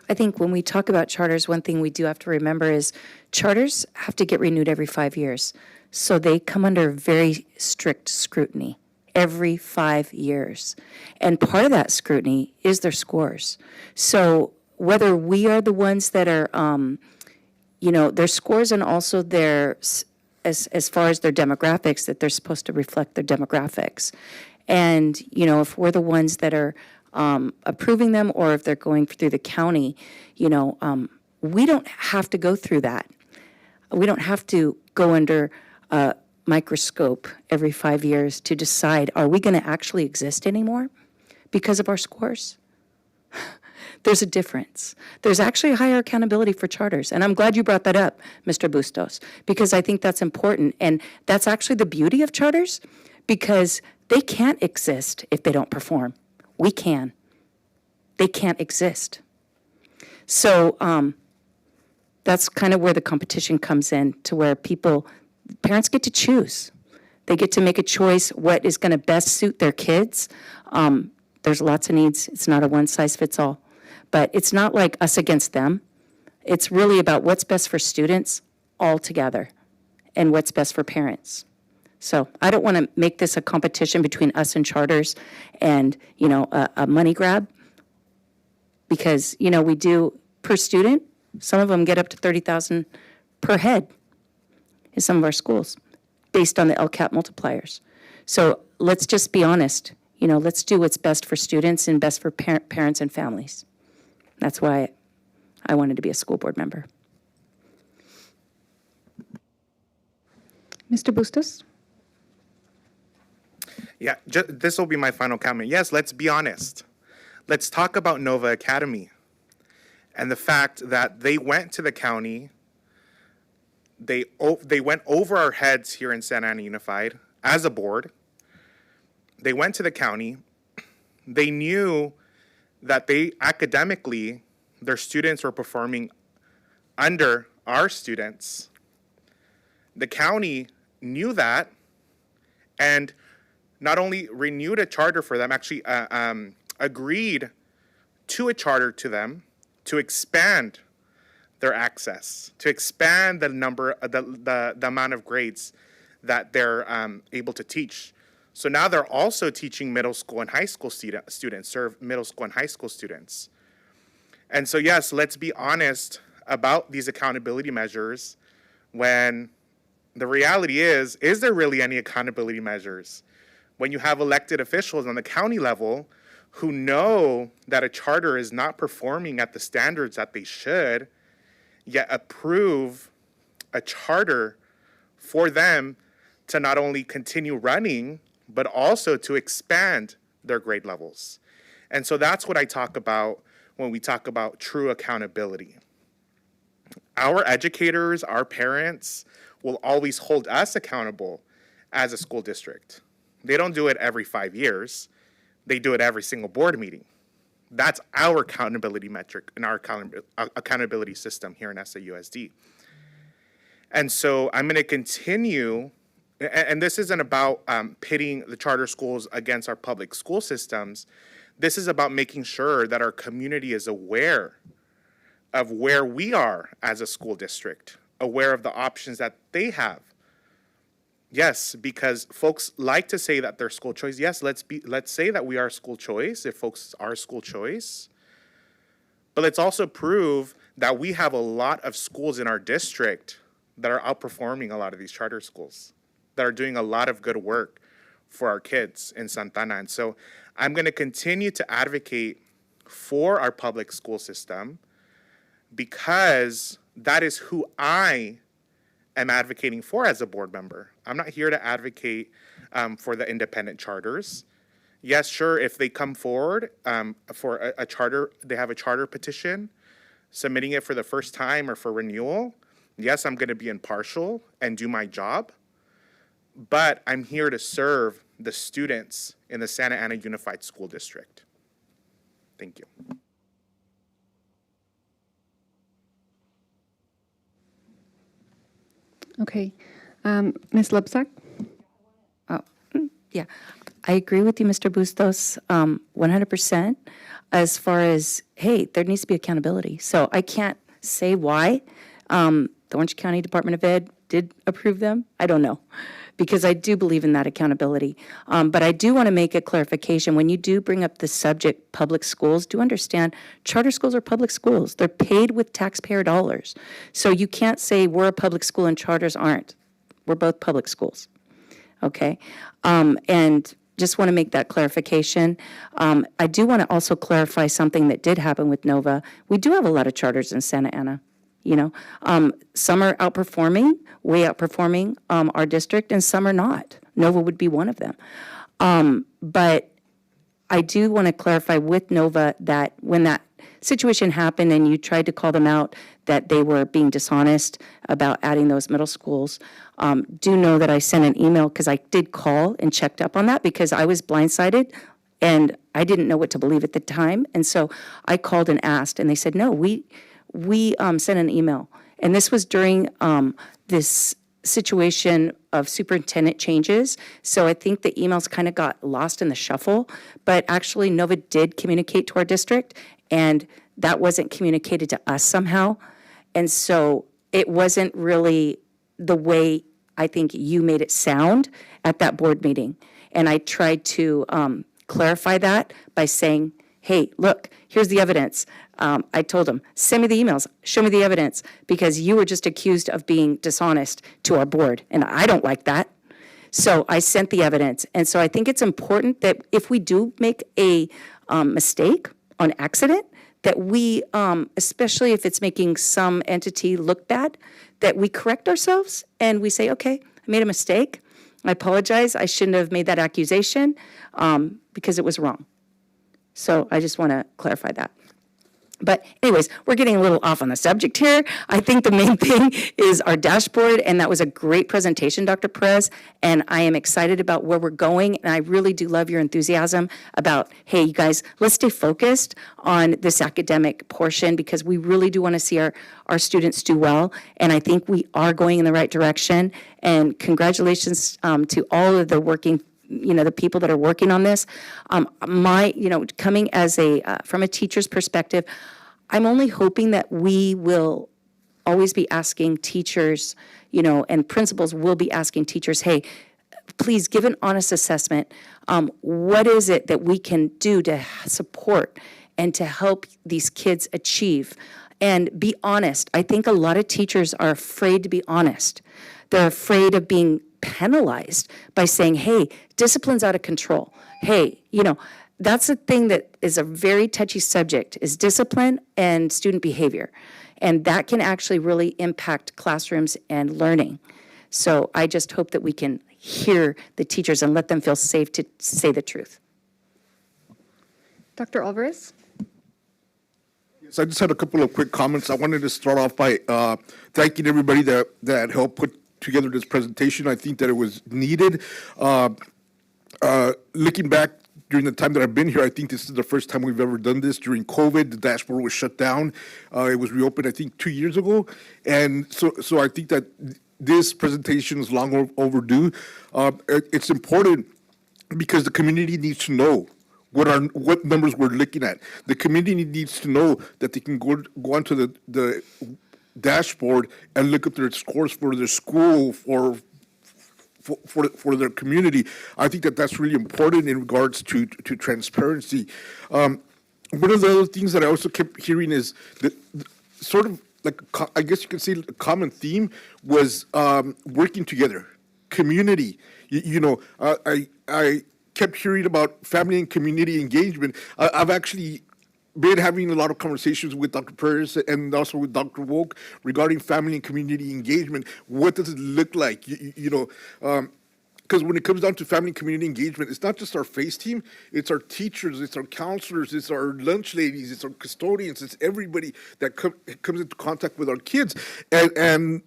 I think when we talk about charters, one thing we do have to remember is charters have to get renewed every 5 years. So they come under very strict scrutiny every 5 years. And part of that scrutiny is their scores. So whether we are the ones that are, their scores and also their, as far as their demographics, that they're supposed to reflect their demographics. And, if we're the ones that are approving them, or if they're going through the county, we don't have to go through that. We don't have to go under a microscope every 5 years to decide, are we going to actually exist anymore because of our scores? There's a difference. There's actually a higher accountability for charters. And I'm glad you brought that up, Mr. Bustos, because I think that's important. And that's actually the beauty of charters, because they can't exist if they don't perform. We can. They can't exist. So that's kind of where the competition comes in, to where parents get to choose. They get to make a choice what is going to best suit their kids. There's lots of needs. It's not a one-size-fits-all. But it's not like us against them. It's really about what's best for students all together and what's best for parents. So I don't want to make this a competition between us and charters and, a money grab, because, we do per student. Some of them get up to $30,000 per head in some of our schools based on the LCAP multipliers. So let's just be honest. Let's do what's best for students and best for parents and families. That's why I wanted to be a school board member. Mr. Bustos? Yeah, this will be my final comment. Yes, let's be honest. Let's talk about Nova Academy and the fact that they went to the county they went over our heads here in Santa Ana Unified as a board. They went to the county. They knew that they academically, their students were performing under our students. The county knew that and not only renewed a charter for them, actually agreed to a charter to them to expand their access, to expand the number, the amount of grades that they're able to teach. So now they're also teaching middle school and high school students, serve middle school and high school students. And so yes, let's be honest about these accountability measures when the reality is there really any accountability measures? When you have elected officials on the county level who know that a charter is not performing at the standards that they should, yet approve a charter for them to not only continue running, but also to expand their grade levels. And so that's what I talk about when we talk about true accountability. Our educators, our parents will always hold us accountable as a school district. They don't do it every 5 years. They do it every single board meeting. That's our accountability metric and our accountability system here in SAUSD. And so I'm going to continue, and this isn't about pitting the charter schools against our public school systems. This is about making sure that our community is aware of where we are as a school district, aware of the options that they have. Yes, because folks like to say that they're school choice. Yes, let's say that we are school choice if folks are school choice. But let's also prove that we have a lot of schools in our district that are outperforming a lot of these charter schools, that are doing a lot of good work for our kids in Santa Ana. And so I'm going to continue to advocate for our public school system because that is who I am advocating for as a board member. I'm not here to advocate for the independent charters. Yes, sure, if they come forward for a charter, they have a charter petition, submitting it for the first time or for renewal, yes, I'm going to be impartial and do my job, but I'm here to serve the students in the Santa Ana Unified School District. Thank you. Okay. Ms. Lebsack? Yeah, I agree with you, Mr. Bustos, 100%. As far as, hey, there needs to be accountability. So I can't say why the Orange County Department of Ed did approve them. I don't know, because I do believe in that accountability. But I do want to make a clarification. When you do bring up the subject public schools, do understand charter schools are public schools. They're paid with taxpayer dollars. So you can't say we're a public school and charters aren't. We're both public schools. Okay, and just want to make that clarification. I do want to also clarify something that did happen with Nova. We do have a lot of charters in Santa Ana. You know, some are outperforming, way outperforming our district, and some are not. Nova would be one of them. But I do want to clarify with Nova that when that situation happened and you tried to call them out that they were being dishonest about adding those middle schools, do know that I sent an email because I did call and checked up on that because I was blindsided and I didn't know what to believe at the time. And so I called and asked, and they said, no, we sent an email. And this was during this situation of superintendent changes. So I think the emails kind of got lost in the shuffle, but actually Nova did communicate to our district and that wasn't communicated to us somehow. And so it wasn't really the way I think you made it sound at that board meeting. And I tried to clarify that by saying, hey, look, here's the evidence. I told them, send me the emails, show me the evidence, because you were just accused of being dishonest to our board, and I don't like that. So I sent the evidence. And so I think it's important that if we do make a mistake on accident, that we, especially if it's making some entity look bad, that we correct ourselves and we say, okay, I made a mistake. I apologize. I shouldn't have made that accusation because it was wrong. So I just want to clarify that. But anyways, we're getting a little off on the subject here. I think the main thing is our dashboard, and that was a great presentation, Dr. Perez, and I am excited about where we're going, and I really do love your enthusiasm about, hey, you guys, let's stay focused on this academic portion because we really do want to see our students do well, and I think we are going in the right direction, and congratulations to all of the the people that are working on this. Coming as from a teacher's perspective, I'm only hoping that we will always be asking teachers, and principals will be asking teachers, hey, please give an honest assessment. What is it that we can do to support and to help these kids achieve? And be honest. I think a lot of teachers are afraid to be honest. They're afraid of being penalized by saying, hey, discipline's out of control. Hey, that's a thing that is a very touchy subject, is discipline and student behavior. And that can actually really impact classrooms and learning. So I just hope that we can hear the teachers and let them feel safe to say the truth. Dr. Alvarez? Yes, I just had a couple of quick comments. I wanted to start off by thanking everybody that helped put together this presentation. I think that it was needed. Looking back during the time that I've been here, I think this is the first time we've ever done this. During COVID, the dashboard was shut down. It was reopened, I think, 2 years ago. And so I think that this presentation is long overdue. It's important because the community needs to know what numbers we're looking at. The community needs to know that they can go onto the dashboard and look at their scores for their school, for their community. I think that that's really important in regards to transparency. One of the other things that I also kept hearing is that sort of like, I guess you could say, a common theme was working together, community. I kept hearing about family and community engagement. I've actually been having a lot of conversations with Dr. Perez and also with Dr. Woke regarding family and community engagement. What does it look like? Because when it comes down to family and community engagement, it's not just our FACE team, it's our teachers, it's our counselors, it's our lunch ladies, it's our custodians, it's everybody that comes into contact with our kids. And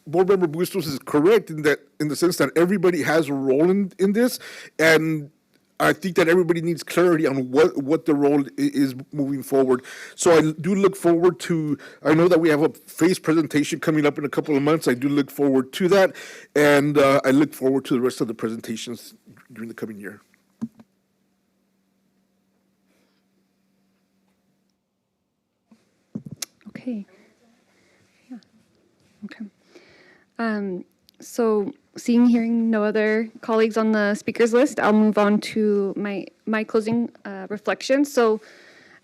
Board Member Bustos is correct in the sense that everybody has a role in this, and I think that everybody needs clarity on what the role is moving forward. So I do look forward to, I know that we have a FACE presentation coming up in a couple of months. I do look forward to that, and I look forward to the rest of the presentations during the coming year. Okay. Yeah. Okay. So hearing no other colleagues on the speakers list, I'll move on to my closing reflections. So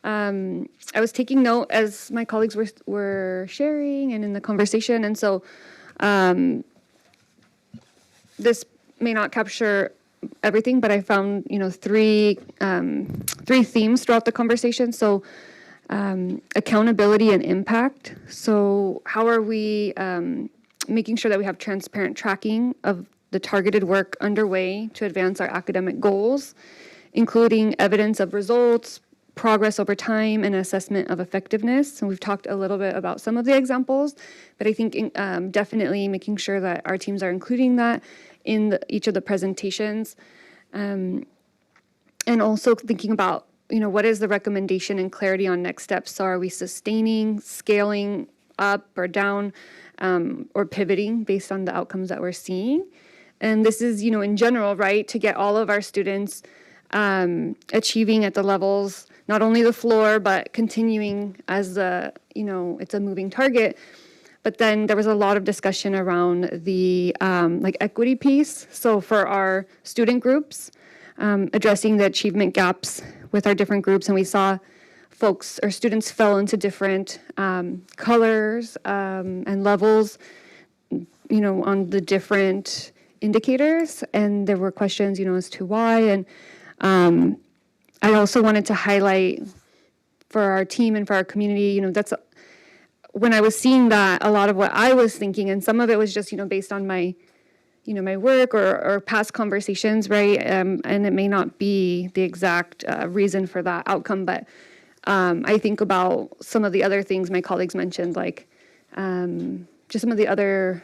I was taking note as my colleagues were sharing and in the conversation, and so this may not capture everything, but I found three themes throughout the conversation. So accountability and impact. So how are we making sure that we have transparent tracking of the targeted work underway to advance our academic goals, including evidence of results, progress over time, and assessment of effectiveness. And we've talked a little bit about some of the examples, but I think definitely making sure that our teams are including that in each of the presentations. And also thinking about, what is the recommendation and clarity on next steps? So are we sustaining, scaling up or down, or pivoting based on the outcomes that we're seeing? And this is, in general, right, to get all of our students achieving at the levels, not only the floor, but continuing as it's a moving target. But then there was a lot of discussion around the equity piece. So for our student groups, addressing the achievement gaps with our different groups, and we saw folks or students fell into different colors and levels, on the different indicators, and there were questions, as to why. And I also wanted to highlight for our team and for our community, that's when I was seeing that, a lot of what I was thinking, and some of it was just, based on my my work or past conversations, right? And it may not be the exact reason for that outcome, but I think about some of the other things my colleagues mentioned, like just some of the other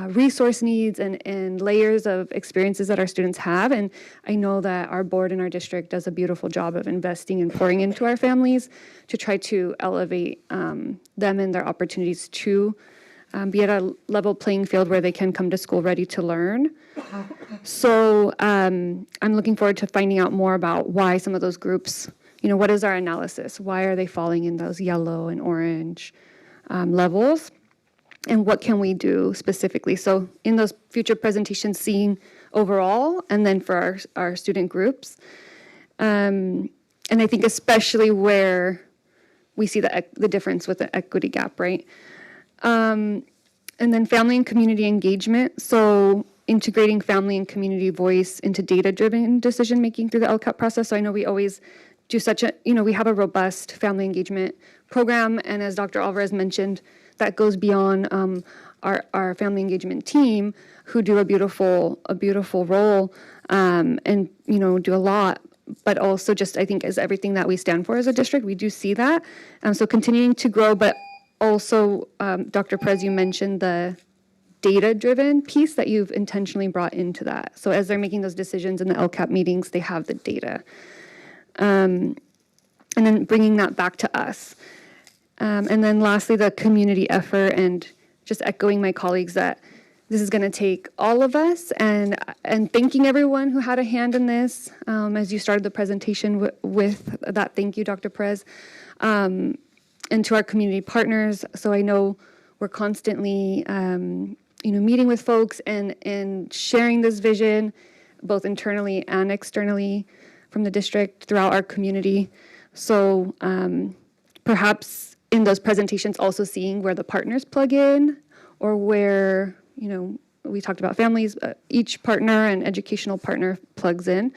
resource needs and layers of experiences that our students have. And I know that our board and our district does a beautiful job of investing and pouring into our families to try to elevate them and their opportunities to be at a level playing field where they can come to school ready to learn. So I'm looking forward to finding out more about why some of those groups, what is our analysis? Why are they falling in those yellow and orange levels? And what can we do specifically? So in those future presentations, seeing overall, and then for our student groups. And I think especially where we see the difference with the equity gap, right? And then family and community engagement. So integrating family and community voice into data-driven decision-making through the LCAP process. So I know we always do we have a robust family engagement program. And as Dr. Alvarez mentioned, that goes beyond our family engagement team, who do a beautiful role and do a lot. But also just, I think, as everything that we stand for as a district, we do see that. So continuing to grow, but also, Dr. Perez, you mentioned the data-driven piece that you've intentionally brought into that. So as they're making those decisions in the LCAP meetings, they have the data. And then bringing that back to us. And then lastly, the community effort, and just echoing my colleagues that this is going to take all of us, and thanking everyone who had a hand in this as you started the presentation with that. Thank you, Dr. Perez, and to our community partners. So I know we're constantly meeting with folks and sharing this vision, both internally and externally from the district throughout our community. So perhaps in those presentations also seeing where the partners plug in, or where, we talked about families, each partner and educational partner plugs in.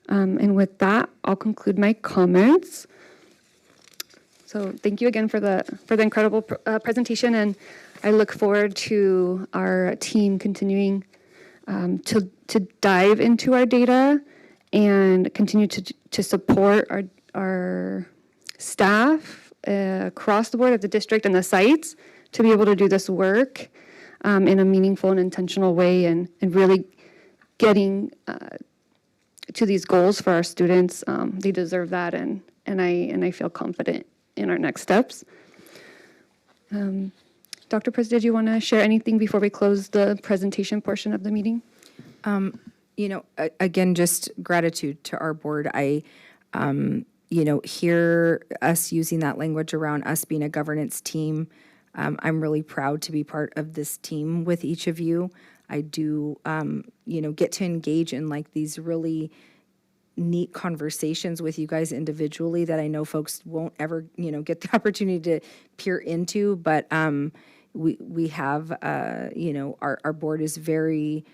And with that, I'll conclude my comments. So thank you again for the incredible presentation, and I look forward to our team continuing to dive into our data and continue to support our staff across the board at the district and the sites to be able to do this work in a meaningful and intentional way, and really getting to these goals for our students. They deserve that, and I feel confident in our next steps. Dr. Perez, did you want to share anything before we close the presentation portion of the meeting? Again, just gratitude to our board. I hear us using that language around us being a governance team. I'm really proud to be part of this team with each of you. I do, get to engage in like these really neat conversations with you guys individually that I know folks won't ever, get the opportunity to peer into. But we have, our board is very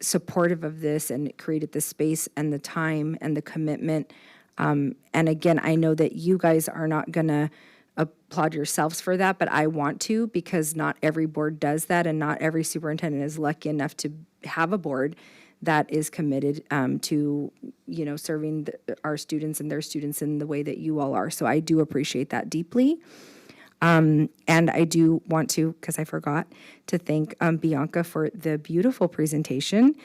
supportive of this, and it created the space and the time and the commitment. And again, I know that you guys are not going to applaud yourselves for that, but I want to, because not every board does that, and not every superintendent is lucky enough to have a board that is committed to, serving our students and their students in the way that you all are. So I do appreciate that deeply. And I do want to, because I forgot, to thank Bianca for the beautiful presentation.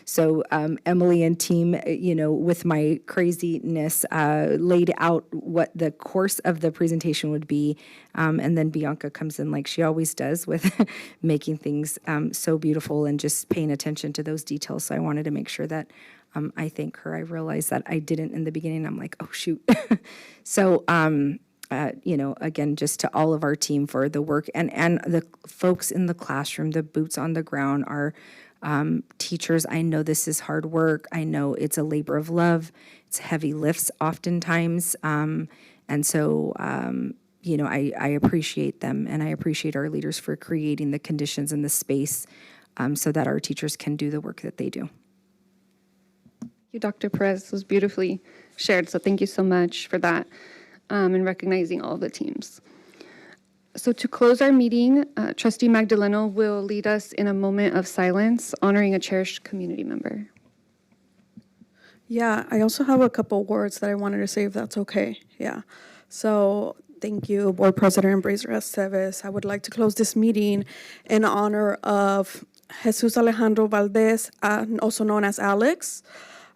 So Emily and team, with my craziness, laid out what the course of the presentation would be. And then Bianca comes in like she always does with making things so beautiful and just paying attention to those details. So I wanted to make sure that I thank her. I realized that I didn't in the beginning. I'm like, oh, shoot. So, again, just to all of our team for the work, and the folks in the classroom, the boots on the ground, our teachers. I know this is hard work. I know it's a labor of love. It's heavy lifts oftentimes. And so, I appreciate them, and I appreciate our leaders for creating the conditions and the space so that our teachers can do the work that they do. Thank you, Dr. Perez. This was beautifully shared, so thank you so much for that. And recognizing all of the teams. So to close our meeting, Trustee Magdaleno will lead us in a moment of silence, honoring a cherished community member. Yeah, I also have a couple words that I wanted to say, if that's okay. Yeah. So thank you, Board President Brazier Esteves. I would like to close this meeting in honor of Jesus Alejandro Valdez, also known as Alex.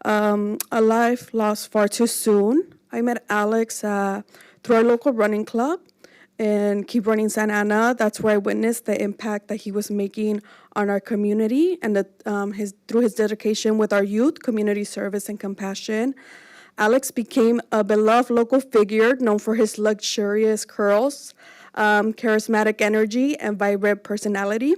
A life lost far too soon. I met Alex through our local running club and Keep Running Santa Ana. That's where I witnessed the impact that he was making on our community and through his dedication with our youth, community service, and compassion. Alex became a beloved local figure known for his luxurious curls, charismatic energy, and vibrant personality.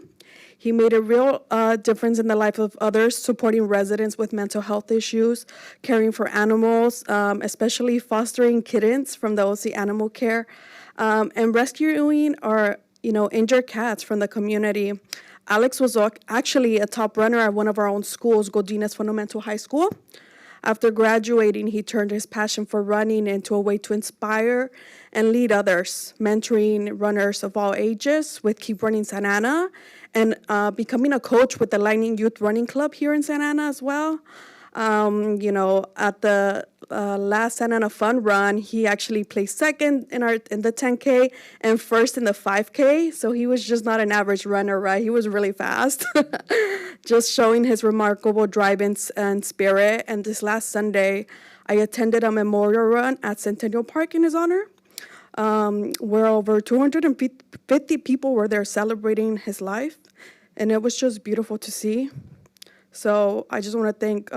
He made a real difference in the life of others, supporting residents with mental health issues, caring for animals, especially fostering kittens from the OC Animal Care, and rescuing our injured cats from the community. Alex was actually a top runner at one of our own schools, Godinez Fundamental High School. After graduating, he turned his passion for running into a way to inspire and lead others, mentoring runners of all ages with Keep Running Santa Ana, and becoming a coach with the Lightning Youth Running Club here in Santa Ana as well. At the last Santa Ana Fun Run, he actually placed second in the 10K and first in the 5K. So he was just not an average runner, right? He was really fast, just showing his remarkable drive and spirit. And this last Sunday, I attended a memorial run at Centennial Park in his honor, where over 250 people were there celebrating his life. And it was just beautiful to see. So I just want to thank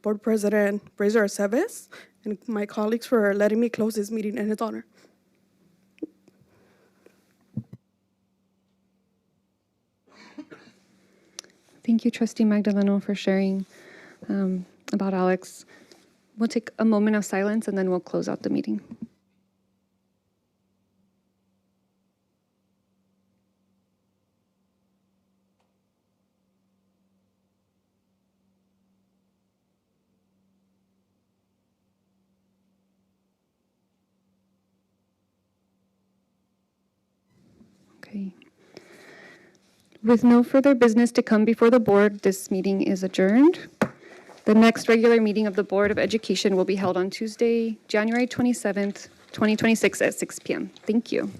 Board President Brazier Esteves and my colleagues for letting me close this meeting in his honor. Thank you, Trustee Magdaleno, for sharing about Alex. We'll take a moment of silence and then we'll close out the meeting. Okay. With no further business to come before the board, this meeting is adjourned. The next regular meeting of the Board of Education will be held on Tuesday, January 27th, 2026 at 6 p.m. Thank you.